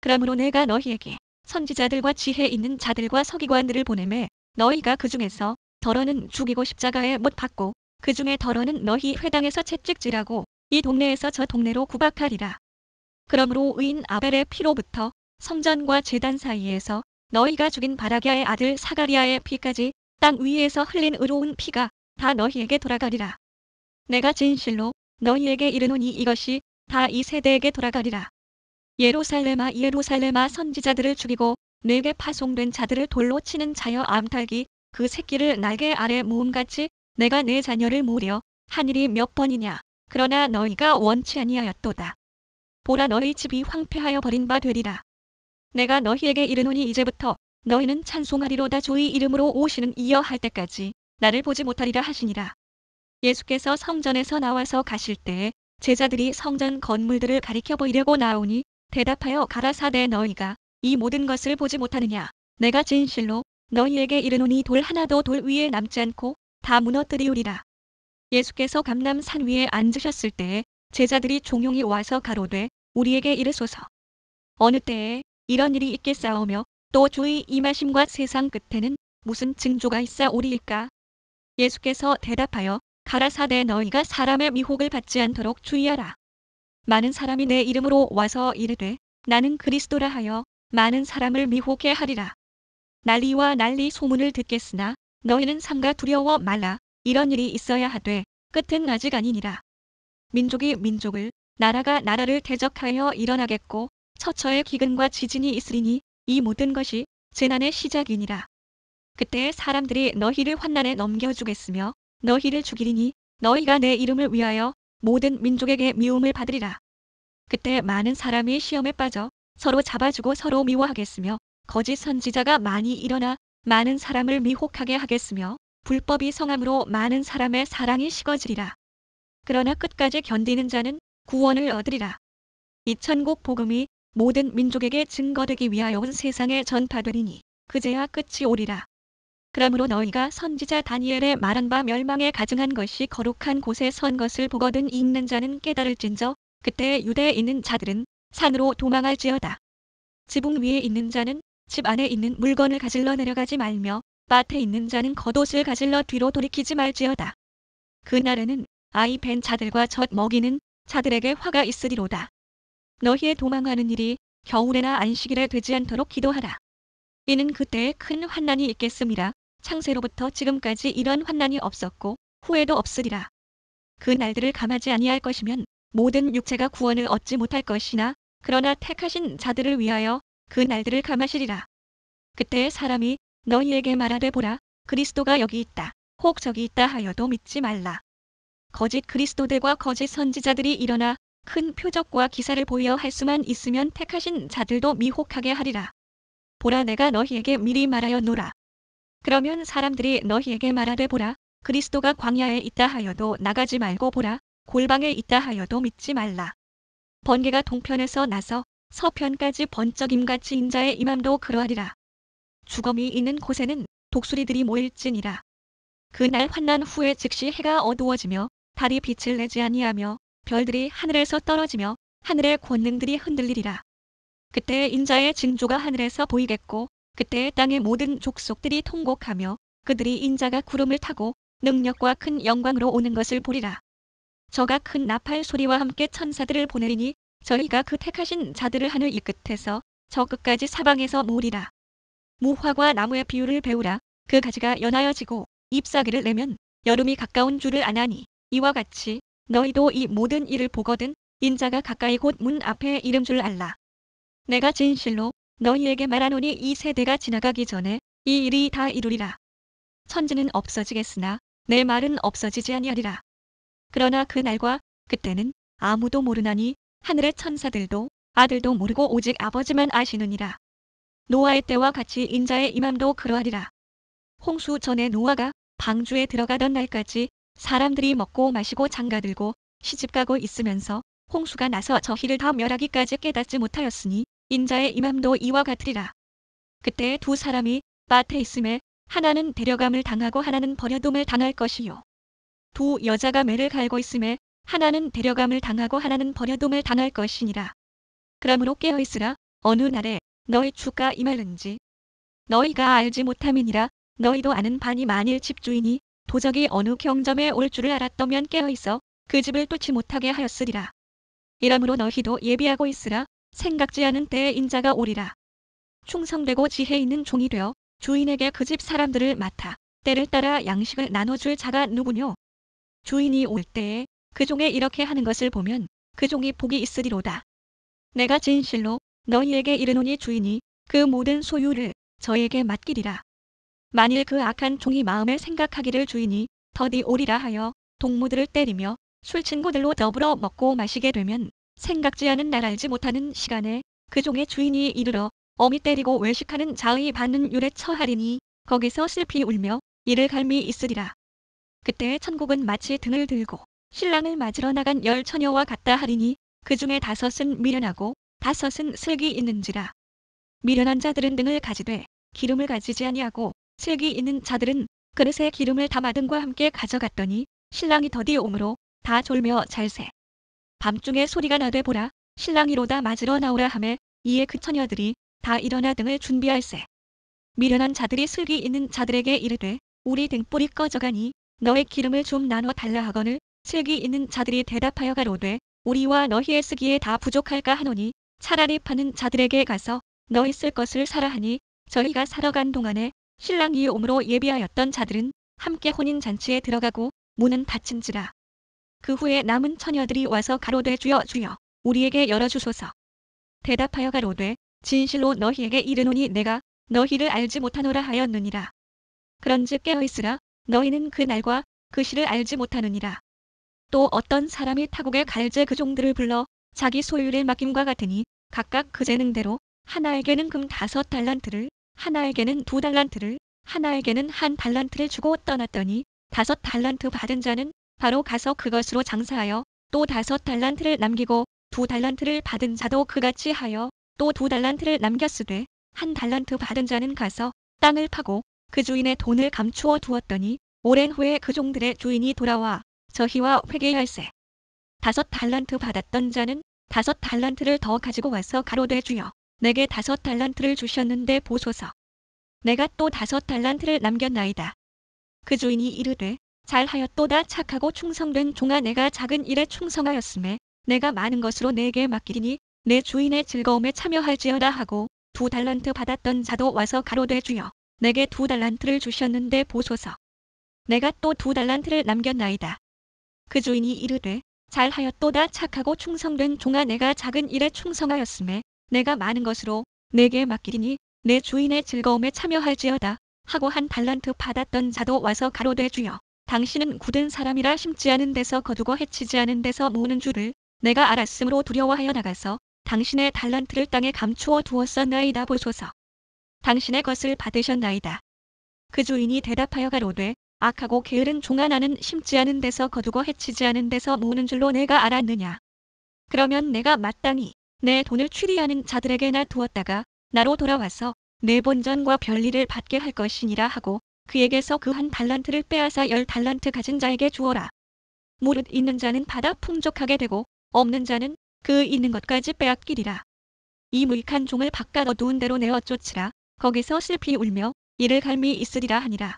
그러므로 내가 너희에게 선지자들과 지혜 있는 자들과 서기관들을 보내매 너희가 그 중에서 덜어는 죽이고 십자가에 못 박고 그 중에 덜어는 너희 회당에서 채찍질하고 이 동네에서 저 동네로 구박하리라. 그러므로 의인 아벨의 피로부터 성전과 제단 사이에서 너희가 죽인 바라기아의 아들 사가리아의 피까지 땅 위에서 흘린 의로운 피가 다 너희에게 돌아가리라. 내가 진실로 너희에게 이르노니 이것이 다 이 세대에게 돌아가리라. 예루살렘아, 예루살렘아, 선지자들을 죽이고 내게 파송된 자들을 돌로 치는 자여, 암탉이 그 새끼를 날개 아래 모음같이 내가 내 자녀를 모으려 한 일이 몇 번이냐. 그러나 너희가 원치 아니하였도다. 보라, 너희 집이 황폐하여 버린 바 되리라. 내가 너희에게 이르노니 이제부터 너희는 찬송하리로다. 주의 이름으로 오시는 이여 할 때까지 나를 보지 못하리라 하시니라. 예수께서 성전에서 나와서 가실 때에 제자들이 성전 건물들을 가리켜 보이려고 나오니 대답하여 가라사대, 너희가 이 모든 것을 보지 못하느냐. 내가 진실로 너희에게 이르노니 돌 하나도 돌 위에 남지 않고 다 무너뜨리우리라. 예수께서 감람산 위에 앉으셨을 때에 제자들이 종용이 와서 가로되 우리에게 이르소서, 어느 때에 이런 일이 있겠사오며 또 주의 임하심과 세상 끝에는 무슨 징조가 있사오리이까. 예수께서 대답하여 가라사대, 너희가 사람의 미혹을 받지 않도록 주의하라. 많은 사람이 내 이름으로 와서 이르되 나는 그리스도라 하여 많은 사람을 미혹해 하리라. 난리와 난리 소문을 듣겠으나 너희는 삼가 두려워 말라. 이런 일이 있어야 하되 끝은 아직 아니니라. 민족이 민족을, 나라가 나라를 대적하여 일어나겠고 처처의 기근과 지진이 있으리니 이 모든 것이 재난의 시작이니라. 그때 사람들이 너희를 환난에 넘겨주겠으며 너희를 죽이리니 너희가 내 이름을 위하여 모든 민족에게 미움을 받으리라. 그때 많은 사람이 시험에 빠져 서로 잡아주고 서로 미워하겠으며 거짓 선지자가 많이 일어나 많은 사람을 미혹하게 하겠으며 불법이 성함으로 많은 사람의 사랑이 식어지리라. 그러나 끝까지 견디는 자는 구원을 얻으리라. 이 천국 복음이 모든 민족에게 증거되기 위하여 온 세상에 전파되리니 그제야 끝이 오리라. 그러므로 너희가 선지자 다니엘의 말한 바 멸망에 가증한 것이 거룩한 곳에 선 것을 보거든 읽는 자는 깨달을진저 그때 유대에 있는 자들은 산으로 도망할지어다. 지붕 위에 있는 자는 집 안에 있는 물건을 가질러 내려가지 말며 밭에 있는 자는 겉옷을 가질러 뒤로 돌이키지 말지어다. 그날에는 아이 벤 자들과 젖 먹이는 자들에게 화가 있으리로다. 너희의 도망하는 일이 겨울에나 안식일에 되지 않도록 기도하라. 이는 그때에 큰 환난이 있겠음이라. 창세로부터 지금까지 이런 환난이 없었고 후에도 없으리라. 그 날들을 감하지 아니할 것이면 모든 육체가 구원을 얻지 못할 것이나 그러나 택하신 자들을 위하여 그 날들을 감하시리라. 그때 사람이 너희에게 말하되 보라 그리스도가 여기 있다 혹 저기 있다 하여도 믿지 말라. 거짓 그리스도들과 거짓 선지자들이 일어나 큰 표적과 기사를 보여 할 수만 있으면 택하신 자들도 미혹하게 하리라. 보라 내가 너희에게 미리 말하였노라. 그러면 사람들이 너희에게 말하되 보라 그리스도가 광야에 있다 하여도 나가지 말고 보라 골방에 있다 하여도 믿지 말라. 번개가 동편에서 나서 서편까지 번쩍임같이 인자의 임함도 그러하리라. 죽음이 있는 곳에는 독수리들이 모일지니라. 그날 환난 후에 즉시 해가 어두워지며 달이 빛을 내지 아니하며 별들이 하늘에서 떨어지며 하늘의 권능들이 흔들리리라. 그때 인자의 징조가 하늘에서 보이겠고 그때 땅의 모든 족속들이 통곡하며 그들이 인자가 구름을 타고 능력과 큰 영광으로 오는 것을 보리라. 저가 큰 나팔 소리와 함께 천사들을 보내리니 저희가 그 택하신 자들을 하늘 이 끝에서 저 끝까지 사방에서 모으리라. 무화과 나무의 비유를 배우라. 그 가지가 연하여지고 잎사귀를 내면 여름이 가까운 줄을 아나니 이와 같이 너희도 이 모든 일을 보거든 인자가 가까이 곧 문 앞에 이름 줄 알라. 내가 진실로 너희에게 말하노니 이 세대가 지나가기 전에 이 일이 다 이루리라. 천지는 없어지겠으나 내 말은 없어지지 아니하리라. 그러나 그 날과 그때는 아무도 모르나니 하늘의 천사들도 아들도 모르고 오직 아버지만 아시느니라. 노아의 때와 같이 인자의 임함도 그러하리라. 홍수 전에 노아가 방주에 들어가던 날까지 사람들이 먹고 마시고 장가들고 시집가고 있으면서 홍수가 나서 저희를 다 멸하기까지 깨닫지 못하였으니 인자의 임함도 이와 같으리라. 그때 두 사람이 밭에 있음에 하나는 데려감을 당하고 하나는 버려둠을 당할 것이요. 두 여자가 매를 갈고 있음에 하나는 데려감을 당하고 하나는 버려둠을 당할 것이니라. 그러므로 깨어있으라. 어느 날에 너희 주가 임할는지 너희가 알지 못함이니라. 너희도 아는 바니 만일 집주인이 도적이 어느 경점에 올 줄을 알았더면 깨어있어 그 집을 뚫지 못하게 하였으리라. 이러므로 너희도 예비하고 있으라. 생각지 않은 때에 인자가 오리라. 충성되고 지혜 있는 종이 되어 주인에게 그 집 사람들을 맡아 때를 따라 양식을 나눠줄 자가 누구뇨? 주인이 올 때에 그 종에 이렇게 하는 것을 보면 그 종이 복이 있으리로다. 내가 진실로 너희에게 이르노니 주인이 그 모든 소유를 저에게 맡기리라. 만일 그 악한 종이 마음에 생각하기를 주인이 더디 오리라 하여 동무들을 때리며 술 친구들로 더불어 먹고 마시게 되면 생각지 않은 날 알지 못하는 시간에 그 종의 주인이 이르러 어미 때리고 외식하는 자의 받는 율에 처하리니 거기서 슬피 울며 이를 갈미 있으리라. 그때 천국은 마치 등을 들고 신랑을 맞으러 나간 열 처녀와 같다 하리니 그 중에 5은 미련하고 5은 슬기 있는지라. 미련한 자들은 등을 가지되 기름을 가지지 아니하고 슬기 있는 자들은 그릇에 기름을 담아 등과 함께 가져갔더니 신랑이 더디 오므로 다 졸며 잘새. 밤중에 소리가 나되 보라 신랑이로다 맞으러 나오라 하매 이에 그 처녀들이 다 일어나 등을 준비할세. 미련한 자들이 슬기 있는 자들에게 이르되 우리 등불이 꺼져가니 너의 기름을 좀 나눠 달라 하거늘 슬기 있는 자들이 대답하여 가로되 우리와 너희의 쓰기에 다 부족할까 하노니 차라리 파는 자들에게 가서 너희 쓸 것을 사라 하니 저희가 사러 간 동안에 신랑이 오므로 예비하였던 자들은 함께 혼인잔치에 들어가고 문은 닫힌지라. 그 후에 남은 처녀들이 와서 가로되 주여 주여 우리에게 열어주소서. 대답하여 가로되 진실로 너희에게 이르노니 내가 너희를 알지 못하노라 하였느니라. 그런즉 깨어있으라. 너희는 그 날과 그 실을 알지 못하느니라. 또 어떤 사람이 타국의 갈제 그 종들을 불러 자기 소유를 맡김과 같으니 각각 그 재능대로 하나에게는 금 5달란트를, 하나에게는 2달란트를, 하나에게는 1달란트를 주고 떠났더니 5달란트 받은 자는 바로 가서 그것으로 장사하여 또 5달란트를 남기고 2달란트를 받은 자도 그같이 하여 또 2달란트를 남겼으되 1달란트 받은 자는 가서 땅을 파고 그 주인의 돈을 감추어 두었더니 오랜 후에 그 종들의 주인이 돌아와 저희와 회개할세. 5달란트 받았던 자는 5달란트를 더 가지고 와서 가로되 주여 내게 5달란트를 주셨는데 보소서. 내가 또 5달란트를 남겼나이다. 그 주인이 이르되 잘하였도다 착하고 충성된 종아 내가 작은 일에 충성하였음에 내가 많은 것으로 내게 맡기리니 내 주인의 즐거움에 참여할지어다 하고 2달란트 받았던 자도 와서 가로되 주여 내게 2달란트를 주셨는데 보소서. 내가 또 2달란트를 남겼나이다. 그 주인이 이르되 잘하였도다 착하고 충성된 종아 내가 작은 일에 충성하였음에 내가 많은 것으로 내게 맡기리니 내 주인의 즐거움에 참여할지어다 하고 1달란트 받았던 자도 와서 가로되 주여 당신은 굳은 사람이라 심지 않은 데서 거두고 해치지 않은 데서 모으는 줄을 내가 알았으므로 두려워하여 나가서 당신의 달란트를 땅에 감추어 두었었나이다 보소서. 당신의 것을 받으셨나이다. 그 주인이 대답하여 가로되 악하고 게으른 종아 나는 심지 않은 데서 거두고 해치지 않은 데서 모으는 줄로 내가 알았느냐. 그러면 내가 마땅히 내 돈을 취리하는 자들에게나 두었다가 나로 돌아와서 내 본전과 별리를 받게 할 것이니라 하고 그에게서 그 1달란트를 빼앗아 10달란트 가진 자에게 주어라. 무릇 있는 자는 받아 풍족하게 되고 없는 자는 그 있는 것까지 빼앗기리라. 이 무익한 종을 바깥 어두운 데로 내어 쫓으라. 거기서 슬피 울며 이를 갈미 있으리라 하니라.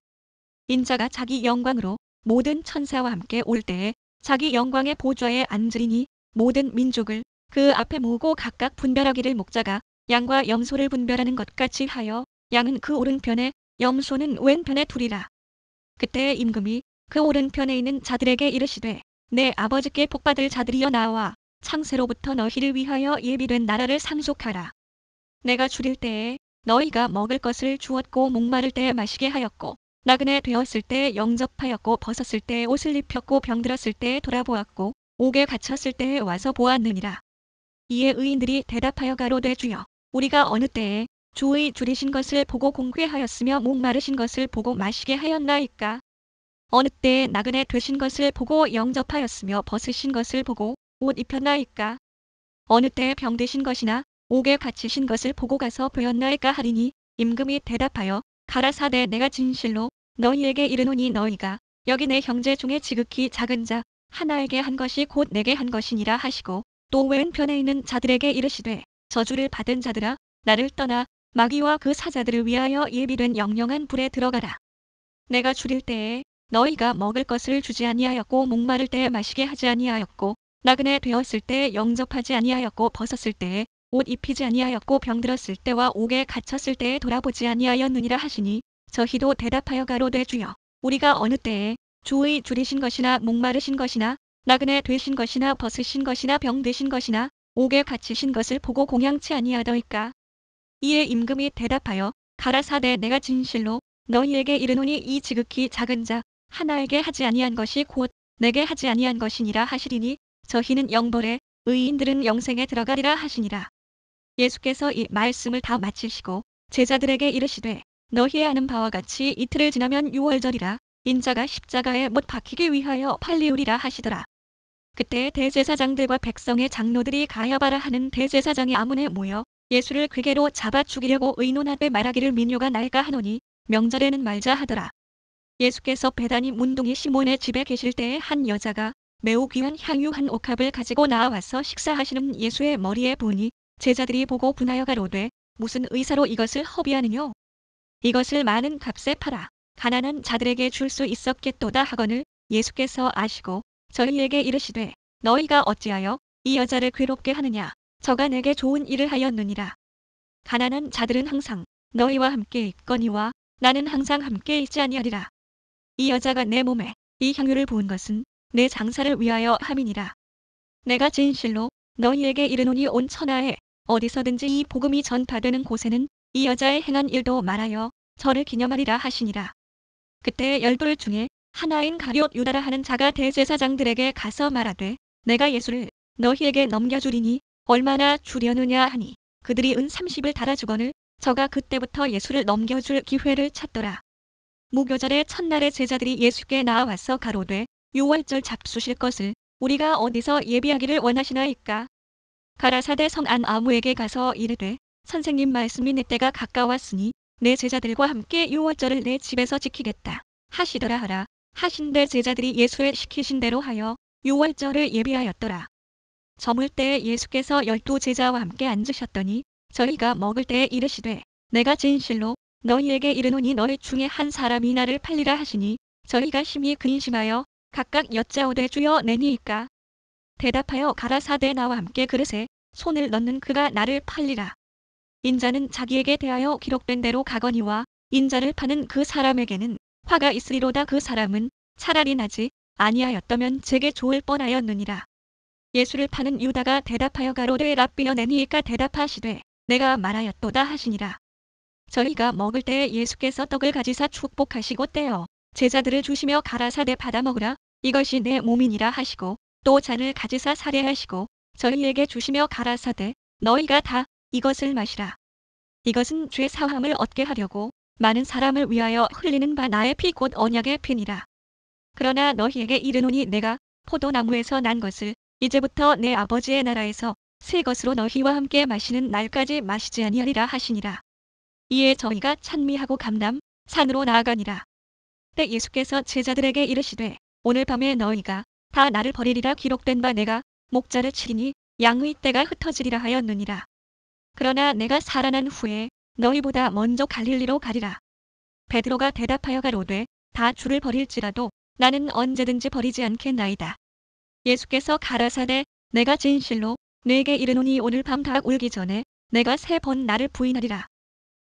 인자가 자기 영광으로 모든 천사와 함께 올 때에 자기 영광의 보좌에 앉으리니 모든 민족을 그 앞에 모으고 각각 분별하기를 목자가 양과 염소를 분별하는 것 같이 하여 양은 그 오른편에 염소는 왼편에 두리라. 그때 임금이 그 오른편에 있는 자들에게 이르시되 내 아버지께 복받을 자들이여 나와 창세로부터 너희를 위하여 예비된 나라를 상속하라. 내가 줄일 때에 너희가 먹을 것을 주었고 목마를 때에 마시게 하였고 나그네 되었을 때에 영접하였고 벗었을 때에 옷을 입혔고 병들었을 때에 돌아보았고 옥에 갇혔을 때에 와서 보았느니라. 이에 의인들이 대답하여 가로되 주여 우리가 어느 때에 주의 줄이신 것을 보고 공쾌하였으며 목마르신 것을 보고 마시게 하였나이까. 어느 때에 나그네 되신 것을 보고 영접하였으며 벗으신 것을 보고 옷 입혔나이까. 어느 때에 병드신 것이나 옥에 갇히신 것을 보고 가서 보였나이까 하리니 임금이 대답하여 가라사대 내가 진실로 너희에게 이르노니 너희가 여기 내 형제 중에 지극히 작은 자 하나에게 한 것이 곧 내게 한 것이니라 하시고 또 왼편에 있는 자들에게 이르시되 저주를 받은 자들아 나를 떠나 마귀와 그 사자들을 위하여 예비된 영영한 불에 들어가라. 내가 줄일 때에 너희가 먹을 것을 주지 아니하였고 목마를 때에 마시게 하지 아니하였고 나그네 되었을 때에 영접하지 아니하였고 벗었을 때에 옷 입히지 아니하였고 병들었을 때와 옥에 갇혔을 때에 돌아보지 아니하였느니라 하시니 저희도 대답하여 가로되 주여 우리가 어느 때에 주의 줄이신 것이나 목마르신 것이나 나그네 되신 것이나 벗으신 것이나 병드신 것이나 옥에 갇히신 것을 보고 공양치 아니하더이까. 이에 임금이 대답하여 가라사대 내가 진실로 너희에게 이르노니 이 지극히 작은 자 하나에게 하지 아니한 것이 곧 내게 하지 아니한 것이니라 하시리니 저희는 영벌에 의인들은 영생에 들어가리라 하시니라. 예수께서 이 말씀을 다 마치시고 제자들에게 이르시되 너희의 아는 바와 같이 이틀을 지나면 유월절이라 인자가 십자가에 못 박히기 위하여 팔리우리라 하시더라. 그때 대제사장들과 백성의 장로들이 가야바라 하는 대제사장의 아문에 모여 예수를 궤계로 잡아 죽이려고 의논하되 말하기를 민요가 날까 하노니 명절에는 말자 하더라. 예수께서 베다니 문둥이 시몬의 집에 계실 때에 한 여자가 매우 귀한 향유 한 옥합을 가지고 나와서 식사하시는 예수의 머리에 부으니 제자들이 보고 분하여 가로되 무슨 의사로 이것을 허비하느뇨. 이것을 많은 값에 팔아 가난한 자들에게 줄 수 있었겠도다 하거늘 예수께서 아시고 저희에게 이르시되 너희가 어찌하여 이 여자를 괴롭게 하느냐. 저가 내게 좋은 일을 하였느니라. 가난한 자들은 항상 너희와 함께 있거니와 나는 항상 함께 있지 아니하리라. 이 여자가 내 몸에 이 향유를 부은 것은 내 장사를 위하여 함이니라. 내가 진실로 너희에게 이르노니 온 천하에 어디서든지 이 복음이 전파되는 곳에는 이 여자의 행한 일도 말하여 저를 기념하리라 하시니라. 그때 12 중에 하나인 가룟 유다라 하는 자가 대제사장들에게 가서 말하되 내가 예수를 너희에게 넘겨주리니 얼마나 주려느냐 하니 그들이 은 30을 달아주거늘 저가 그때부터 예수를 넘겨줄 기회를 찾더라. 무교절의 첫날에 제자들이 예수께 나와서 가로되 유월절 잡수실 것을 우리가 어디서 예비하기를 원하시나이까. 가라사대 성 안 아무에게 가서 이르되 선생님 말씀이 내 때가 가까웠으니 내 제자들과 함께 유월절을 내 집에서 지키겠다 하시더라 하라. 하신대 제자들이 예수의 시키신 대로 하여 유월절을 예비하였더라. 저물 때에 예수께서 12 제자와 함께 앉으셨더니 저희가 먹을 때에 이르시되 내가 진실로 너희에게 이르노니 너희 중에 한 사람이 나를 팔리라 하시니 저희가 심히 근심하여 각각 여짜오되 주여 내니이까. 대답하여 가라사대 나와 함께 그릇에 손을 넣는 그가 나를 팔리라. 인자는 자기에게 대하여 기록된 대로 가거니와 인자를 파는 그 사람에게는 화가 있으리로다. 그 사람은 차라리 나지 아니하였다면 제게 좋을 뻔하였느니라. 예수를 파는 유다가 대답하여 가로되 랍비여 내니이까. 대답하시되 내가 말하였도다 하시니라. 저희가 먹을 때에 예수께서 떡을 가지사 축복하시고 떼어 제자들을 주시며 가라사대 받아 먹으라 이것이 내 몸이니라 하시고 또 잔을 가지사 사례하시고 저희에게 주시며 가라사대 너희가 다 이것을 마시라. 이것은 죄 사함을 얻게 하려고 많은 사람을 위하여 흘리는 바 나의 피 곧 언약의 피니라. 그러나 너희에게 이르노니 내가 포도나무에서 난 것을 이제부터 내 아버지의 나라에서 새 것으로 너희와 함께 마시는 날까지 마시지 아니하리라 하시니라. 이에 저희가 찬미하고 감람 산으로 나아가니라. 때 예수께서 제자들에게 이르시되 오늘 밤에 너희가 다 나를 버리리라 기록된 바 내가 목자를 치리니 양의 떼가 흩어지리라 하였느니라. 그러나 내가 살아난 후에 너희보다 먼저 갈릴리로 가리라. 베드로가 대답하여 가로되 다 주를 버릴지라도 나는 언제든지 버리지 않겠나이다. 예수께서 가라사대 내가 진실로 네게 이르노니 오늘 밤 닭 울기 전에 내가 3번 나를 부인하리라.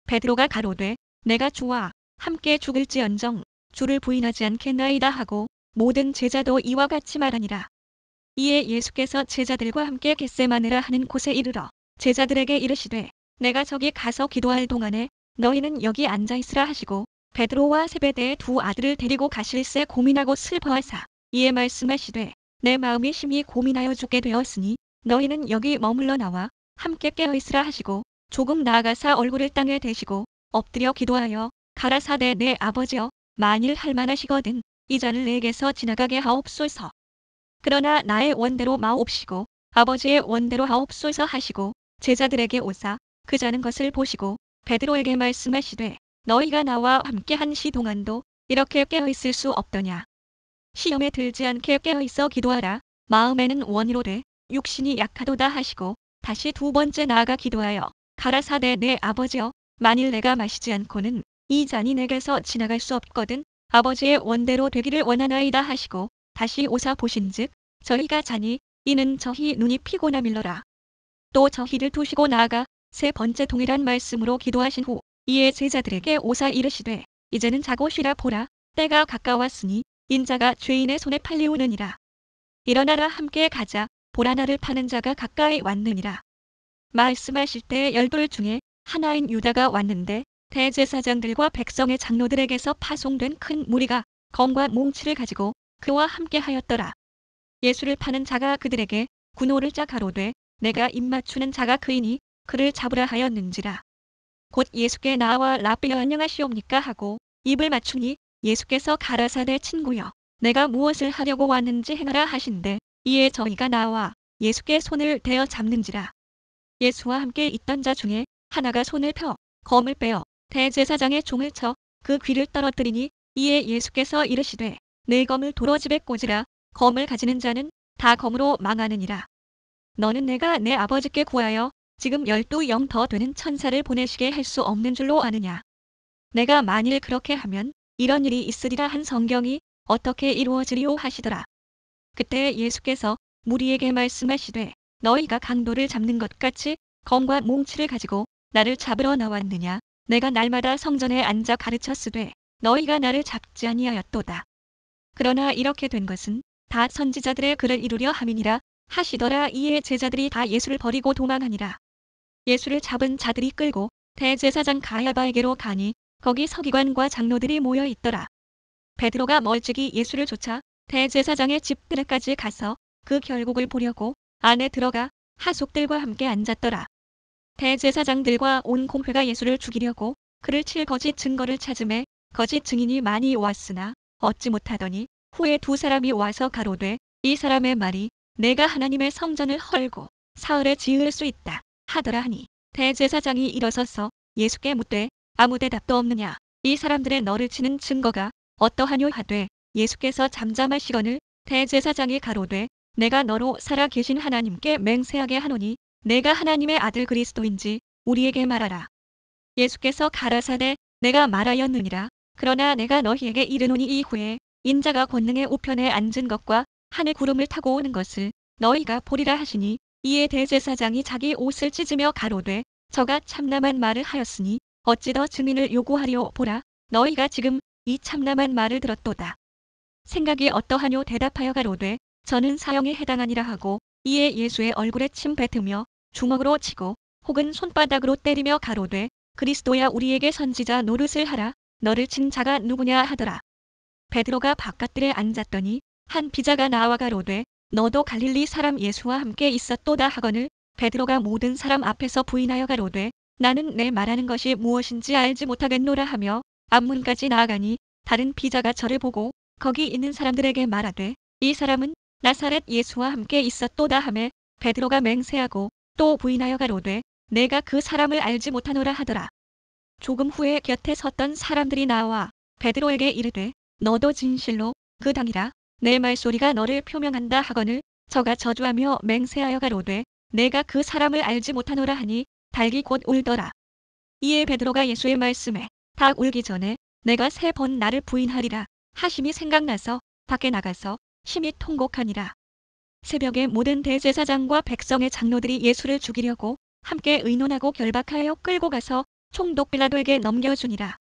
베드로가 가로되 내가 주와 함께 죽을지언정 주를 부인하지 않겠나이다 하고 모든 제자도 이와 같이 말하니라. 이에 예수께서 제자들과 함께 겟세마네라 하는 곳에 이르러 제자들에게 이르시되 내가 저기 가서 기도할 동안에 너희는 여기 앉아있으라 하시고 베드로와 세베대의 2 아들을 데리고 가실새 고민하고 슬퍼하사 이에 말씀하시되 내 마음이 심히 고민하여 죽게 되었으니 너희는 여기 머물러 나와 함께 깨어있으라 하시고 조금 나아가사 얼굴을 땅에 대시고 엎드려 기도하여 가라사대 내 아버지여 만일 할만하시거든 이 잔을 내게서 지나가게 하옵소서. 그러나 나의 원대로 마옵시고 아버지의 원대로 하옵소서 하시고 제자들에게 오사 그 자는 것을 보시고 베드로에게 말씀하시되 너희가 나와 함께 1시 동안도 이렇게 깨어있을 수 없더냐. 시험에 들지 않게 깨어있어 기도하라. 마음에는 원이로되 육신이 약하도다 하시고 다시 2번째 나아가 기도하여 가라사대 내 아버지여 만일 내가 마시지 않고는 이 잔이 내게서 지나갈 수 없거든 아버지의 원대로 되기를 원하나이다 하시고 다시 오사 보신즉 저희가 자니 이는 저희 눈이 피곤함일러라. 또 저희를 두시고 나아가 3번째 동일한 말씀으로 기도하신 후 이에 제자들에게 오사 이르시되 이제는 자고 쉬라. 보라 때가 가까웠으니 인자가 죄인의 손에 팔리우느니라. 일어나라 함께 가자. 보라 나를 파는 자가 가까이 왔느니라. 말씀하실 때에 12 중에 하나인 유다가 왔는데 대제사장들과 백성의 장로들에게서 파송된 큰 무리가 검과 몽치를 가지고 그와 함께 하였더라. 예수를 파는 자가 그들에게 군호를 짜 가로되 내가 입맞추는 자가 그이니 그를 잡으라 하였는지라. 곧 예수께 나와 랍비여 안녕하시옵니까 하고 입을 맞추니 예수께서 가라사대 친구여 내가 무엇을 하려고 왔는지 행하라 하신대 이에 저희가 나와 예수께 손을 대어 잡는지라. 예수와 함께 있던 자 중에 하나가 손을 펴 검을 빼어 대제사장의 종을 쳐 그 귀를 떨어뜨리니 이에 예수께서 이르시되 내 검을 도로집에 꽂으라. 검을 가지는 자는 다 검으로 망하느니라. 너는 내가 내 아버지께 구하여 지금 12영 더 되는 천사를 보내시게 할 수 없는 줄로 아느냐. 내가 만일 그렇게 하면 이런 일이 있으리라 한 성경이 어떻게 이루어지리오 하시더라. 그때 예수께서 무리에게 말씀하시되 너희가 강도를 잡는 것 같이 검과 몽치를 가지고 나를 잡으러 나왔느냐. 내가 날마다 성전에 앉아 가르쳤으되 너희가 나를 잡지 아니하였도다. 그러나 이렇게 된 것은 다 선지자들의 글을 이루려 함이니라 하시더라. 이에 제자들이 다 예수를 버리고 도망하니라. 예수를 잡은 자들이 끌고 대제사장 가야바에게로 가니 거기 서기관과 장로들이 모여 있더라. 베드로가 멀찍이 예수를 쫓아 대제사장의 집 들에까지 가서 그 결국을 보려고 안에 들어가 하속들과 함께 앉았더라. 대제사장들과 온 공회가 예수를 죽이려고 그를 칠 거짓 증거를 찾음에 거짓 증인이 많이 왔으나 얻지 못하더니 후에 두 사람이 와서 가로되 이 사람의 말이 내가 하나님의 성전을 헐고 사흘에 지을 수 있다 하더라 하니 대제사장이 일어서서 예수께 묻되 아무 대답도 없느냐 이 사람들의 너를 치는 증거가 어떠하뇨 하되 예수께서 잠잠하시거늘 대제사장이 가로되 내가 너로 살아 계신 하나님께 맹세하게 하노니 내가 하나님의 아들 그리스도인지 우리에게 말하라. 예수께서 가라사대 내가 말하였느니라. 그러나 내가 너희에게 이르노니 이후에 인자가 권능의 우편에 앉은 것과 하늘 구름을 타고 오는 것을 너희가 보리라 하시니 이에 대제사장이 자기 옷을 찢으며 가로되 저가 참남한 말을 하였으니 어찌 더 증인을 요구하리오 보라 너희가 지금 이 참남한 말을 들었도다. 생각이 어떠하뇨 대답하여 가로되 저는 사형에 해당하니라 하고 이에 예수의 얼굴에 침 뱉으며 주먹으로 치고 혹은 손바닥으로 때리며 가로되 그리스도야 우리에게 선지자 노릇을 하라 너를 친 자가 누구냐 하더라. 베드로가 바깥들에 앉았더니 한 비자가 나와 가로되 너도 갈릴리 사람 예수와 함께 있었도다 하거늘 베드로가 모든 사람 앞에서 부인하여 가로되 나는 내 말하는 것이 무엇인지 알지 못하겠노라 하며 앞문까지 나아가니 다른 비자가 저를 보고 거기 있는 사람들에게 말하되 이 사람은 나사렛 예수와 함께 있었도다 하매 베드로가 맹세하고 또 부인하여 가로되 내가 그 사람을 알지 못하노라 하더라. 조금 후에 곁에 섰던 사람들이 나와 베드로에게 이르되 너도 진실로 그 당이라 내 말소리가 너를 표명한다 하거늘 저가 저주하며 맹세하여 가로되 내가 그 사람을 알지 못하노라 하니 닭이 곧 울더라. 이에 베드로가 예수의 말씀에 닭 울기 전에 내가 3번 나를 부인하리라 하심이 생각나서 밖에 나가서 심히 통곡하니라. 새벽에 모든 대제사장과 백성의 장로들이 예수를 죽이려고 함께 의논하고 결박하여 끌고 가서 총독 빌라도에게 넘겨주니라.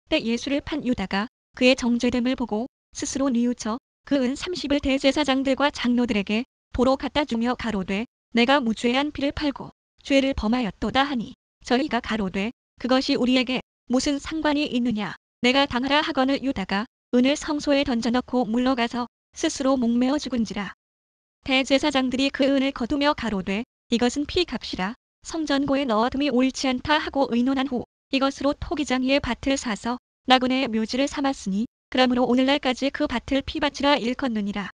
때 예수를 판 유다가 그의 정죄됨을 보고 스스로 뉘우쳐 그 은 30을 대제사장들과 장로들에게 도로 갖다 주며 가로되 내가 무죄한 피를 팔고 죄를 범하였도다 하니 저희가 가로되 그것이 우리에게 무슨 상관이 있느냐 내가 당하라 하거늘 유다가 은을 성소에 던져넣고 물러가서 스스로 목매어 죽은지라. 대제사장들이 그 은을 거두며 가로되 이것은 피값이라 성전고에 넣어둠이 옳지 않다 하고 의논한 후 이것으로 토기장이의 밭을 사서 나그네의 묘지를 삼았으니 그러므로 오늘날까지 그 밭을 피밭이라 일컫느니라.